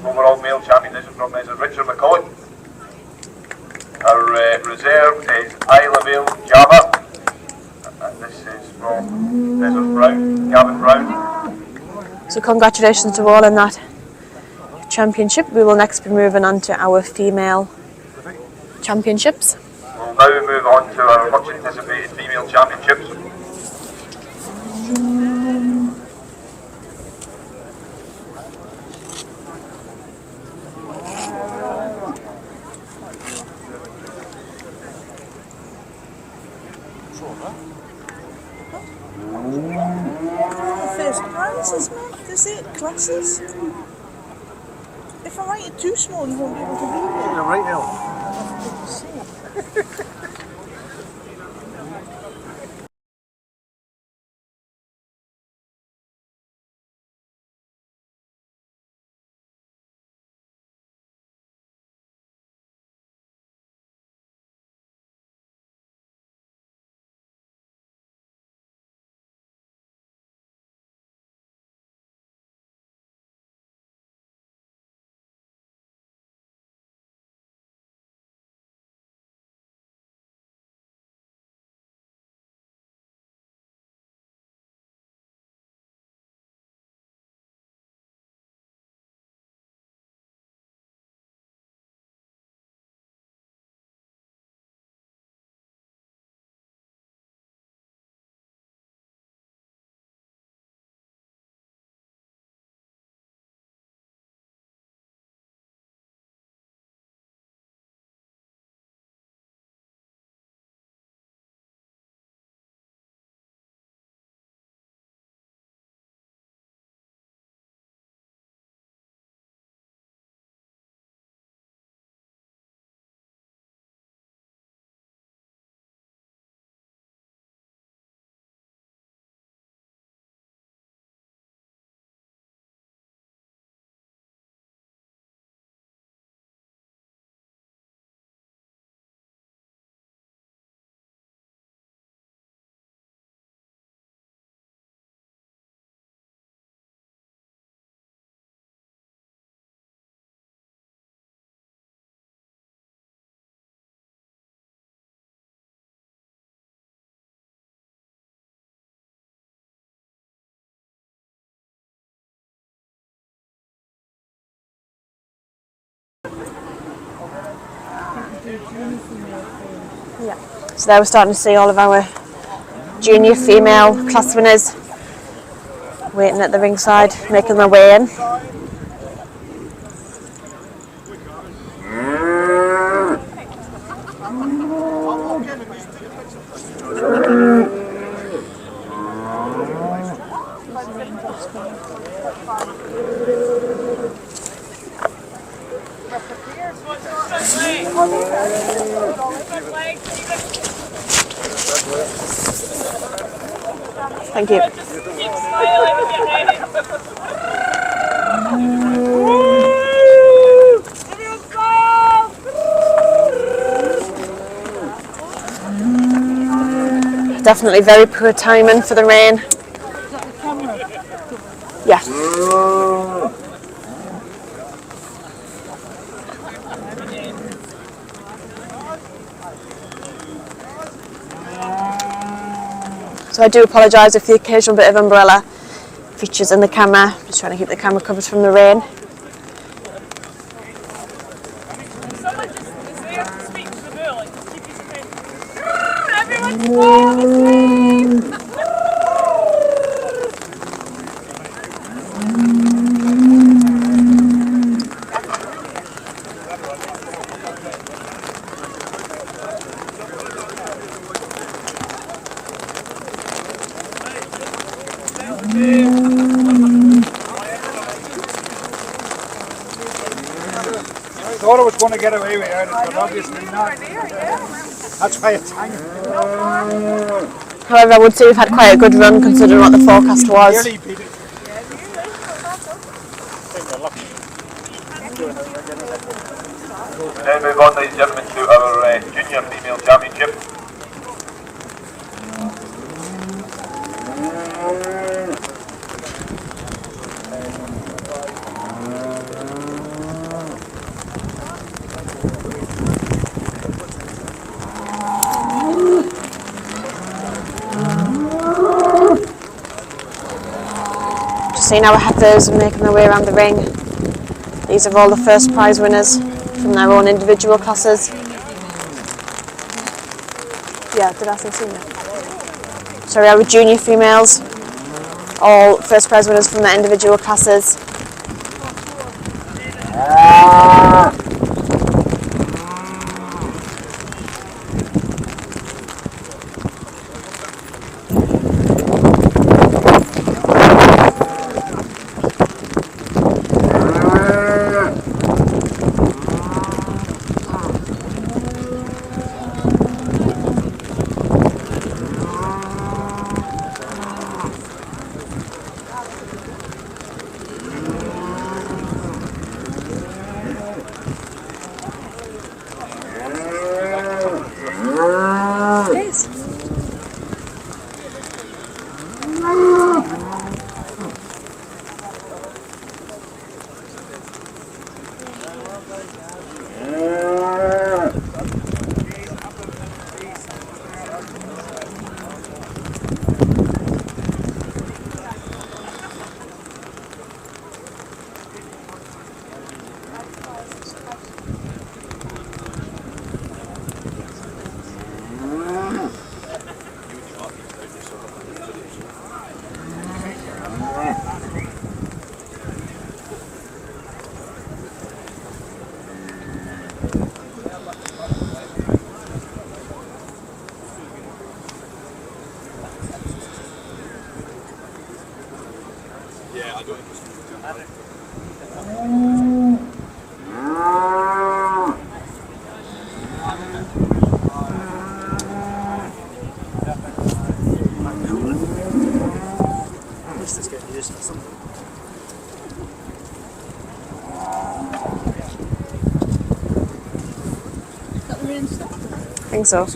Overall male champion, this is from Richard McCulloch. Our reserve is Isla Vale Jabba. And this is from Gavin Brown. So congratulations to all in that championship. We will next be moving on to our female championships. We'll now move on to our much anticipated female championships. First prizes, mate. That's it. Classes. If I write it too small, you won't be able to read it. You're right, Neil. For goodness sake. Yeah. So there we're starting to see all of our junior female class winners waiting at the ringside, making their way in. Thank you. Definitely very poor timing for the rain. Yeah. So I do apologise if the occasional bit of umbrella features in the camera. Just trying to keep the camera covered from the rain. Someone just is there to speak to the bull, like, just keep his face. Everyone fall asleep! I thought I was going to get away without it, but obviously not. That's why it's hanging. However, I would say we've had quite a good run considering what the forecast was. Nearly beat it. We now move on, ladies and gentlemen, to our junior female championship. Just seeing our heifers making their way around the ring. These are all the first prize winners from their own individual classes. Yeah, did I say senior? Sorry, our junior females, all first prize winners from their individual classes. I think so.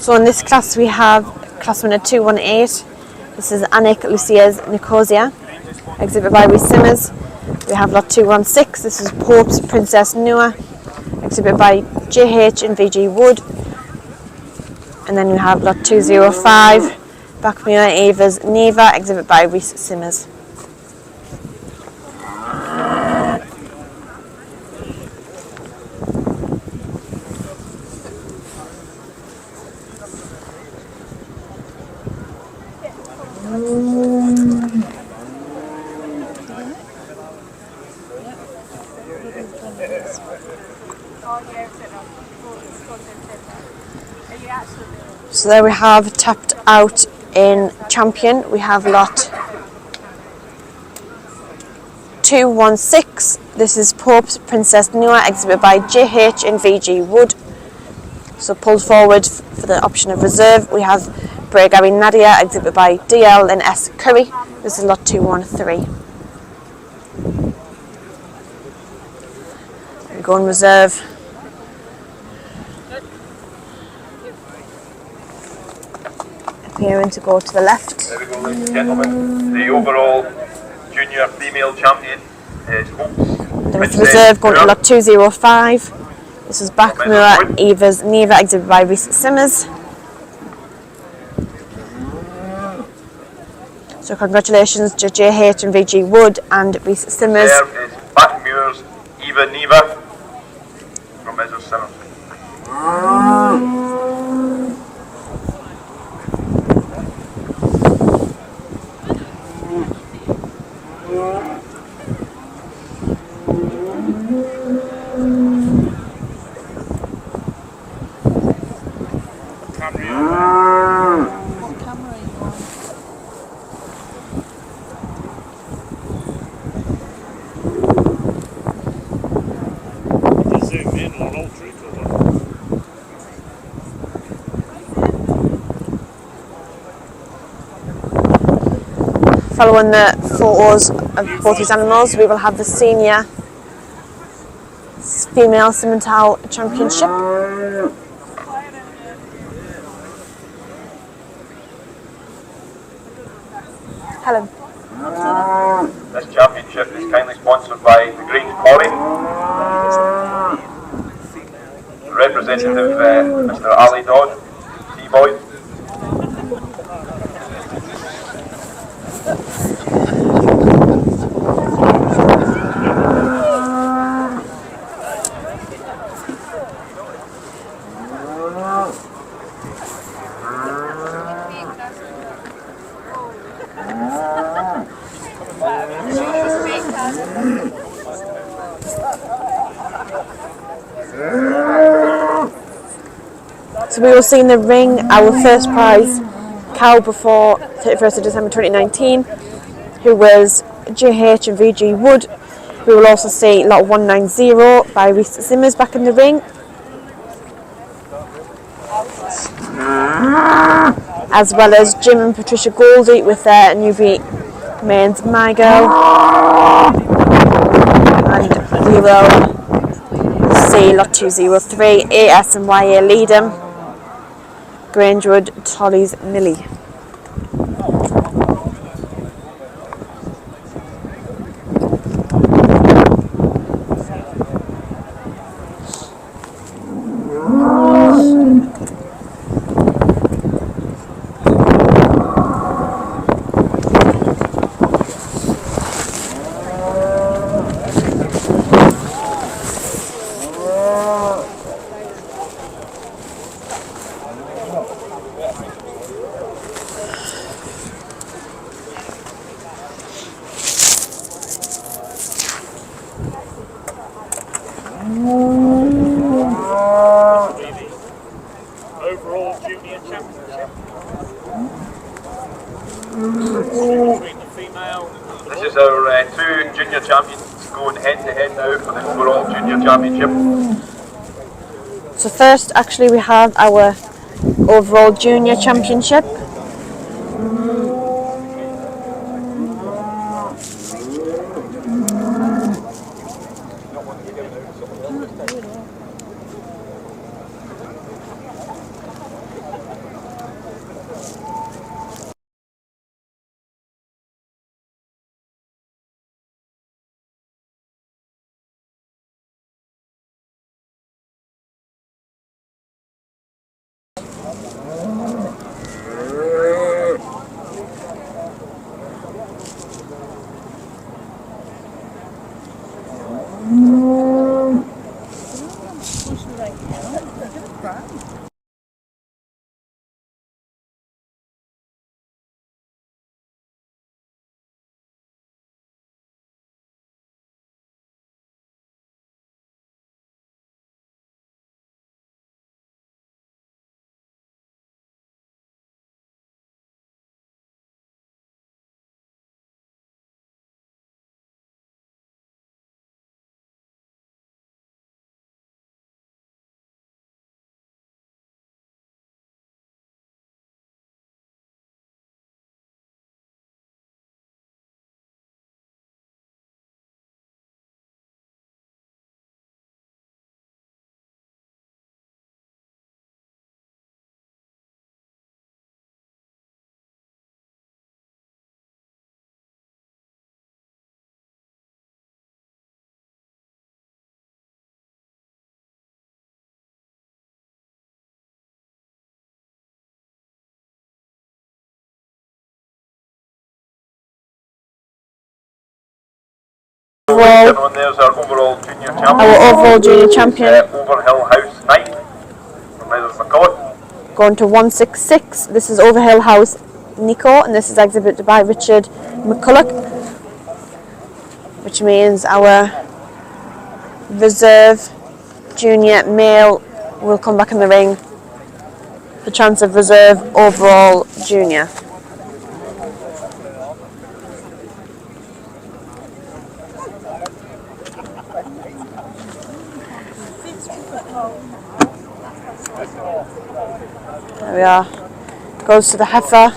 So in this class we have class winner 218. This is Anik Lucia's Nicosia, exhibit by Rhys Simmers. We have lot 216. This is Pope's Princess Nua, exhibit by JH and VG Wood. And then we have lot 205, Bakmura Ava's Neva, exhibit by Rhys Simmers. So there we have tapped out in champion. We have lot 216. This is Pope's Princess Nua, exhibit by JH and VG Wood. So pulled forward for the option of reserve. We have Bregawi Nadia, exhibit by DL and S Curry. This is lot 213. There we go in reserve. Appearing to go to the left. There we go, ladies and gentlemen. The overall junior female champion is Pope's There is reserve going to lot 205. This is Bakmura Ava's Neva, exhibit by Rhys Simmers. So congratulations to JH and VG Wood and Rhys Simmers. There is Bakmura's Eva Neva from Mrs. Simmers. Following the photos of both these animals, we will have the senior female Simmental championship. Helen. This championship is kindly sponsored by the Great Quarry. Representative Mr. Ali Dodd, T-Boy. So we will see in the ring our first prize cow before 31st of December 2019, who was JH and VG Wood. We will also see lot 190 by Rhys Simmers back in the ring. As well as Jim and Patricia Goldie with their newbie mains My Girl. And we will see lot 203, AS and YA Leadham, Grangewood, Tolly's Millie. Overall junior championship. Between the female. This is our two junior champions going head to head now for the overall junior championship. So first, actually, we have our overall junior championship. Gentlemen, there's our overall junior champion. Our overall junior champion. Overhill House 9 from Measures McCulloch. Going to 166. This is Overhill House Nico, and this is exhibited by Richard McCulloch, which means our reserve junior male will come back in the ring. The chance of reserve overall junior. There we are. Goes to the heifer.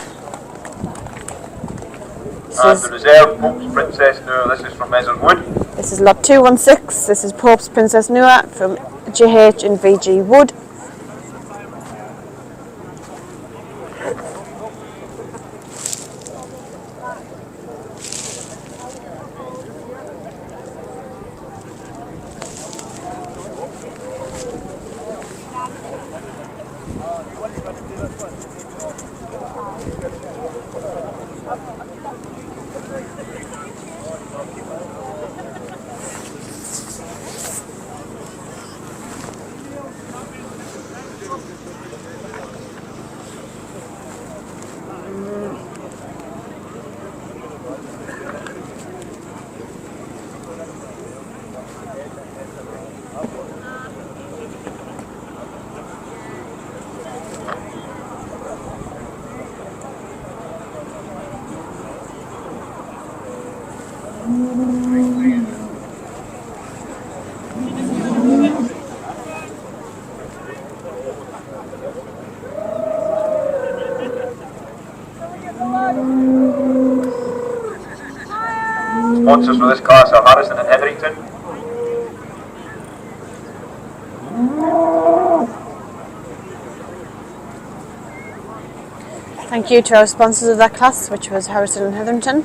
And the reserve, Pope's Princess Noor. This is from Measures Wood. This is lot 216. This is Pope's Princess Noor from GH and VG Wood. Sponsors for this class are Harrison and Hetherington. Thank you to our sponsors of that class, which was Harrison and Hetherington.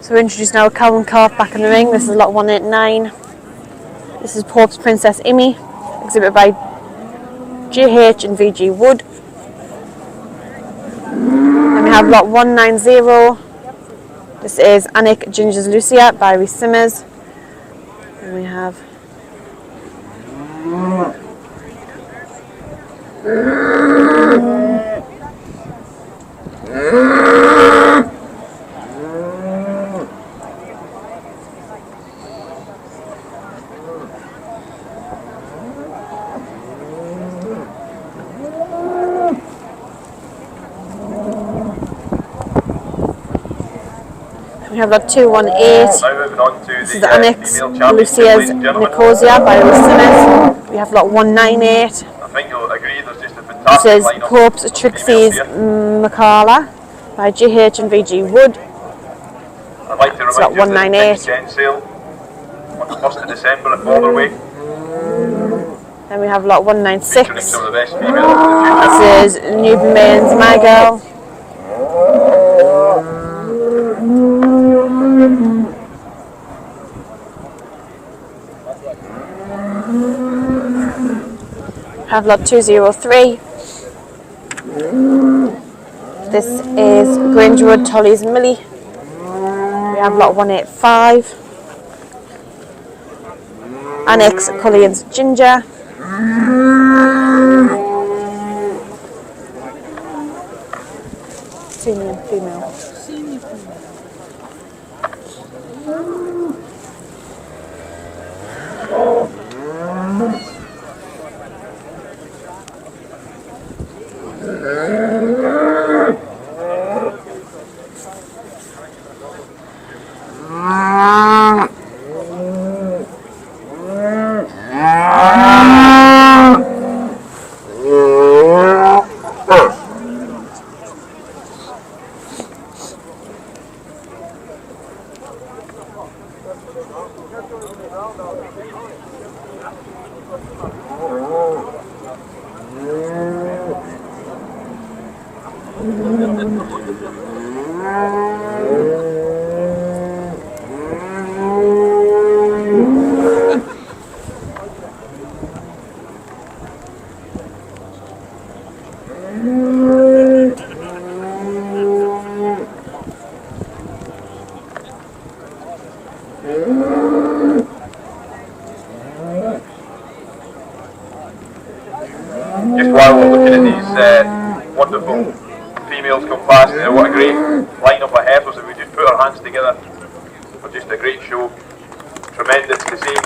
So we introduce now Calvin Carp back in the ring. This is lot 189. This is Pope's Princess Imi, exhibited by GH and VG Wood. Then we have lot 190. This is Anik Ginger's Lucia by Reese Simmers. And we have lot 218. Now moving on to This is the Annex female champion, Lucia's ladies and gentlemen. Nicosia by Reese Simmers. We have lot 198. I think you'll agree agree there's just a This fantastic is lineup Pope's of Trixie's females here. Macala by GH and VG Wood. I'd like to It's got remind you that the 198. next Gen sale on the 1st of December at Borderway, Then we have lot featuring 196. some of the best females in the future. This is Newton Main's My Girl. Have lot 203. This is Grangewood, Tolly's Millie. We have lot 185. Annex Cullian's Ginger. Senior female. Just while we're looking at these wonderful females come past, what a great lineup of heifers. If we just put our hands together for just a great show. Tremendous to see.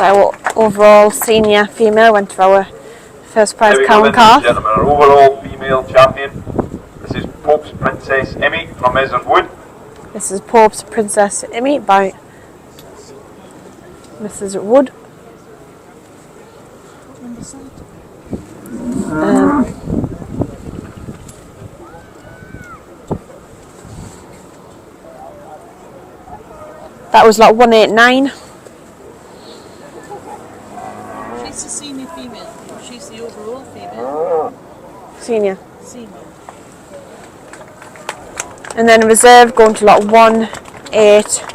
So our overall senior female went to our first prize There we cow go and then, ladies calf. and gentlemen, our overall female champion. This is Pope's Princess Emmy from Measures Wood. This is Pope's Princess Emmy by Mrs. Wood. That was lot 189. She's the senior female. She's the overall female. Senior. Senior. And then reserve going to lot 185.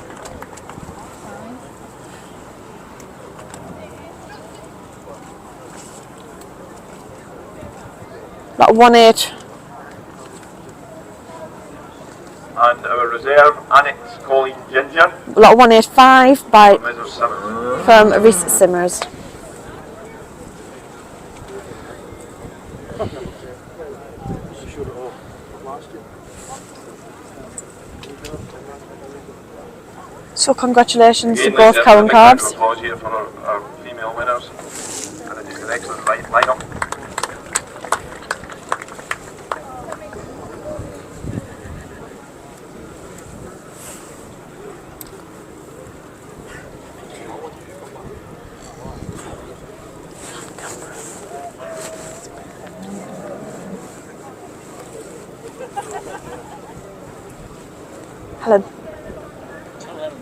Lot 18. And our reserve, Annex Colleen Ginger Lot 185 by from Measures Simmental. from Reese Simmers. So congratulations to Again, both ladies cow and and gentlemen, calves. big round of applause here for our female winners. And it is an excellent lineup. Helen.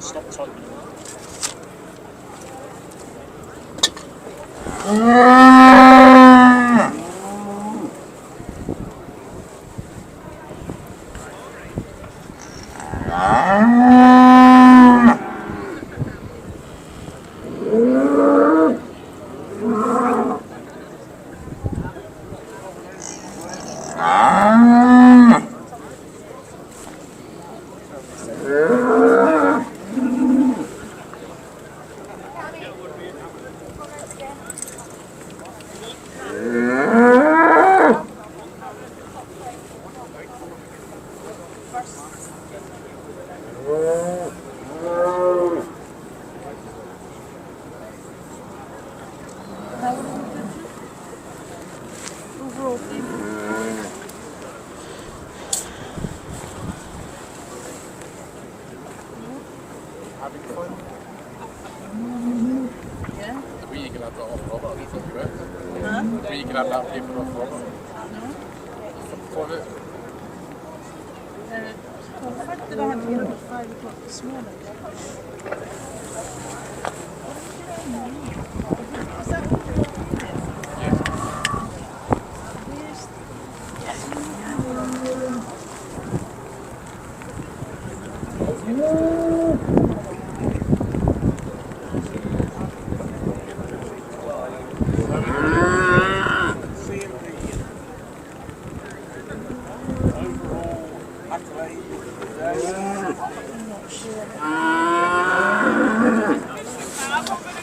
Stop typing. Overall female. Having fun? Yeah. Maybe you can have that off Robert, I think you will. Huh? Maybe you can have that paper off Robert. For it. Well, the fact that I had to get up at 5 o'clock this morning. Is that overall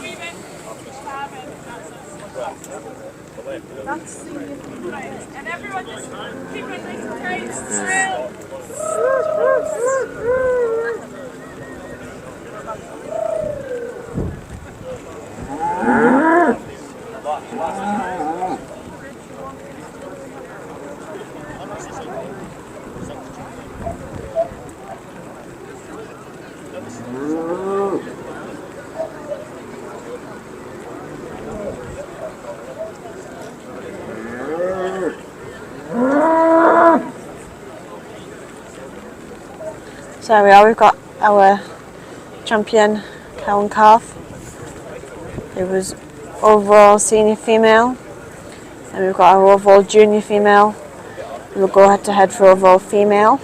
female? Where's that's senior female? And everyone just keep it nice and tight and still. So there we are, we've got our champion cow and calf. It was overall senior female. And we've got our overall junior female. We'll go head to head for overall female.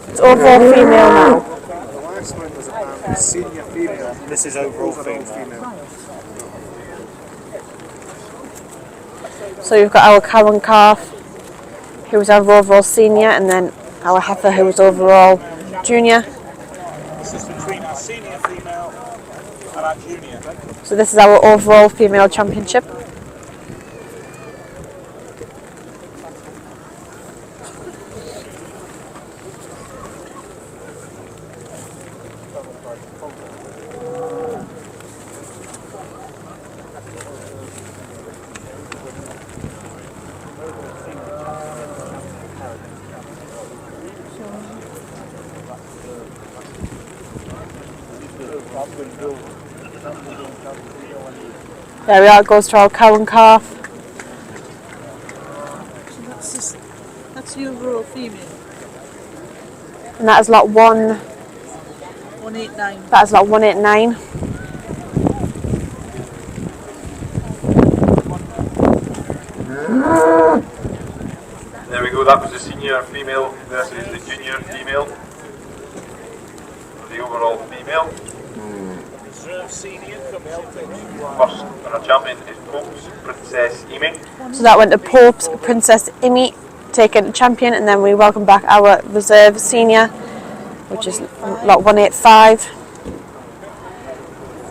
It's overall female now. The last one was senior female. This is overall female. So you've got our cow and calf, who was our overall senior, and then our heifer, who was overall junior. This is between our senior female and our junior. So this is our overall female championship. There we are, it goes to our cow and calf. So that's the overall female. And that is lot 189. that is lot 189. There we go, that was the senior female versus the junior female. The overall female. Reserve senior comes in. First, our champion is Pope's Princess Amy. So that went to Pope's Princess Amy, taken champion, and then we welcome back our reserve senior, which is lot 185,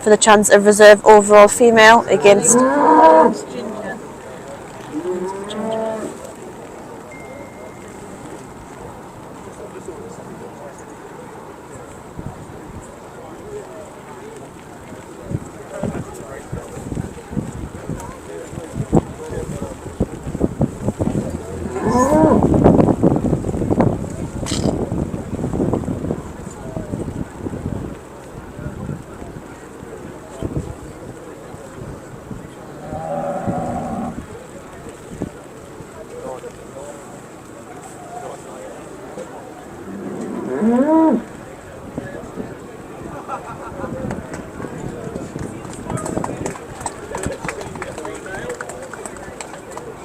for the chance of reserve overall female against Ginger.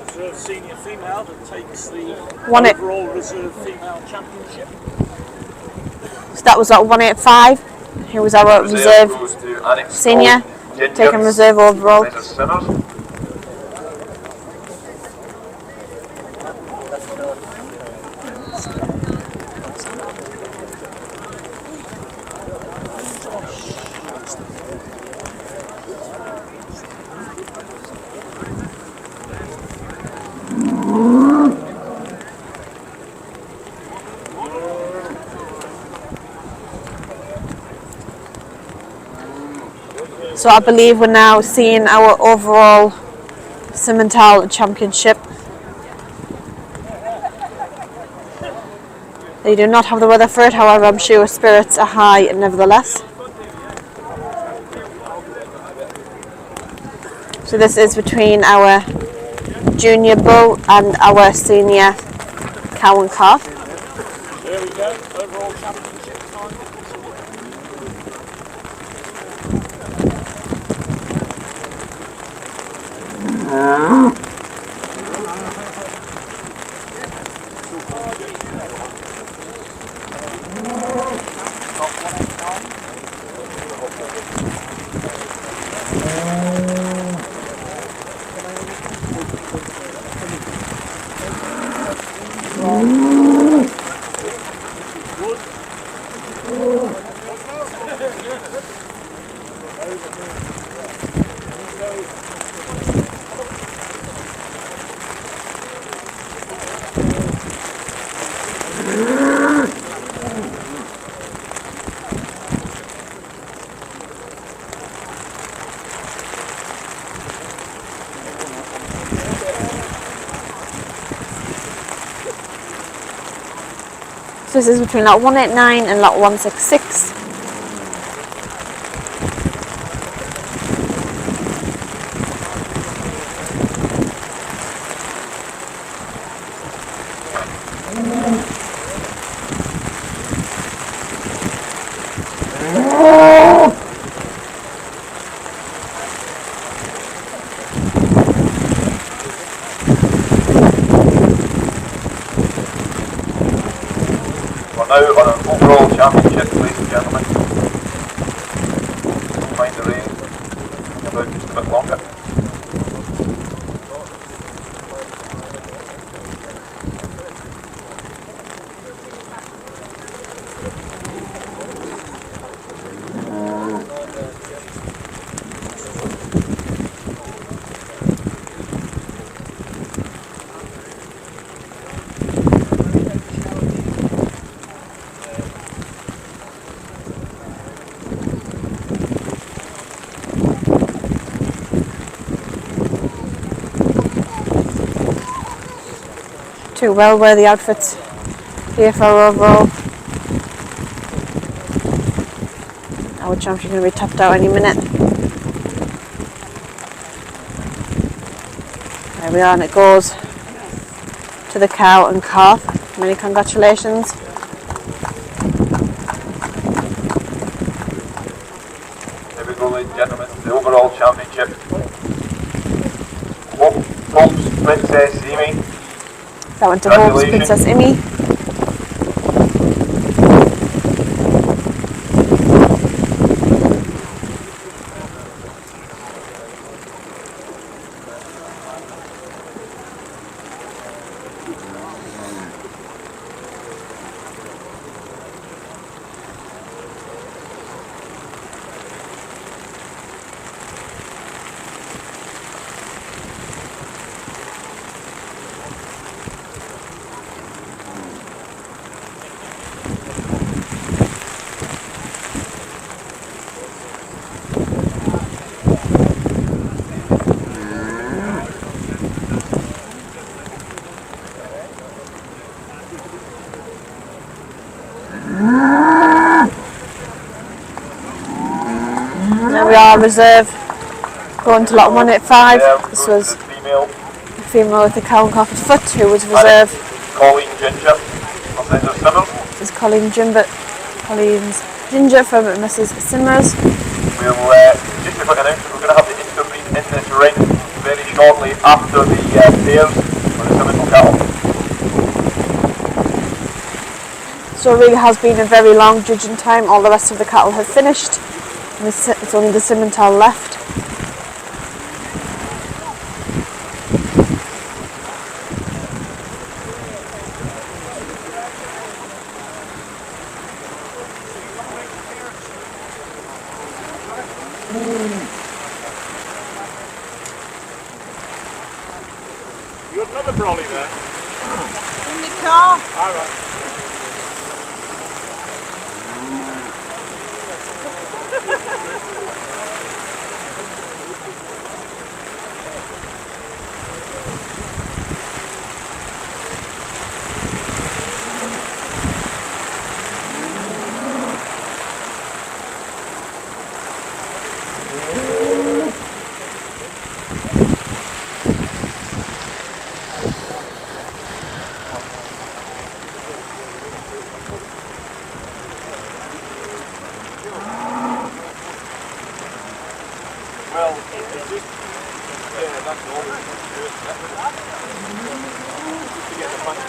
Reserve senior female that takes the Won it. overall reserve female championship. So that was lot 185, who was our reserve goes to Annex senior, Ginger, taking reserve overall. Mrs. Simmers. So I believe we're now seeing our overall Simmental championship. They do not have the weather for it, however I'm sure spirits are high nevertheless. So this is between our junior bull and our senior cow and calf. There we go, overall championship time. So this is between lot 189 and lot 166. We're now on an overall championship, ladies and gentlemen. around just a bit longer. Two well-worthy outfits here for our overall. Our champion's going to be tapped out any minute. There we are, and it goes to the cow and calf. Many congratulations. There we go, ladies and gentlemen, the overall championship. Holmes Princess Amy. That went to Hope's Princess Amy. Now we are reserve, going to lot 185. This was the female with the cow and calf foot who was reserve. Colleen Ginger from Mrs. Simmers. This is Colleen's Ginger from Mrs. Simmers. We'll just a quick announcement, we're going to have the interbreed in this ring very shortly after the pairs for the Simmental cattle. So it really has been a very long judging time. All the rest of the cattle have finished. And it's only the Simmental left. You got another brolly there? In the car. All right. Well, it's just, yeah, that's all. Just to get the punch.